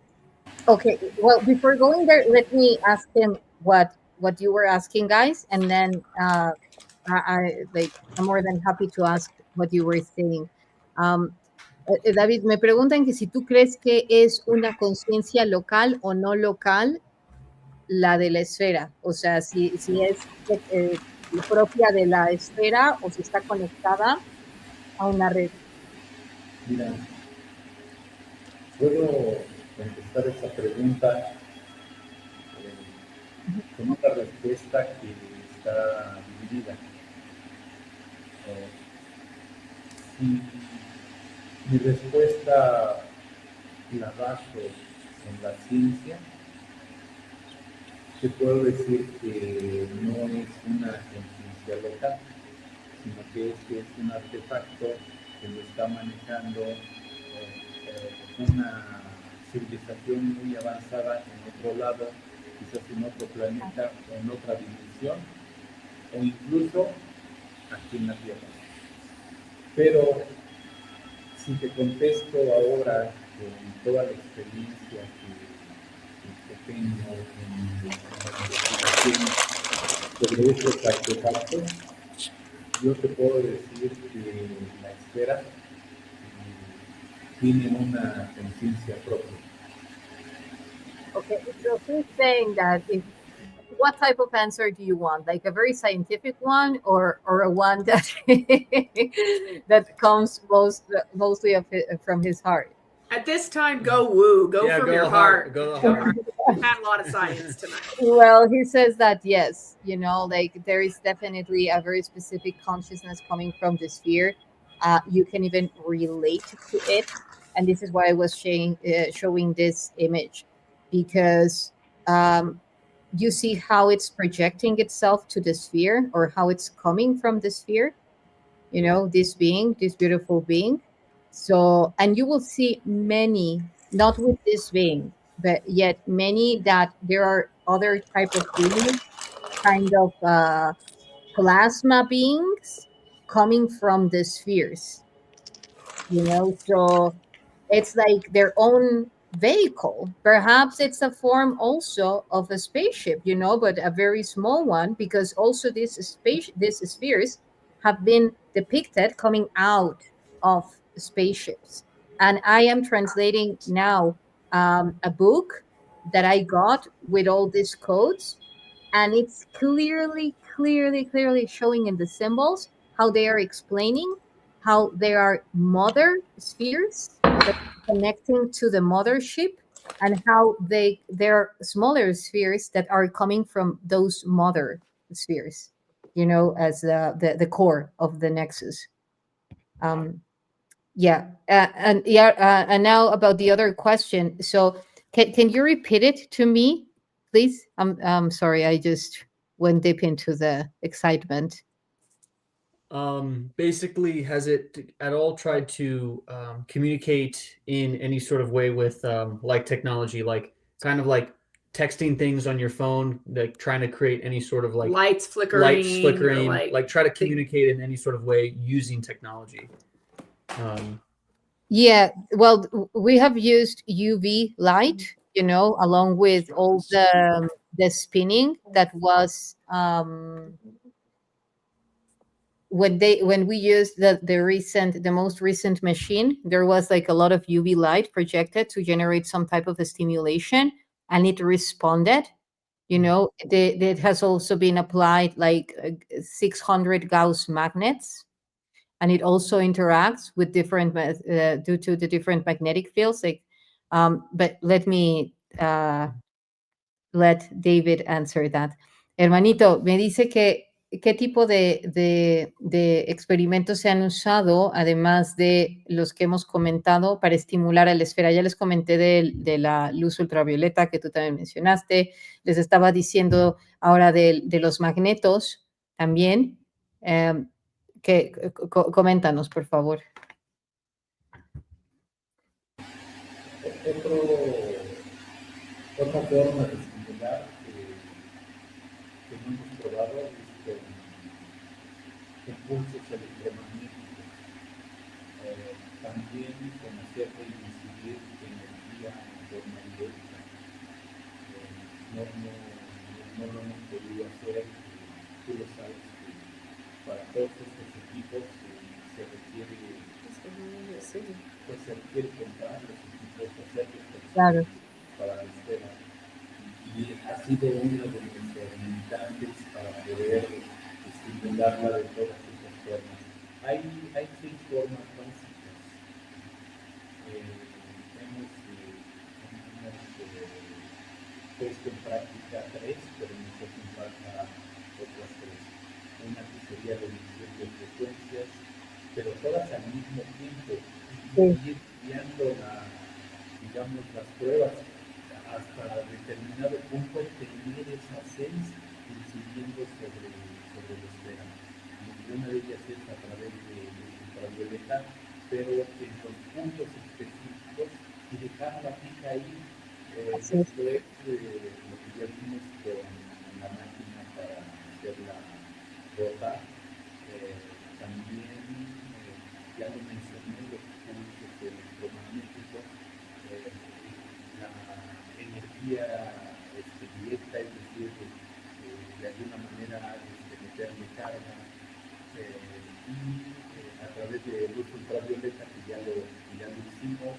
Okay, well, before going there, let me ask him what you were asking, guys, and then I'm more than happy to ask what you were saying. David, me preguntan que si tú crees que es una conciencia local o no local la de la esfera, o sea, si es propia de la esfera o si está conectada a una red. Mira, puedo contestar esa pregunta con una respuesta que está dividida. Si mi respuesta clavazos en la ciencia, te puedo decir que no es una conciencia local, sino que este es un artefacto que lo está manejando una civilización muy avanzada en otro lado, quizás en otro planeta, en otra dimensión, o incluso aquí en la Tierra. Pero si te contesto ahora con toda la experiencia que tengo en la investigación sobre estos artefactos, yo te puedo decir que la esfera tiene una conciencia propia. Okay, so he's saying that what type of answer do you want? Like a very scientific one, or a one that that comes mostly from his heart? At this time, go woo. Go from go your the heart. Go the heart. We've had a lot of science tonight. Well, he says that yes, like there is definitely a very specific consciousness coming from the sphere. You can even relate to it, and this is why I was showing this image, because you see how it's projecting itself to the sphere, or how it's coming from the sphere. This beautiful being. So, and you will see many, not with this being, but yet many that there are other type of beings, kind of plasma beings coming from the spheres. So it's like their own vehicle. Perhaps it's a form also of a spaceship, but a very small one, because also these spheres have been depicted coming out of spaceships. And I am translating now a book that I got with all these codes, and it's clearly showing in the symbols how they are explaining how there are mother spheres that are connecting to the mothership, and how there are smaller spheres that are coming from those mother spheres, as the core of the nexus. And now about the other question. So can you repeat it to me, please? I'm sorry, I just went deep into the excitement. Basically, has it at all tried to communicate in any sort of way with like technology, like kind of like texting things on your phone, like trying to create any sort of like lights flickering, like try to communicate in any sort of way using technology? Yeah, well, we have used UV light, along with all the spinning that was when we used the most recent machine. There was like a lot of UV light projected to generate some type of a stimulation, and it responded. It has also been applied like 600 Gauss magnets, and it also interacts with different due to the different magnetic fields. But let me let David answer that. Hermanito, me dice que qué tipo de experimentos se han usado, además de los que hemos comentado, para estimular a la esfera. Ya les comenté de la luz ultravioleta, que tú también mencionaste. Les estaba diciendo ahora de los magnetos también. Coméntanos, por favor. Otra forma de estimular que no hemos probado es con impulsos electromagnéticos. También con hacerle incidir energía en forma directa. No lo hemos podido hacer. Tú lo sabes que para todos estos equipos se requiere comprar los equipos, hacerlos Claro. para la esfera. Y ha sido uno de nuestros limitantes para poder estimularla de todas estas formas. Hay 6 formas básicas. Hemos puesto en práctica 3, pero nos hacen falta otras 3. Una que sería la emisión de frecuencias, pero todas al mismo tiempo, y ir guiando la digamos, las pruebas hasta determinado punto tener esas 6 incidiendo sobre la esfera. Ninguna de ellas es a través de ultravioleta, pero en los puntos específicos y dejar la fija ahí. Así es. Esto es lo que ya vimos con la máquina para hacerla rotar. También, ya lo mencioné, los pulsos electromagnéticos, la energía directa, es decir, de alguna manera meterle carga, y a través de luz ultravioleta, que ya lo hicimos,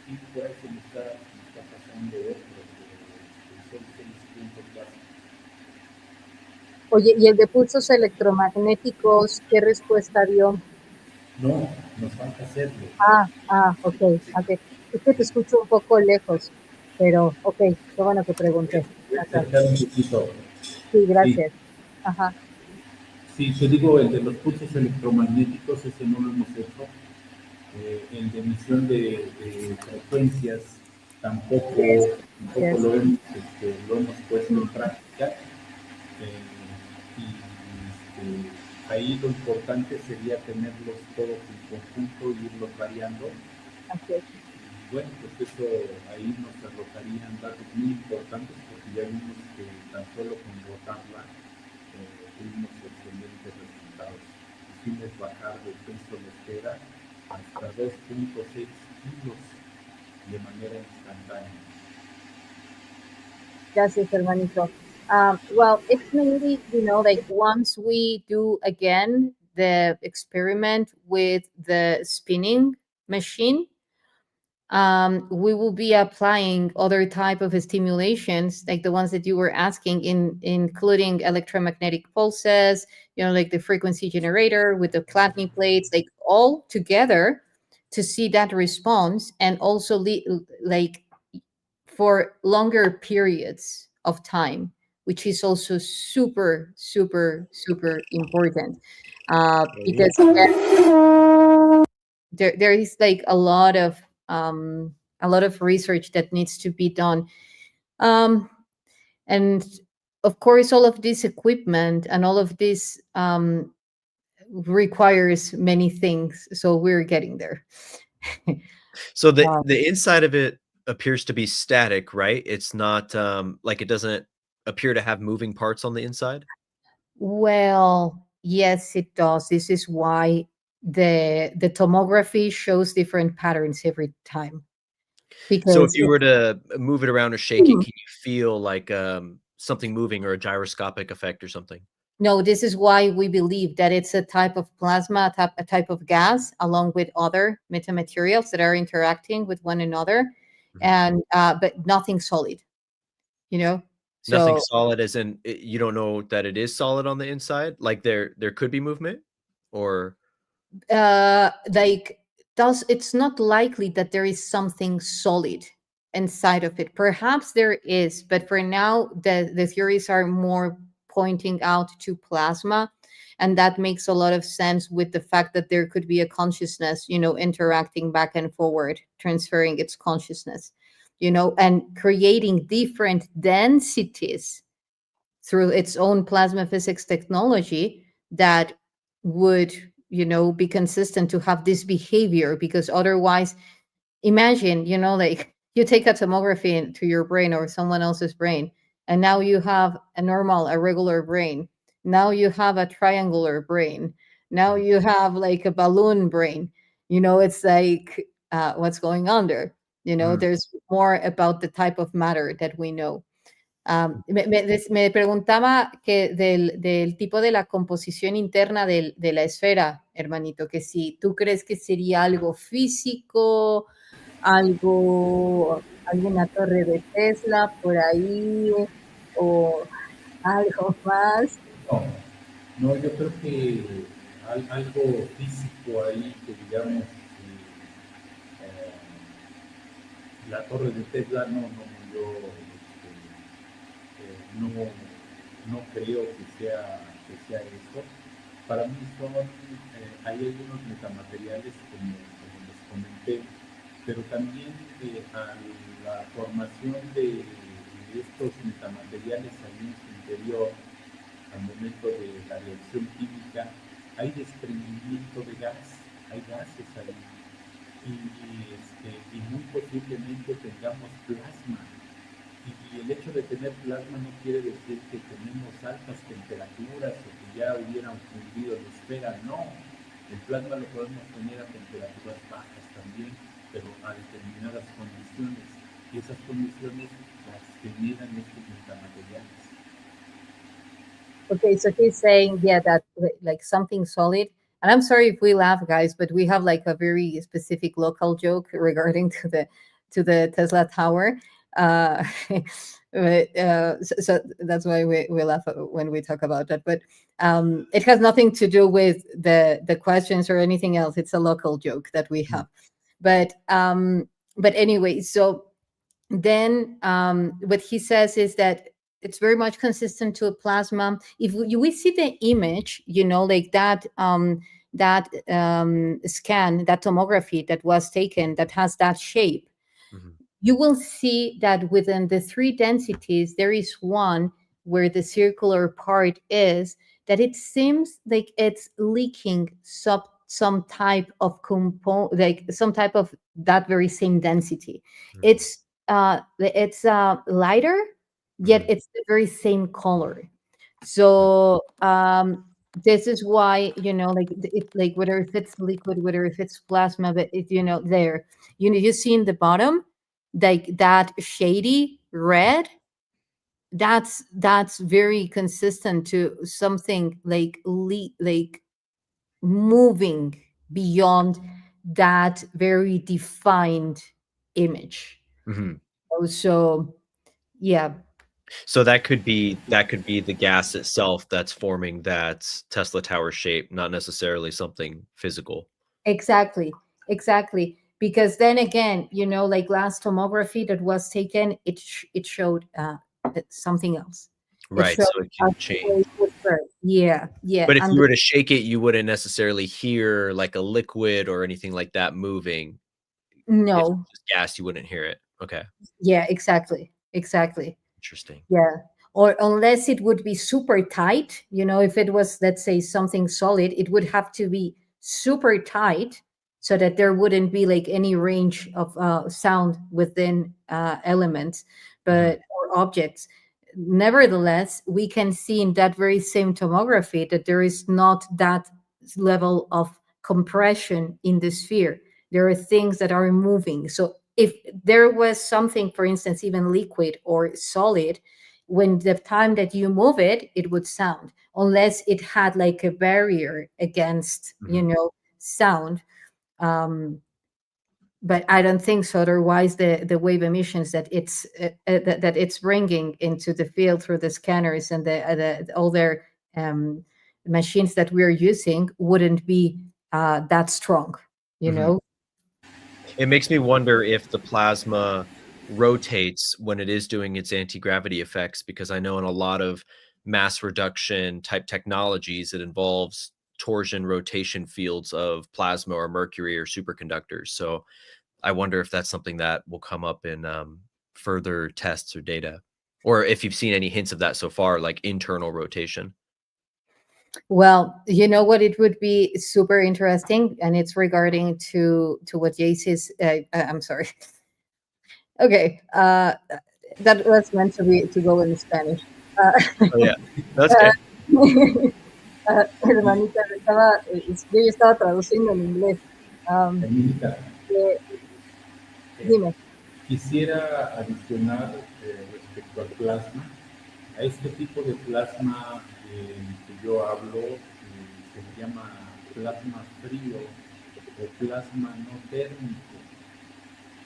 y por eso me está pasando otro, son 6 puntos básicos. Oye, ¿y el de pulsos electromagnéticos qué respuesta dio? No, nos falta hacerlo. Ok. Es que te escucho un poco lejos, pero ok, qué bueno que pregunté. Voy a acercar un poquito. Sí, gracias. Ajá. Sí, te digo, el de los pulsos electromagnéticos, ese no lo hemos hecho. El de emisión de frecuencias tampoco lo hemos puesto en práctica. Y ahí lo importante sería tenerlos todos en conjunto e irlos variando. Okay. Y bueno, pues eso ahí nos arrojarían datos muy importantes, porque ya vimos que tan solo con rotarla tuvimos excelentes resultados. Hicimos bajar de peso la esfera hasta 2.6 kilos de manera instantánea. Gracias, hermanito. Well, it's mainly, like once we do again the experiment with the spinning machine, we will be applying other type of stimulations, like the ones that you were asking, including electromagnetic pulses, like the frequency generator with the Chladni plates, like all together to see that response, and also like for longer periods of time, which is also super, super, super important, because there is like a lot of research that needs to be done, and of course all of this equipment and all of this requires many things, so we're getting there. So the inside of it appears to be static, right? It's not like it doesn't appear to have moving parts on the inside. Well, yes, it does. This is why the tomography shows different patterns every time. Because So if you were to move it around or shake it, can you feel like something moving or a gyroscopic effect or something? No, this is why we believe that it's a type of plasma, a type of gas, along with other metamaterials that are interacting with one another, and but nothing solid. Nothing So solid, as in you don't know that it is solid on the inside. Like there could be movement, or it's not likely that there is something solid inside of it. Perhaps there is, but for now the theories are more pointing out to plasma, and that makes a lot of sense with the fact that there could be a consciousness, interacting back and forward, transferring its consciousness, and creating different densities through its own plasma physics technology that would be consistent to have this behavior. Because otherwise, imagine, like you take a tomography into your brain or someone else's brain, and now you have a regular brain. Now you have a triangular brain. Now you have like a balloon brain. It's like, what's going on there? There's more about the type of matter that we know. Me preguntaba que del tipo de la composición interna de la esfera, hermanito, que si tú crees que sería algo físico, alguna torre de Tesla por ahí, o algo más. No, yo creo que algo físico ahí, que digamos, la torre de Tesla, no creo que sea eso. Para mí hay algunos metamateriales, como les comenté, pero también a la formación de estos metamateriales ahí en su interior, al momento de la reacción química, hay desprendimiento de gas, hay gases ahí, y muy posiblemente tengamos plasma. Y el hecho de tener plasma no quiere decir que tenemos altas temperaturas o que ya hubieran fundido la esfera, no. El plasma lo podemos tener a temperaturas bajas también, pero a determinadas condiciones. Y esas condiciones las generan estos metamateriales. Okay, so he's saying, yeah, that like something solid. And I'm sorry if we laugh, guys, but we have like a very specific local joke regarding to the Tesla tower. So that's why we laugh when we talk about that. But it has nothing to do with the questions or anything else. It's a local joke that we have. But anyway, so then what he says is that it's very much consistent to a plasma. If we see the image, like that scan, that tomography that was taken that has that shape, you will see that within the three densities, there is one where the circular part is, that it seems like it's leaking some type of component, like some type of that very same density. It's lighter, yet it's the very same color. So this is why, like it's like whether if it's liquid, whether if it's plasma, but it, there, you see in the bottom, like that shady red, that's very consistent to something like moving beyond that very defined image. So yeah. So that could be the gas itself that's forming that Tesla tower shape, not necessarily something physical. Exactly. Because then again, like last tomography that was taken, it showed something else. Right. So it can change. Yeah. But if you were to shake it, you wouldn't necessarily hear like a liquid or anything like that moving. No. If it's just gas, you wouldn't hear it. Okay. Yeah, exactly. Interesting. Yeah. Or unless it would be super tight, if it was, let's say, something solid, it would have to be super tight so that there wouldn't be like any range of sound within elements, or objects. Nevertheless, we can see in that very same tomography that there is not that level of compression in the sphere. There are things that are moving. So if there was something, for instance, even liquid or solid, when the time that you move it, it would sound, unless it had like a barrier against, sound. But I don't think so. Otherwise, the wave emissions that it's bringing into the field through the scanners and the all their machines that we're using wouldn't be that strong. It makes me wonder if the plasma rotates when it is doing its anti-gravity effects, because I know in a lot of mass reduction type technologies, it involves torsion rotation fields of plasma or mercury or superconductors. So I wonder if that's something that will come up in further tests or data, or if you've seen any hints of that so far, like internal rotation. Well, you know what, it would be super interesting, and it's regarding to what YssaH I'm sorry. Okay, that was meant to go in Spanish. Oh, yeah, that's okay. Hermanita, yo ya estaba traduciendo en inglés. Dime. Quisiera adicionar respecto al plasma. A este tipo de plasma que yo hablo se llama plasma frío o plasma no térmico,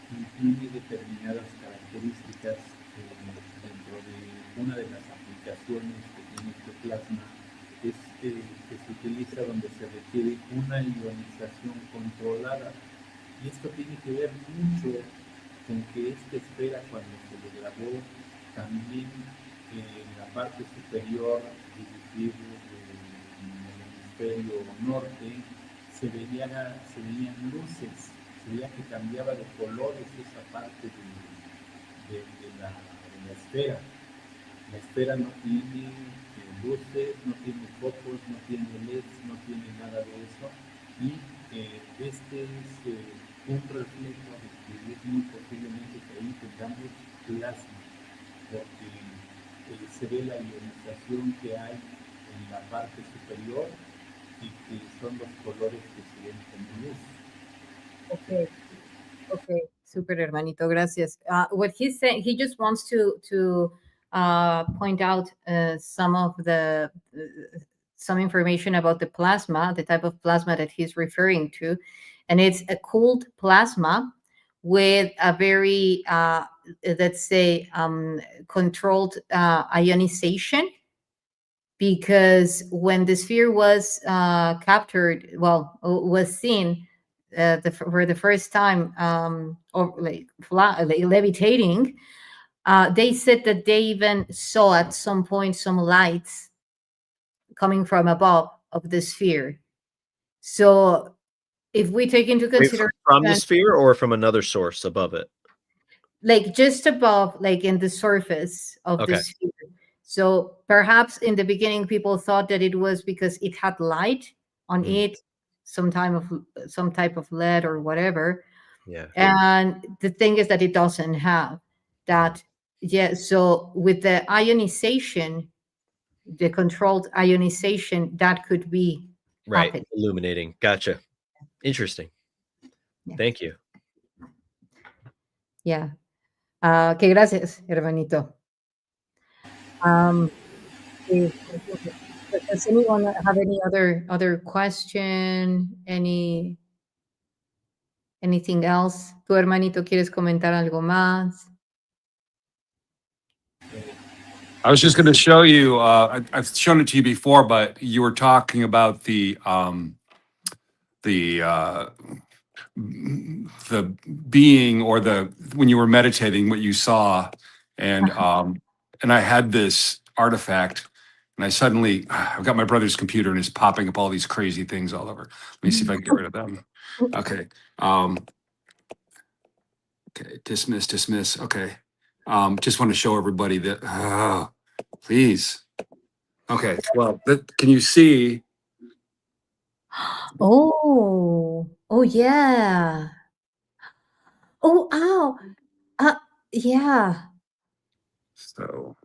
y tiene determinadas características. Dentro de una de las aplicaciones que tiene este plasma es que se utiliza donde se requiere una ionización controlada, y esto tiene que ver mucho con que esta esfera, cuando se le grabó, también en la parte superior, es decir, en el hemisferio norte, se veían luces sería que cambiaba de colores esa parte de la esfera. La esfera no tiene luces, no tiene focos, no tiene LEDs, no tiene nada de eso. Y este es un reflejo de que es muy posiblemente que ahí tengamos plasma, porque se ve la ionización que hay en la parte superior y que son los colores que se ven como luz. Okay. Okay, super, hermanito, gracias. What he's saying, he just wants to point out some information about the plasma, the type of plasma that he's referring to, and it's a cooled plasma with a very, let's say, controlled ionization. Because when the sphere was captured, was seen for the first time, or like levitating, they said that they even saw at some point some lights coming from above of the sphere. So if we take into consideration from the sphere or from another source above it, like just above, like in the surface of the sphere. So perhaps in the beginning, people thought that it was because it had light on it, some type of LED or whatever. Yeah. And the thing is that it doesn't have that. Yeah. So with the ionization, the controlled ionization, that could be happening. Illuminating. Gotcha. Interesting. Yeah. Thank you. Yeah. Que gracias, hermanito. Does anyone have any other question? Anything else? ¿Tu hermanito quieres comentar algo más? I was just going to show you, I've shown it to you before, but you were talking about the being, or when you were meditating, what you saw. And I had this artifact, and I've got my brother's computer and it's popping up all these crazy things all over. Let me see if I can get rid of them. Okay. Okay, dismiss. Okay. Just want to show everybody that, please. Okay, well, can you see? Oh, yeah. Oh, ow. Yeah. So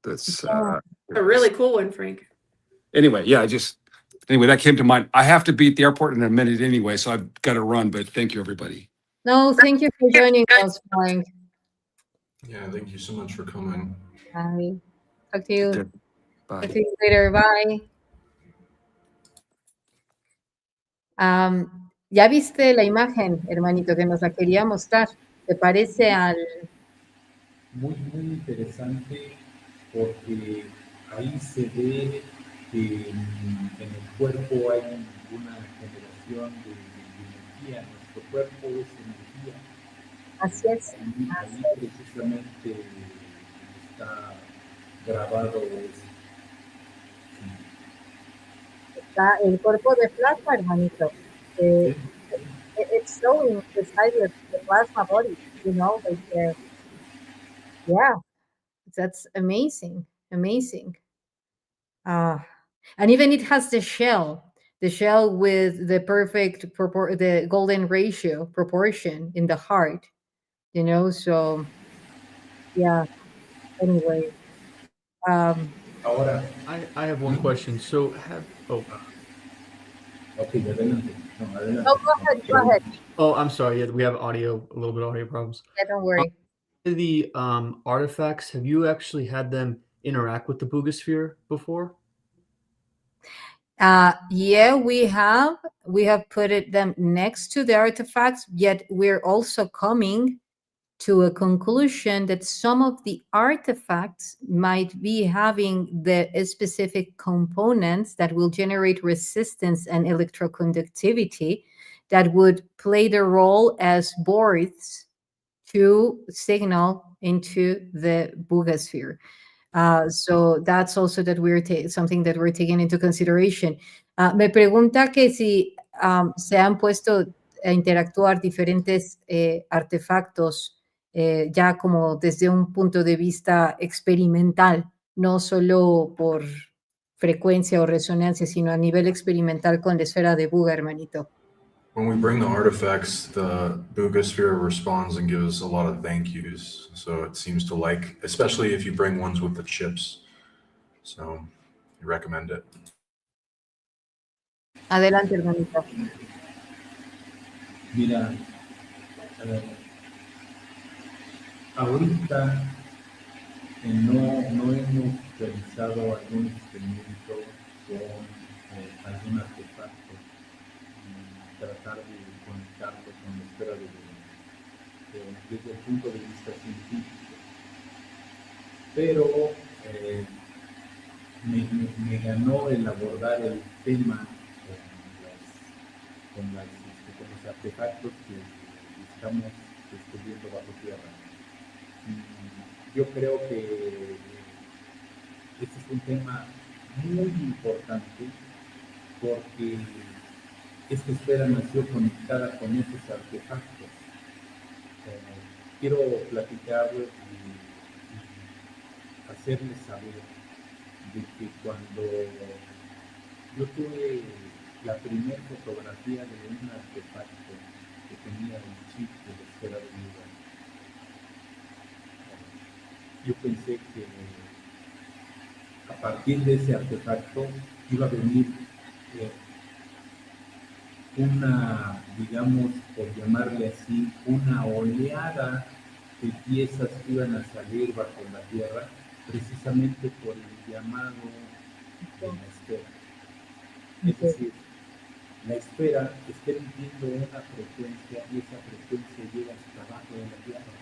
that's A really cool one, Frank. Anyway, yeah, that came to mind. I have to be at the airport in a minute anyway, so I've got to run, but thank you, everybody. No, thank you for joining us, Frank. Yeah, thank you so much for coming. Bye. Talk to you. Bye. Talk to you later. Bye. Ya viste la imagen, hermanito, que nos la quería mostrar. ¿Te parece al...? Muy interesante, porque ahí se ve que en el cuerpo hay una generación de energía. Nuestro cuerpo es energía. Así es. Ahí precisamente está grabado eso. Está el cuerpo de plasma, hermanito. It's showing the size of the plasma body, like, yeah, that's amazing. And even it has the shell with the perfect the golden ratio proportion in the heart, so yeah. Anyway, Ahora, I have one question. So Okay, adelante. No, go ahead. Oh, I'm sorry. Yeah, we have a little bit of audio problems. Yeah, don't worry. The artifacts, have you actually had them interact with the Buga Sphere before? Yeah, we have put them next to the artifacts, yet we're also coming to a conclusion that some of the artifacts might be having the specific components that will generate resistance and electroconductivity that would play the role as boards to signal into the Buga Sphere. So that's also that something that we're taking into consideration. Me pregunta que si se han puesto interactuar diferentes artefactos ya como desde un punto de vista experimental, no solo por frecuencia o resonancia, sino a nivel experimental con la esfera de Buga, hermanito. When we bring the artifacts, the Buga Sphere responds and gives a lot of thank yous. So it seems to like, especially if you bring ones with the chips. So I recommend it. Adelante, hermanito. Mira, ahorita no hemos realizado algún experimento con algún artefacto y tratar de conectarlo con la esfera de Buga desde el punto de vista científico. Pero me ganó el abordar el tema con los artefactos que estamos descubriendo bajo tierra. Yo creo que este es un tema muy importante porque esta esfera nació conectada con esos artefactos. Quiero platicarles y hacerles saber de que cuando yo tuve la primera fotografía de un artefacto que tenía el chip de la esfera de Buga, yo pensé que a partir de ese artefacto iba a venir una, digamos, por llamarle así, una oleada de piezas que iban a salir bajo la tierra, precisamente por el llamado de la esfera. Es decir, la esfera está emitiendo una frecuencia y esa frecuencia llega hasta abajo de la tierra.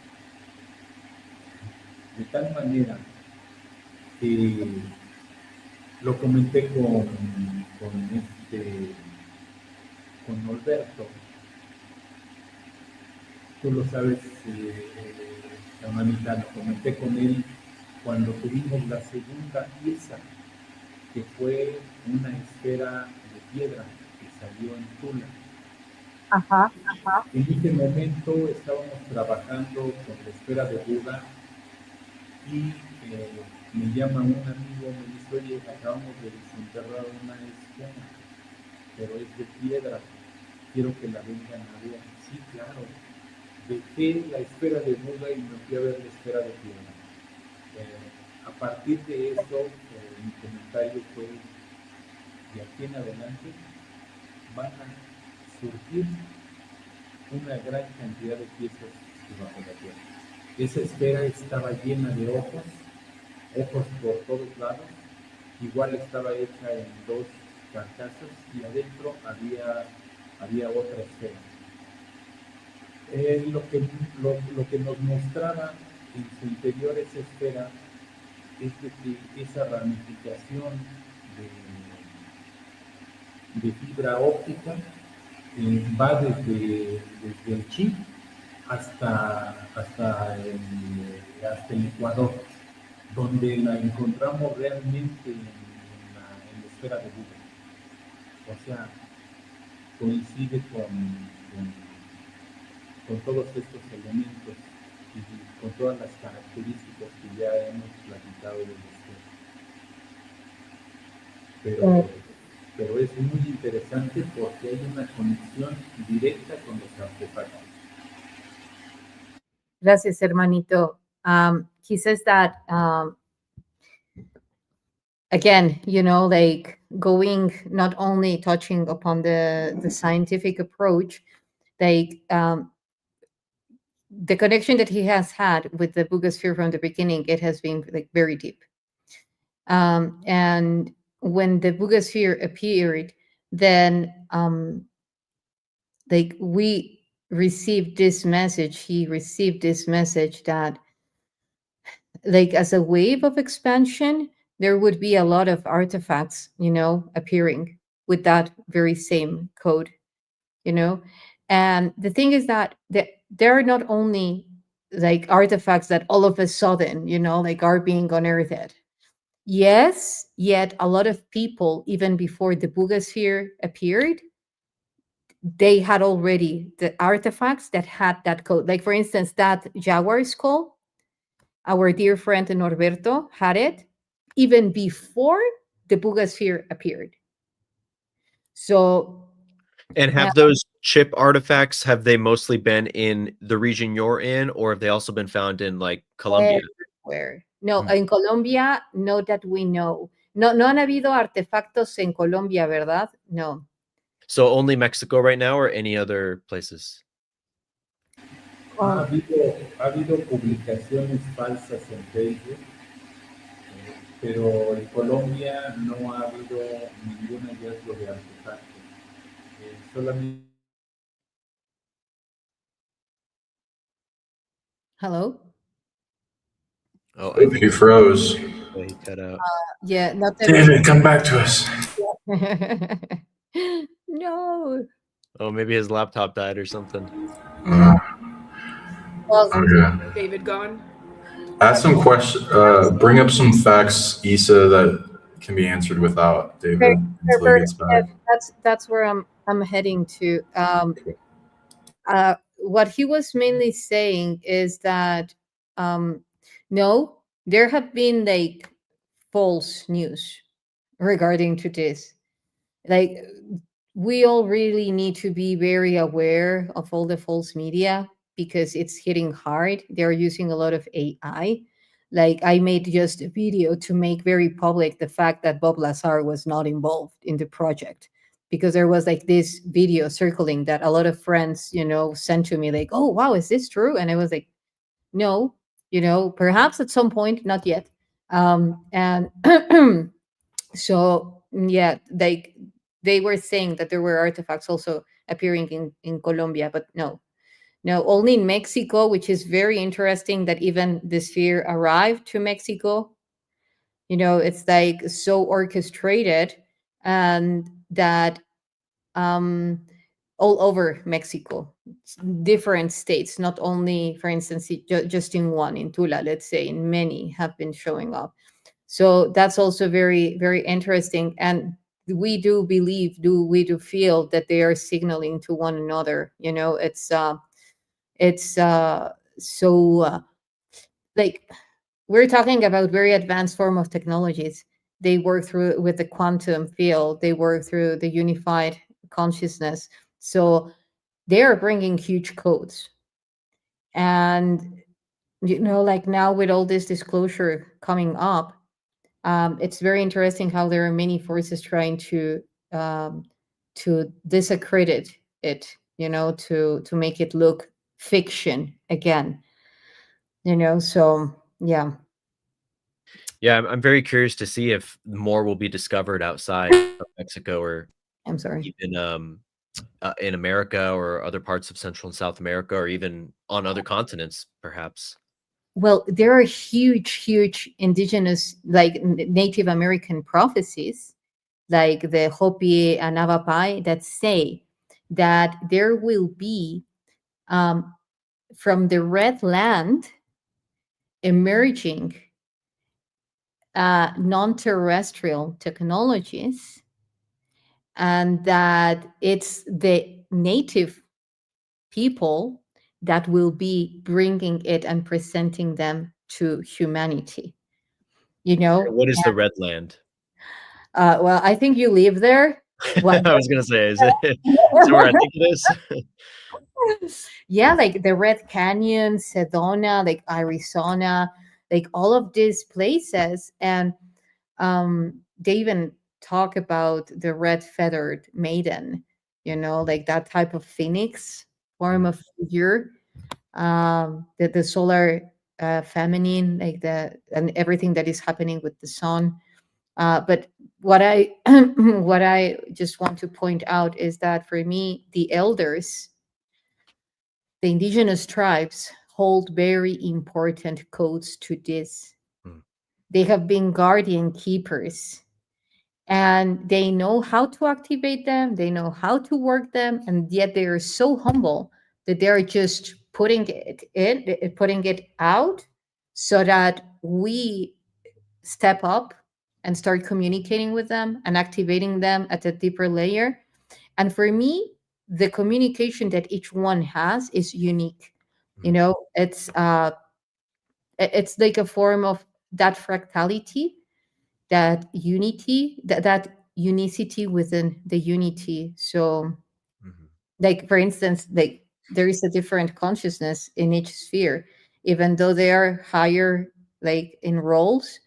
De tal manera que lo comenté con Alberto. Tú lo sabes, hermanita, lo comenté con él cuando tuvimos la segunda pieza, que fue una esfera de piedra que salió en Tula. Ajá. En este momento estábamos trabajando con la esfera de Buga y me llama un amigo, me dice, oye, acabamos de desenterrar una esfera, pero es de piedra, quiero que la vengan a ver. Sí, claro. Dejé la esfera de Buga y me fui a ver la esfera de piedra. A partir de eso, mi comentario fue, de aquí en adelante van a surgir una gran cantidad de piezas debajo de la tierra. Esa esfera estaba llena de ojos por todos lados, igual estaba hecha en dos carcasas y adentro había otra esfera. Lo que nos mostraba en su interior esa esfera es de que esa ramificación de fibra óptica va desde el chip hasta el Ecuador, donde la encontramos realmente en la esfera de Buga. O sea, coincide con todos estos elementos y con todas las características que ya hemos platicado de la esfera. Pero es muy interesante porque hay una conexión directa con los artefactos. Gracias, hermanito. He says that, again, like going, not only touching upon the scientific approach, like the connection that he has had with the Buga Sphere from the beginning, it has been like very deep. And when the Buga Sphere appeared, then like we received this message, he received this message that like as a wave of expansion, there would be a lot of artifacts, appearing with that very same code, And the thing is that there are not only like artifacts that all of a sudden, like are being unearthed. Yes, yet a lot of people, even before the Buga Sphere appeared, they had already the artifacts that had that code. Like, for instance, that jaguar skull, our dear friend Norberto had it even before the Buga Sphere appeared. So, And have those chip artifacts, have they mostly been in the region you're in, or have they also been found in like Colombia? everywhere. No, in Colombia, no that we know. No, no han habido artefactos en Colombia, ¿verdad? No. So only Mexico right now, or any other places? Ha habido publicaciones falsas en Facebook, pero en Colombia no ha habido ningún hallazgo de artefactos. Solamente. Hello? Oh, I think he froze. Yeah, he cut out. Yeah, not David, come back to us. No. Oh, maybe his laptop died or something. Well, Okay. David gone. Ask some questions. Bring up some facts, Issa, that can be answered without David until he gets back. that's where I'm heading to. What he was mainly saying is that no, there have been like false news regarding to this. Like, we all really need to be very aware of all the false media because it's hitting hard. They're using a lot of AI. Like, I made just a video to make very public the fact that Bob Lazar was not involved in the project, because there was like this video circling that a lot of friends, sent to me like, oh, wow, is this true? And I was like, no, perhaps at some point, not yet. And so, yeah, like, they were saying that there were artifacts also appearing in Colombia, but no, only in Mexico, which is very interesting that even the sphere arrived to Mexico. It's like so orchestrated, and that all over Mexico, different states, not only, for instance, just in one, in Tula, let's say, in many have been showing up. So that's also very, very interesting. And we do feel that they are signaling to one another. It's so like, we're talking about very advanced form of technologies. They work through with the quantum field. They work through the unified consciousness. So they are bringing huge codes. And, like now with all this disclosure coming up, it's very interesting how there are many forces trying to discredit it, to make it look fiction again. So yeah. Yeah, I'm very curious to see if more will be discovered outside of Mexico, or I'm sorry. even in America or other parts of Central and South America, or even on other continents, perhaps. Well, there are huge indigenous, like Native American prophecies, like the Hopi and Navapai, that say that there will be, from the red land, emerging non-terrestrial technologies, and that it's the native people that will be bringing it and presenting them to humanity. What is the red land? Well, I think you live there. I was gonna say, is it where I think it is? Yeah, like the Red Canyon, Sedona, like Arizona, like all of these places. And they even talk about the red feathered maiden, like that type of phoenix form of figure, the solar feminine, like and everything that is happening with the sun. But what I what I just want to point out is that for me, the elders, the indigenous tribes, hold very important codes to this. They have been guardian keepers, and they know how to activate them. They know how to work them, and yet they are so humble that they're just putting it out, so that we step up and start communicating with them and activating them at a deeper layer. And for me, the communication that each one has is unique. You Mhm. know, it's like a form of that fractality, that unity, that unicity within the unity. So, Mhm. like for instance, like there is a different consciousness in each sphere, even though they are higher, like in roles.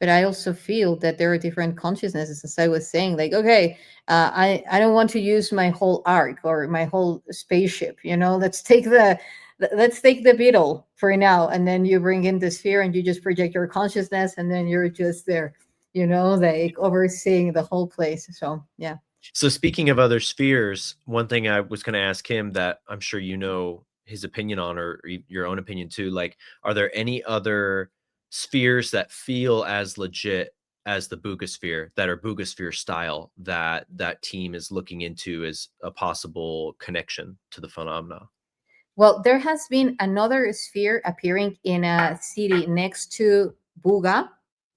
But I also feel that there are different consciousnesses, as I was saying. Like, okay, I don't want to use my whole arc or my whole spaceship. You know, let's take the beetle for now, and then you bring in the sphere, and you just project your consciousness, and then you're just there. You know, like overseeing the whole place. So yeah. So speaking of other spheres, one thing I was going to ask him that I'm sure you know his opinion on, or your own opinion too, like, are there any other spheres that feel as legit as the Buga Sphere, that are Buga Sphere style, that that team is looking into as a possible connection to the phenomena? Well, there has been another sphere appearing in a city next to Buga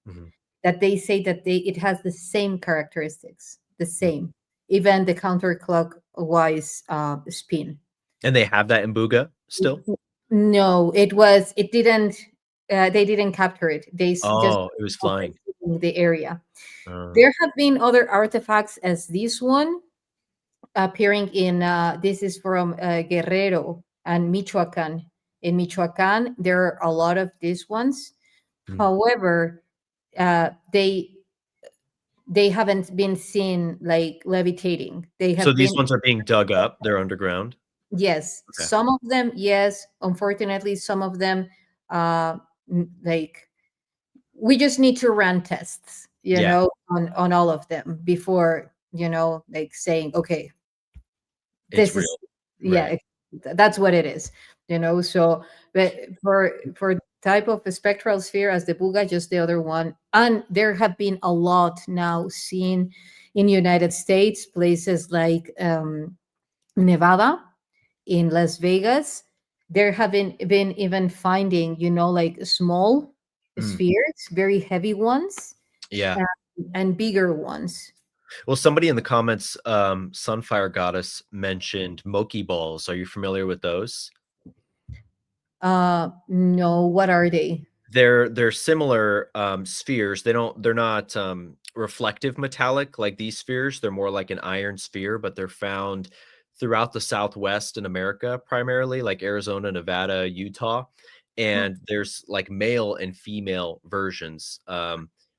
Mhm. that they say that it has the same characteristics, the Mm. same, even the counterclockwise spin. And they have that in Buga still? No, it didn't. They didn't capture it. They just Oh, it was flying. in the area. Uh, There have been other artifacts as this one appearing in. This is from Guerrero and Michoacan. In Michoacan, there are a lot of these ones. Mm. However, uh, they they haven't been seen like levitating. They so have these been, ones are being dug up. They're underground. yes, Okay. some of them, yes. Unfortunately, some of them, like we just need to run tests, you Yeah. know, on all of them before, you know, like saying, okay, It's this is, real. yeah, Right. that's what it is, you know. So, but for type of a spectral sphere as the Buga, just the other one, and there have been a lot now seen in United States, places like Nevada, in Las Vegas. There have been even finding, you know, like small Mm. spheres, very heavy ones, Yeah. and bigger ones. Well, somebody in the comments, Sunfire Goddess, mentioned Moki balls. Are you familiar with those? No, what are they? They're similar spheres. They're not reflective metallic like these spheres. They're more like an iron sphere, but they're found throughout the Southwest in America, primarily like Arizona, Nevada, Utah. And there's like male and female versions.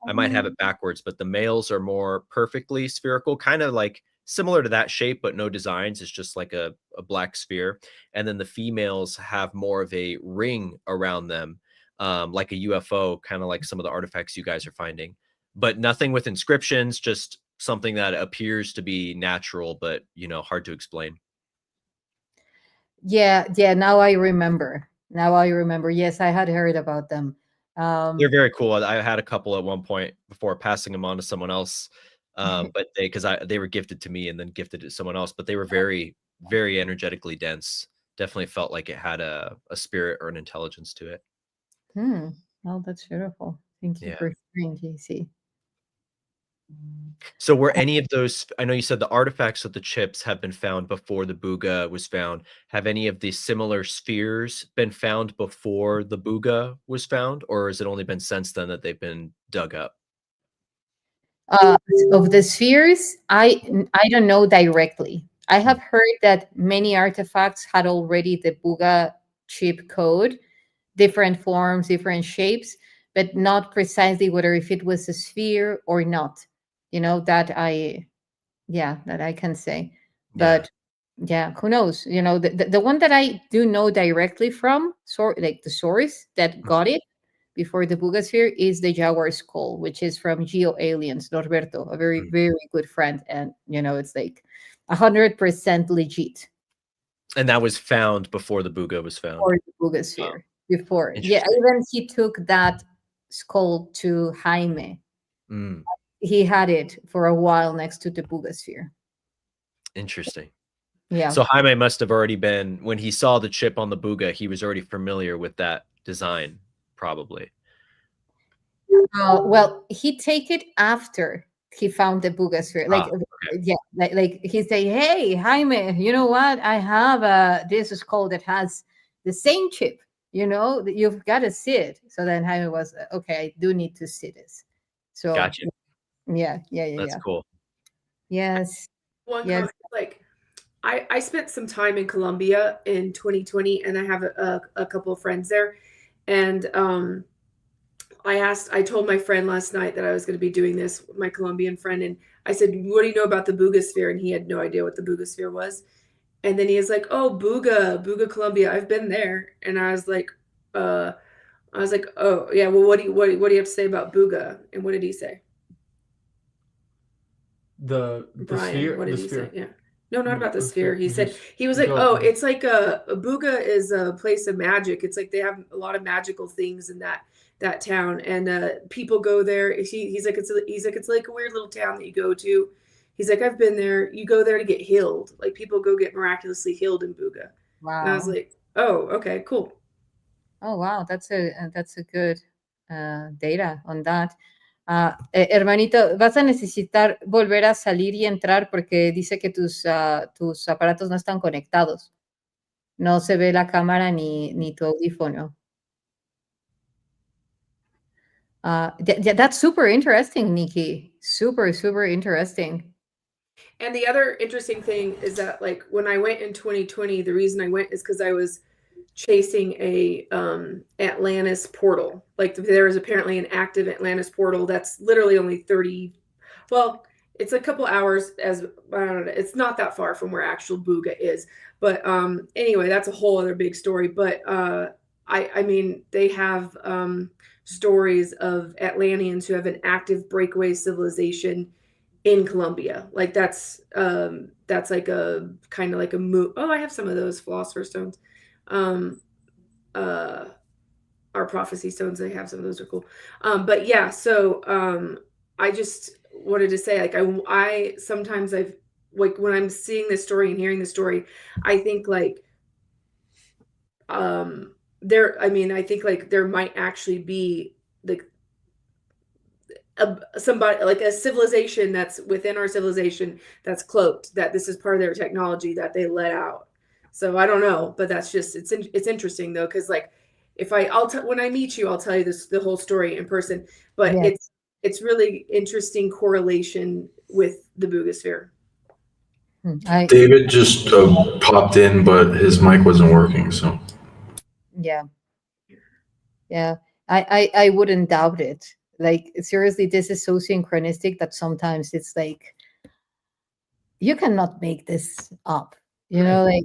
I might have it backwards, but the males are more perfectly spherical, kind of like similar to that shape, but no designs. It's just like a black sphere. And then the females have more of a ring around them, like a UFO, kind of like some of the artifacts you guys are finding, but nothing with inscriptions, just something that appears to be natural, but you know, hard to explain. Yeah, yeah. Now I remember. Now I remember. Yes, I had heard about them. They're very cool. I had a couple at one point before passing them on to someone else, but they were gifted to me and then gifted to someone else, but they were very, very energetically dense. Definitely felt like it had a spirit or an intelligence to it. Oh, that's beautiful. Thank you Yeah. for sharing, JC. So were any of those, I know you said the artifacts of the chips have been found before the Buga was found. Have any of these similar spheres been found before the Buga was found, or has it only been since then that they've been dug up? Of the spheres, I don't know directly. I have heard that many artifacts had already the Buga chip code, different forms, different shapes, but not precisely whether if it was a sphere or not. You know, that I can say. Yeah. But yeah, who knows? You know, the one that I do know directly from, like the source that got it before the Buga Sphere, is the Jaguar skull, which is from Geo Aliens, Norberto, a very, very good friend. And, you know, it's like 100% legit. And that was found before the Buga was found. Or the Buga Sphere. Before. Yeah, Interesting. even he took that skull to Jaime. Mm, He had it for a while next to the Buga Sphere. interesting. Yeah. So Jaime must have already been, when he saw the chip on the Buga, he was already familiar with that design, probably. Well, he take it after he found the Buga Sphere. Okay. Yeah, like he say, "Hey, Jaime, you know what? I have this skull that has the same chip. You know, you've got to see it." So then Jaime was, "Okay, I do need to see this." So Gotcha. yeah. That's cool. Yes. One Yes. comment, like I spent some time in Colombia in 2020, and I have a couple of friends there, and I told my friend last night that I was going to be doing this, my Colombian friend, and I said, "What do you know about the Buga Sphere?" And he had no idea what the Buga Sphere was. And then he was like, "Oh, Buga, Colombia. I've been there." And I was like, "Oh, yeah. Well, what do you have to say about Buga?" And what did he say? The Brian, sphere. what did The he sphere. say? Yeah. No, not about the The sphere. sphere. He You said just he was like, go- "Oh, it's like a Buga is a place of magic. It's like they have a lot of magical things in that town, and people go there." He's like it's like a weird little town that you go to. He's like, "I've been there. You go there to get healed. Like people go get miraculously healed in Buga." And I was Wow. like, "Oh, okay, cool." Oh, wow. That's a good data on that. Hermanito, vas a necesitar volver a salir y entrar porque dice que tus aparatos no están conectados. No se ve la cámara ni tu audífono. That's super interesting, Nikki. Super, super interesting. And the other interesting thing is that, like, when I went in 2020, the reason I went is because I was chasing a Atlantis portal. Like, there is apparently an active Atlantis portal that's literally only 30. Well, it's a couple hours, as I don't know. It's not that far from where actual Buga is. But anyway, that's a whole other big story. But I mean, they have stories of Atlanteans who have an active breakaway civilization in Colombia. Like that's like a kind of like a move. Oh, I have some of those philosopher's stones. Our prophecy stones, they have some of those are cool. But yeah, so I just wanted to say, like, I sometimes I've like when I'm seeing this story and hearing the story, I think like I think like there might actually be like somebody like a civilization that's within our civilization that's cloaked, that this is part of their technology that they let out. So I don't know, but that's just it's interesting though, because like if when I meet you, I'll tell you the whole story in person. But Yeah. it's really interesting correlation with the Buga Sphere. David just popped in, but his mic wasn't working. So Yeah. I wouldn't doubt it. Like seriously, this is so synchronistic that sometimes it's like you cannot make this up. You know, like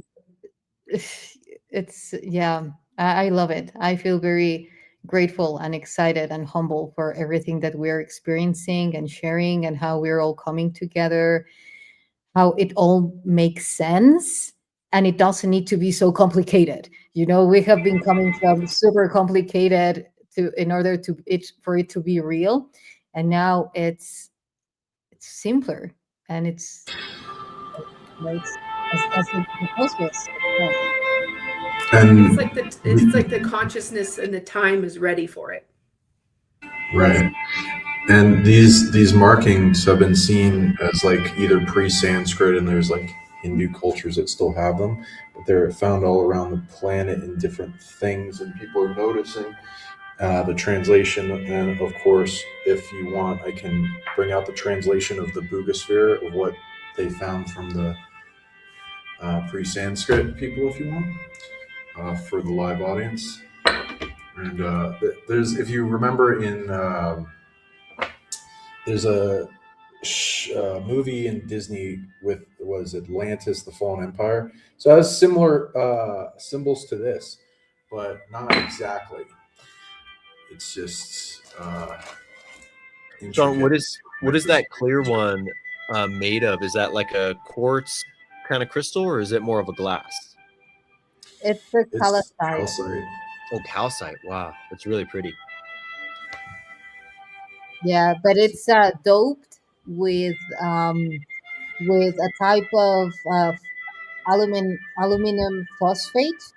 it's yeah. I love it. I feel very grateful and excited and humble for everything that we're experiencing and sharing and how we're all coming together, how it all makes sense, and it doesn't need to be so complicated. You know, we have been coming from super complicated in order for it to be real, and now it's simpler and it's as the cosmos. and It's like the consciousness and the time is ready for it. right. And these markings have been seen as like either pre-Sanskrit, and there's like Hindu cultures that still have them, but they're found all around the planet in different things, and people are noticing the translation. And of course, if you want, I can bring out the translation of the Buga Sphere of what they found from the pre-Sanskrit people, if you want, for the live audience. And there's, if you remember, there's a movie in Disney with was Atlantis, the Fallen Empire. So it has similar symbols to this, but not exactly. It's just John, intricate. what is that clear one made of? Is that like a quartz kind of crystal, or is it more of a glass? It's the It's calcite. calcite. Oh, calcite. Wow, that's really pretty. Yeah, but it's doped with a type of aluminum phosphate.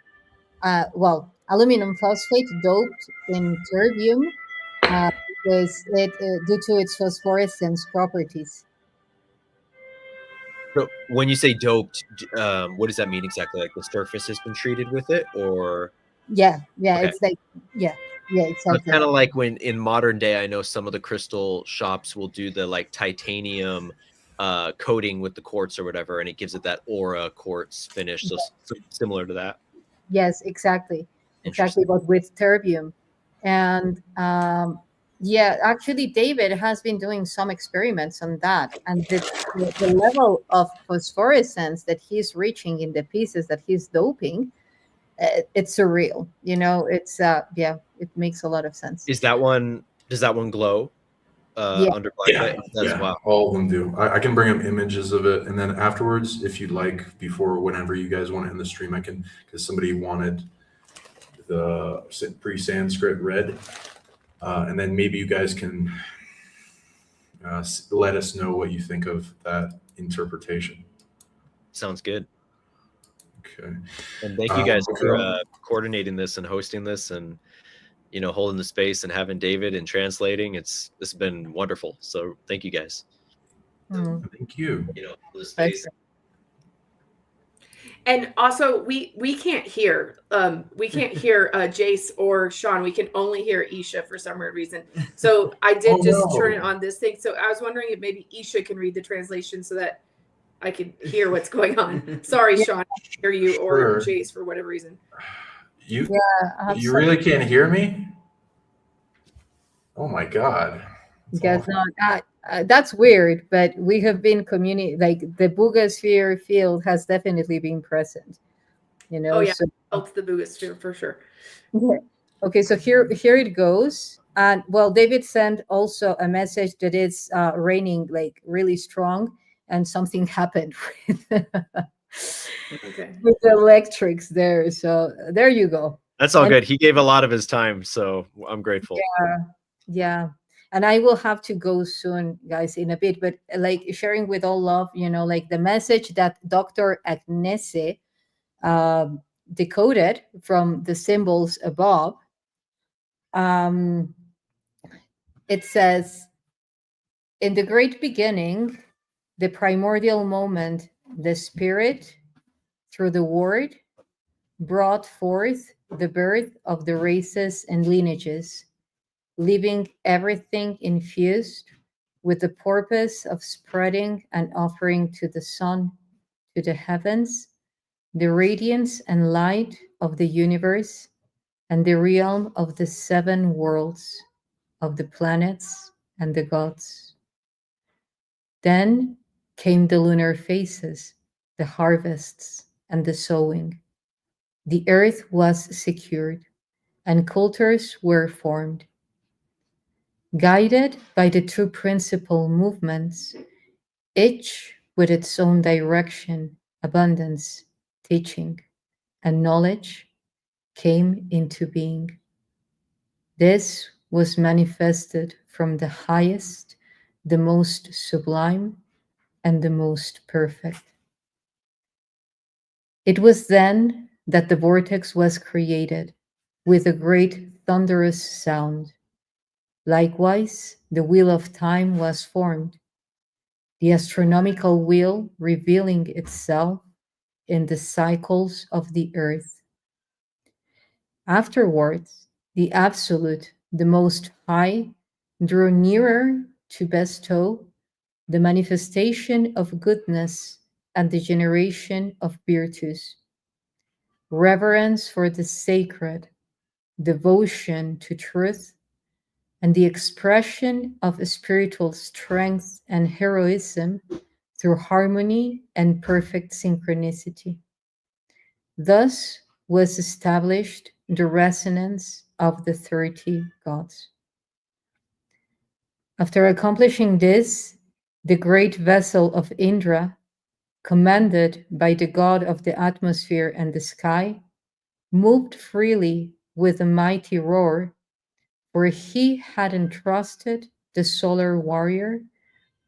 Aluminum phosphate doped in terbium, because due to its phosphorescence properties. So when you say doped, what does that mean exactly? Like the surface has been treated with it, or Yeah, okay. it's like yeah, So exactly. it's kind of like when in modern day, I know some of the crystal shops will do the like titanium coating with the quartz or whatever, and it gives it that aura quartz finish. So similar to that. Yes, exactly, Interesting. but with terbium. And yeah, actually, David has been doing some experiments on that, and the level of phosphorescence that he's reaching in the pieces that he's doping, it's surreal. You know, it's yeah, it makes a lot of sense. Is that one? Does that one glow Yeah. under blind light? That's Yeah, wow. all of them do. I can bring up images of it, and then afterwards, if you'd like, before whenever you guys want to end the stream, I can, because somebody wanted the pre-Sanskrit red, and then maybe you guys can let us know what you think of that interpretation. Sounds good. Okay. And thank you guys for okay. coordinating this and hosting this, and holding the space and having David and translating. This has been wonderful. So thank you guys. Thank you. For the space. And also, we can't hear Jace or Sean. We can only hear YssaH for some weird reason. So I did turn it on this thing. So I was wondering if maybe YssaH can read the translation so that I can hear what's going on. Sorry, Sean, I can't hear you or Jace for whatever reason. You really can't hear me? Oh my God. Guess not. That's weird, but we have been like the Buga Sphere field has definitely been present. Oh yeah, so, it's the Buga Sphere for sure. Yeah. Okay, so here it goes. And well, David sent also a message that it's raining like really strong, and something happened with, with the electrics there. So there you go. That's all good. He gave a lot of his time, so I'm grateful. Yeah. And I will have to go soon, guys, in a bit. But like sharing with all love, like the message that Dr. Agnese decoded from the symbols above. It says, in the great beginning, the primordial moment, the spirit, through the word, brought forth the birth of the races and lineages, leaving everything infused with the purpose of spreading and offering to the sun, to the heavens, the radiance and light of the universe, and the realm of the seven worlds, of the planets and the gods. Then came the lunar phases, the harvests, and the sowing. The earth was secured, and cultures were formed. Guided by the two principal movements, each with its own direction, abundance, teaching, and knowledge came into being. This was manifested from the highest, the most sublime, and the most perfect. It was then that the vortex was created with a great thunderous sound. Likewise, the wheel of time was formed, the astronomical wheel revealing itself in the cycles of the earth. Afterwards, the Absolute, the Most High, drew nearer to bestow the manifestation of goodness and the generation of virtues, reverence for the sacred, devotion to truth, and the expression of spiritual strength and heroism through harmony and perfect synchronicity. Thus was established the resonance of the 30 gods. After accomplishing this, the great vessel of Indra, commanded by the god of the atmosphere and the sky, moved freely with a mighty roar, for he had entrusted the solar warrior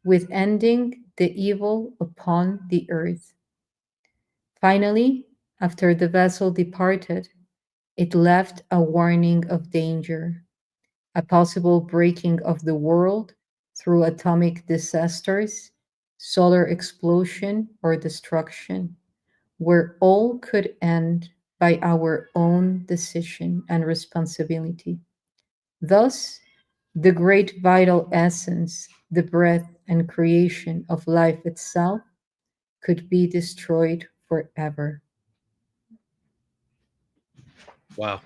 with ending the evil upon the earth. Finally, after the vessel departed, it left a warning of danger, a possible breaking of the world through atomic disasters, solar explosion, or destruction, where all could end by our own decision and responsibility. Thus, the great vital essence, the breath and creation of life itself, could be destroyed forever. Wow.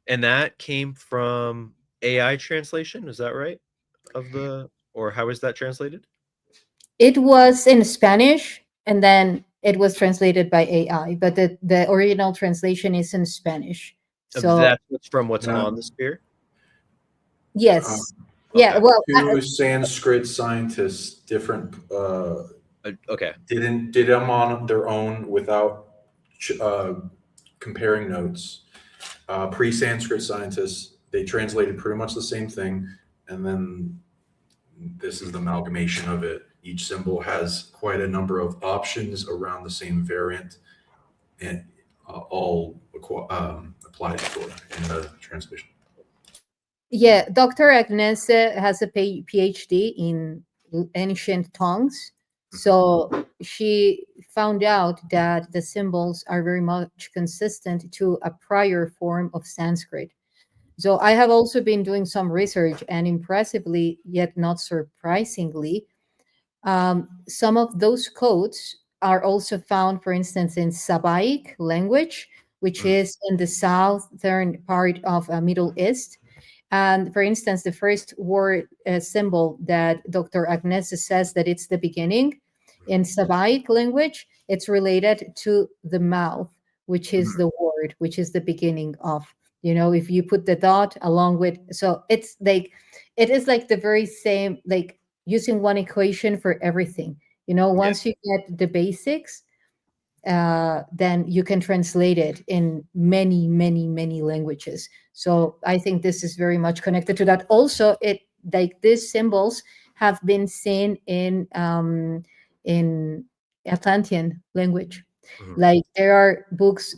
And that came from AI translation, is that right? Or how is that translated? It was in Spanish, and then it was translated by AI, but the original translation is in Spanish. So That's what's from what's Yeah. on the sphere? yes, yeah. Okay. Well, Two Sanskrit scientists, different, Okay. did them on their own without comparing notes. Pre-Sanskrit scientists, they translated pretty much the same thing, and then this is the amalgamation of it. Each symbol has quite a number of options around the same variant, and all applied for in the translation. yeah, Dr. Agnese has a PhD in ancient tongues. So she found out that the symbols are very much consistent to a prior form of Sanskrit. So I have also been doing some research, and impressively, yet not surprisingly, some of those codes are also found, for instance, in Sabaic language, which is in the southern part of Middle East. And for instance, the first word symbol that Dr. Agnese says that it's the beginning in Sabaic language, it's related to the mouth, which is the word, which is the beginning of. If you put the dot along with, so it's like, it is like the very same, like using one equation for everything. Once you get the basics, then you can translate it in many, many, many languages. So I think this is very much connected to that. Also, like these symbols have been seen in Atlantean language. Like there are books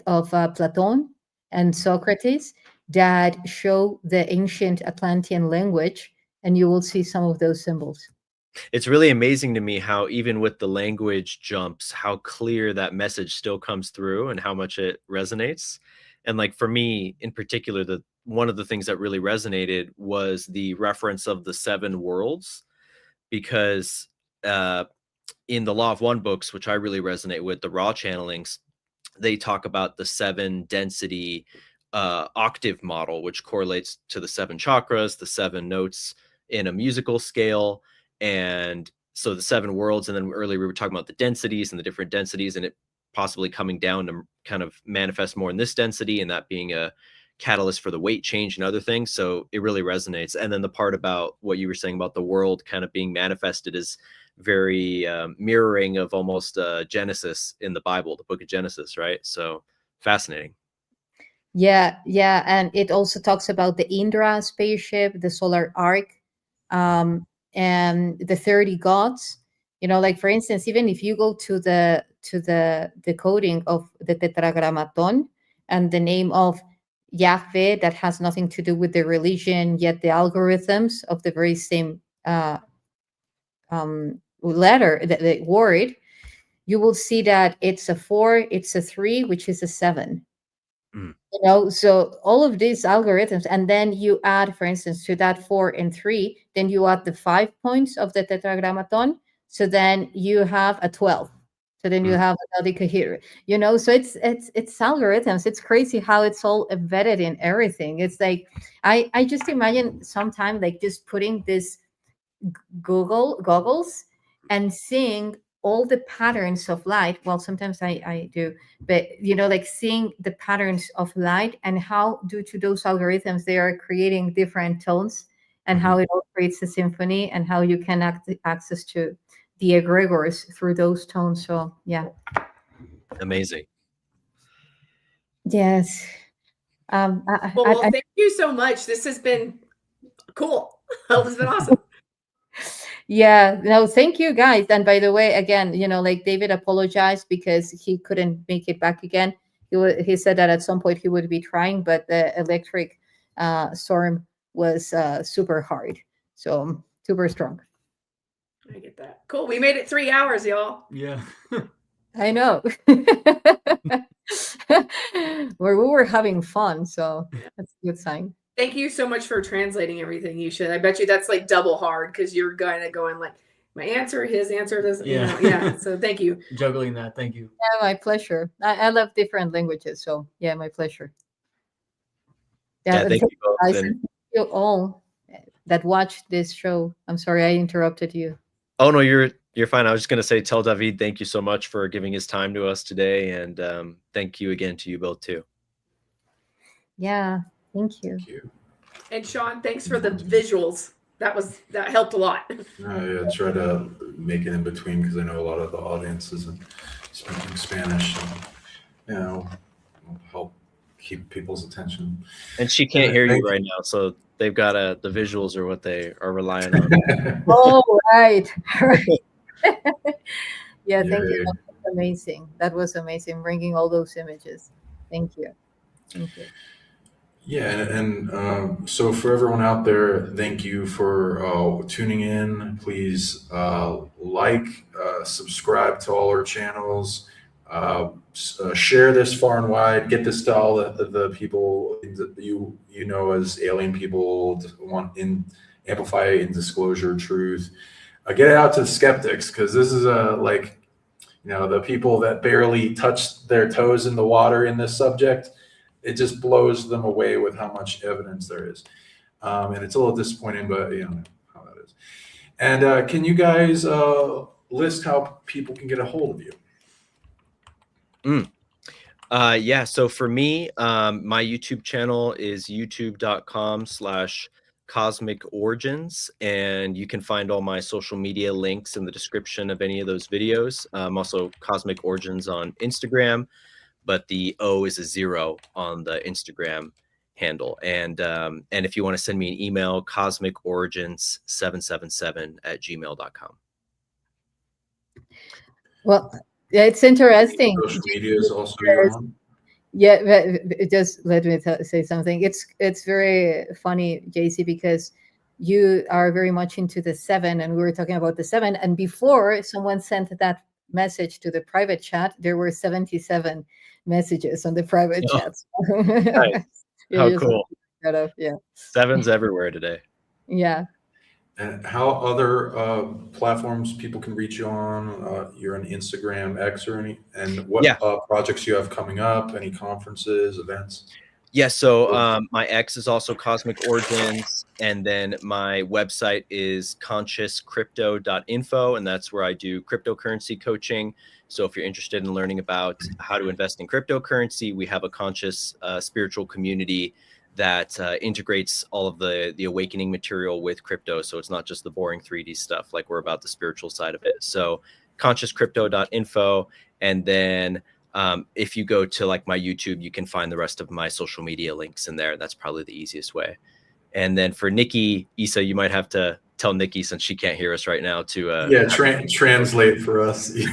of Platon and Socrates that show the ancient Atlantean language, and you will see some of those symbols. It's really amazing to me how even with the language jumps, how clear that message still comes through and how much it resonates. And like for me in particular, one of the things that really resonated was the reference of the 7 worlds, because in the Law of One books, which I really resonate with, the raw channelings, they talk about the 7 density octave model, which correlates to the 7 chakras, the 7 notes in a musical scale. And so the 7 worlds, and then earlier we were talking about the densities and the different densities, and it possibly coming down to kind of manifest more in this density, and that being a catalyst for the weight change and other things. So it really resonates. And then the part about what you were saying about the world kind of being manifested is very mirroring of almost Genesis in the Bible, the book of Genesis, right? So fascinating. Yeah, and it also talks about the Indra spaceship, the solar arc, and the 30 gods. Like for instance, even if you go to the decoding of the Tetragrammaton and the name of Yahweh, that has nothing to do with the religion, yet the algorithms of the very same letter, the word, you will see that it's a 4, it's a 3, which is a 7. So all of these algorithms, and then you add, for instance, to that 4 and 3, then you add the 5 points of the Tetragrammaton. So then you have a 12. So then you have another coherence. So it's algorithms. It's crazy how it's all embedded in everything. It's like I just imagine sometime like just putting this goggles and seeing all the patterns of light. Well, sometimes I do, but like seeing the patterns of light and how due to those algorithms they are creating different tones, and how it all creates a symphony, and how you can access to the egregores through those tones. So yeah, amazing. Yes. Well, thank you so much. This has been cool. This has been awesome. Yeah, no, thank you guys. And by the way, again, like David apologized because he couldn't make it back again. He said that at some point he would be trying, but the electric storm was super hard. So super strong. I get that. Cool. We made it 3 hours, y'all. Yeah. I know. Where we were having fun, so that's a good sign. Thank you so much for translating everything, Yusha. I bet you that's like double hard because you're kind of going like my answer, his answer doesn't. Yeah. Yeah. So thank you. Juggling that. Thank you. Yeah, my pleasure. I love different languages, so yeah, my pleasure. Yeah, thank you both. I And thank you all that watched this show. I'm sorry I interrupted you. oh no, you're fine. I was just gonna say, tell David thank you so much for giving his time to us today, and thank you again to you both too. Yeah, thank you. Thank you. And Sean, thanks for the visuals. That helped a lot. Yeah, try to make it in between because I know a lot of the audience isn't speaking Spanish. So, you know, will help keep people's attention. And she can't hear you right now, so they've got the visuals are what they are relying on. Oh, right. Yeah, thank you. That was amazing. That was amazing, bringing all those images. Thank you. Thank you. Yeah, and so for everyone out there, thank you for tuning in. Please subscribe to all our channels, share this far and wide, get this to all the people that you know as alien people want in amplify in disclosure truth. Get it out to the skeptics because this is the people that barely touched their toes in the water in this subject. It just blows them away with how much evidence there is. And it's a little disappointing, but you know how that is. And can you guys list how people can get a hold of you? Yeah, so for me, my YouTube channel is youtube.com/Cosmic Origins, and you can find all my social media links in the description of any of those videos. Also Cosmic Origins on Instagram, but the O is a 0 on the Instagram handle. And if you want to send me an email, cosmicorigins777@gmail.com. Well, yeah, it's interesting. Social media is also your own? Yeah, just let me say something. It's very funny, JC, because you are very much into the 7, and we were talking about the 7. And before someone sent that message to the private chat, there were 77 messages on the private chat. Nice. How cool. Yeah. 7's everywhere today. Yeah. And how other platforms people can reach you on? You're on Instagram, X, or any? And what projects you have coming up? Any conferences, events? Yeah, so my X is also Cosmic Origins, and then my website is consciouscrypto.info, and that's where I do cryptocurrency coaching. So if you're interested in learning about how to invest in cryptocurrency, we have a conscious spiritual community that integrates all of the awakening material with crypto. So it's not just the boring 3D stuff, like we're about the spiritual side of it. So consciouscrypto.info, and then if you go to like my YouTube, you can find the rest of my social media links in there. That's probably the easiest way. And then for Nikki, YssaH, you might have to tell Nikki, since she can't hear us right now, to translate for us. Yeah,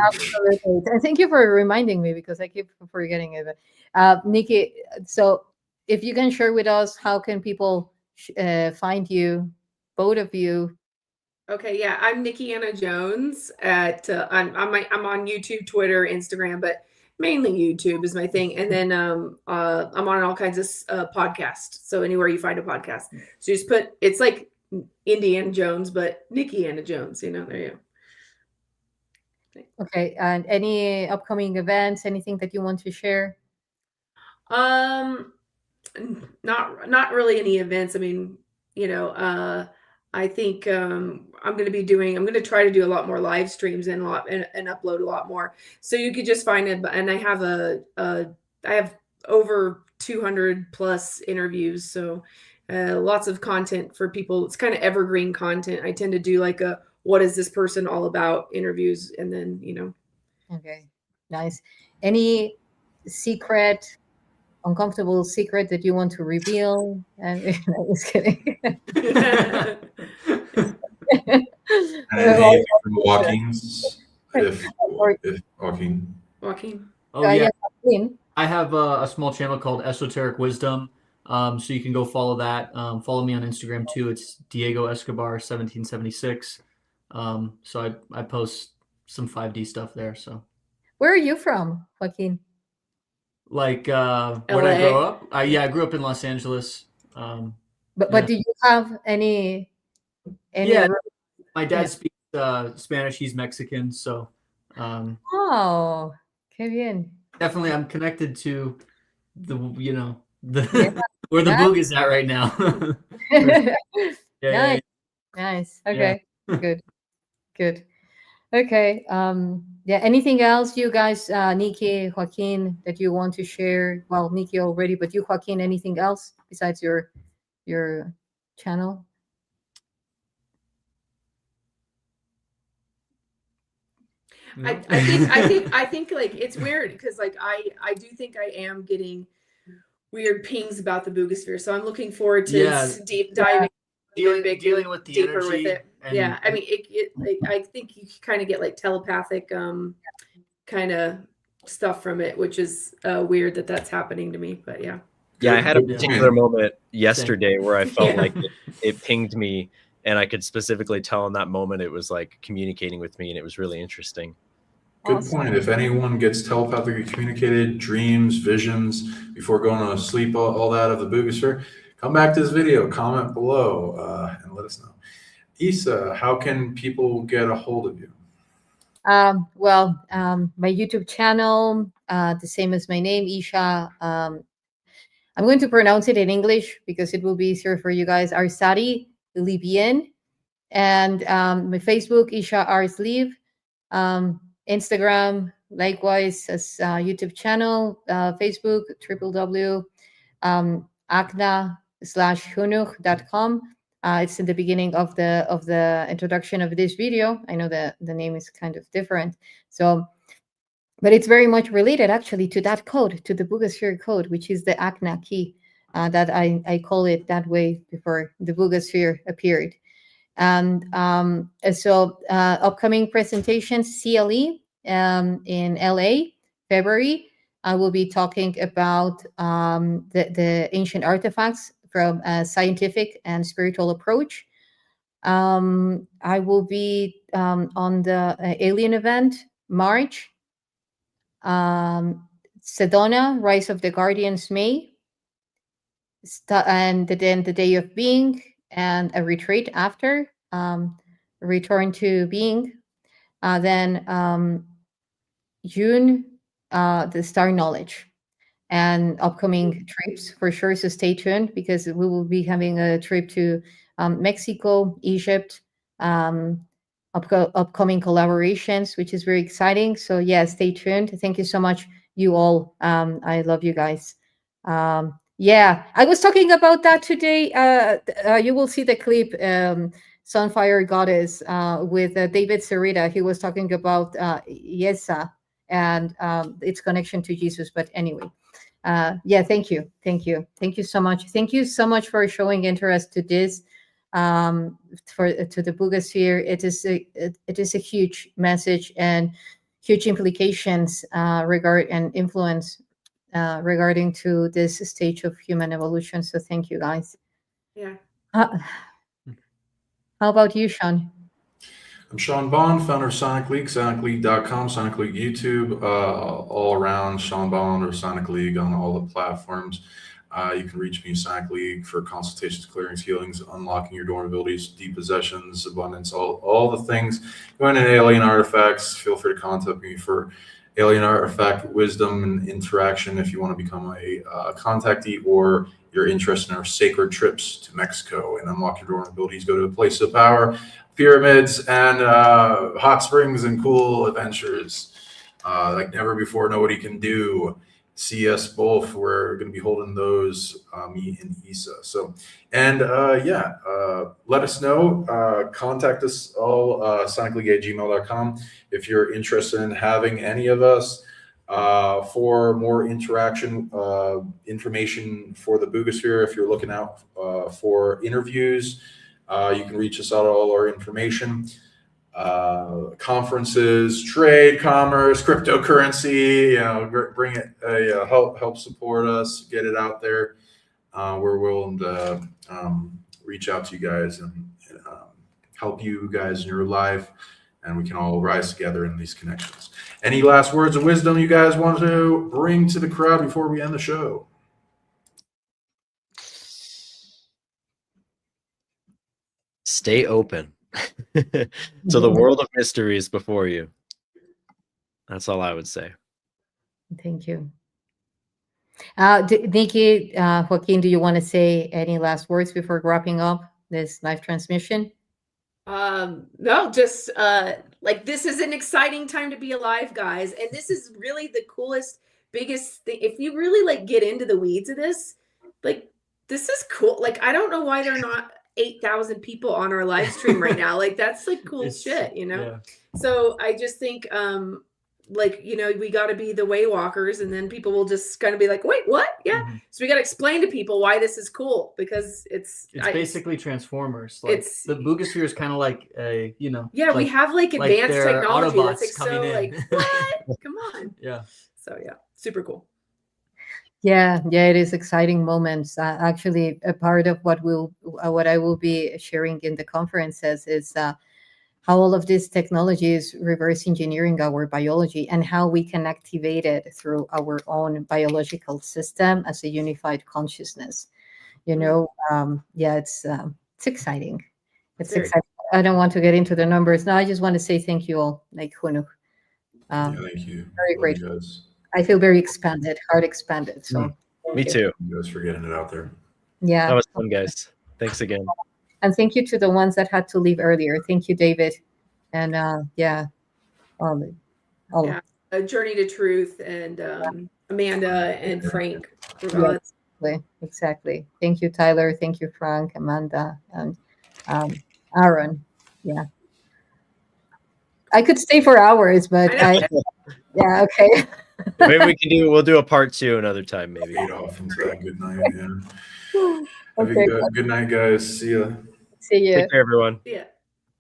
absolutely. And thank you for reminding me, because I keep forgetting it. Nikki, so if you can share with us, how can people find you, both of you? Okay, yeah, I'm Nikki Anna Jones. I'm on YouTube, Twitter, Instagram, but mainly YouTube is my thing. And then I'm on all kinds of podcasts. So anywhere you find a podcast, so just put, it's like Indiana Jones, but Nikki Anna Jones. You know, there you go. Okay, and any upcoming events, anything that you want to share? Not really any events. I mean, you know, I think I'm going to try to do a lot more live streams and upload a lot more. So you could just find it. And I have I have over 200 plus interviews. So lots of content for people. It's kind of evergreen content. I tend to do like what is this person all about interviews, and then, you know. Okay, nice. Any secret, uncomfortable secret that you want to reveal? I'm just kidding. Anything from Joaquin's? If Joaquin. Oh, yeah. Joaquin. I have a small channel called Esoteric Wisdom. So you can go follow that. Follow me on Instagram too. It's Diego Escobar 1776. So I post some 5D stuff there. So Where are you from, Joaquin? like where did I grow up? I grew up in Los Angeles. But do you have any? Yeah, my dad speaks Spanish. He's Mexican, so oh, qué bien. definitely I'm connected to the where the boog is at right now. Nice. Nice. Okay. Good. Okay. Yeah. Anything else you guys, Nikki, Joaquin, that you want to share? Well, Nikki already, but you, Joaquin, anything else besides your channel? I think like it's weird because like I do think I am getting weird pings about the Buga Sphere, so I'm looking forward to deep diving, dealing with the deeper energy with it. Yeah, I mean, like, I think you kind of get like telepathic kind of stuff from it, which is weird that that's happening to me. But yeah. Yeah, I had a particular moment yesterday where I felt like it pinged me, and I could specifically tell in that moment it was like communicating with me, and it was really interesting. Good point. If anyone gets telepathically communicated, dreams, visions, before going to sleep, all that of the Buga Sphere, come back to this video, comment below, and let us know. YssaH, how can people get a hold of you? Well, my YouTube channel, the same as my name, YssaH. I'm going to pronounce it in English because it will be easier for you guys. Arsari Libyen. And my Facebook, YssaH Arsliv. Instagram, likewise, as YouTube channel, Facebook, www.acna/hunuh.com. It's in the beginning of the introduction of this video. I know that the name is kind of different. So, but it's very much related actually to that code, to the Buga Sphere code, which is the ACNA key that I call it that way before the Buga Sphere appeared. And so upcoming presentations, CLE in LA, February, I will be talking about the ancient artifacts from a scientific and spiritual approach. I will be on the alien event, March. Sedona, Rise of the Guardians, May. And then the Day of Being, and a retreat after, return to being. Then June, the star knowledge, and upcoming trips for sure. So stay tuned because we will be having a trip to Mexico, Egypt, upcoming collaborations, which is very exciting. So yeah, stay tuned. Thank you so much, you all. I love you guys. Yeah, I was talking about that today. You will see the clip, Sunfire Goddess, with David Serrita. He was talking about YssaH and its connection to Jesus. But anyway, yeah, thank you so much. Thank you so much for showing interest to this, to the Buga Sphere. It is a huge message and huge implications and influence regarding to this stage of human evolution. So thank you, guys. Yeah. How about you, Sean? I'm Sean Bond, founder of Sonic League, sonicleague.com, Sonic League YouTube, all around Sean Bond or Sonic League on all the platforms. You can reach me, Sonic League, for consultations, clearings, healings, unlocking your dormant abilities, depossessions, abundance, all the things. Going into alien artifacts, feel free to contact me for alien artifact wisdom and interaction if you want to become a contactee, or you're interested in our sacred trips to Mexico and unlock your dormant abilities. Go to a place of power, pyramids, and hot springs, and cool adventures like never before. Nobody can do. See us both. We're going to be holding those, me and YssaH. So, and let us know. Contact us all, sonicleague@gmail.com, if you're interested in having any of us for more interaction, information for the Buga Sphere. If you're looking out for interviews, you can reach us out all our information. Conferences, trade, commerce, cryptocurrency, bring it, help support us, get it out there. we're willing to reach out to you guys and help you guys in your life, and we can all rise together in these connections. Any last words of wisdom you guys want to bring to the crowd before we end the show? Stay open. So the world of mystery is before you. That's all I would say. Thank you. Nikki, Joaquin, do you want to say any last words before wrapping up this live transmission? No, just like, this is an exciting time to be alive, guys, and this is really the coolest, biggest thing. If you really like get into the weeds of this, like, this is cool. Like, I don't know why they're not 8,000 people on our live stream right now. Like, that's like cool shit, you know? Yeah. So I just think, like, you know, we got to be the way walkers, and then people will just kind of be like, wait, what? Yeah. Mhm. So we got to explain to people why this is cool, because it's basically Transformers. Like, it's the Buga Sphere is kind of like a, you know. yeah, we have like advanced they're technology that's like Autobots coming so in. like, what? Come on. Yeah. So yeah, super cool. Yeah, it is exciting moments. Actually, a part of what I will be sharing in the conferences is how all of this technology is reverse engineering our biology and how we can activate it through our own biological system as a unified consciousness. You know, it's exciting. It's Very exciting. I don't want to get into the numbers now. I just want to say thank you all, like HUNUH. Yeah, thank you. Very Love grateful. you guys. I feel very expanded, heart expanded. So thank Me you. too. You guys for getting it out there. Yeah. That was fun, guys. Thanks again. And thank you to the ones that had to leave earlier. Thank you, David. And all Yeah, A Journey to Truth and Amanda and Frank. Regards. Exactly. Thank you, Tyler. Thank you, Frank, Amanda, and Aaron. Yeah. I could stay for hours, but yeah, okay. Maybe we'll do a part 2 another time, maybe. Fade off into that good night. Yeah. Okay. Good night, guys. See ya. See you. Take care, everyone. Yeah.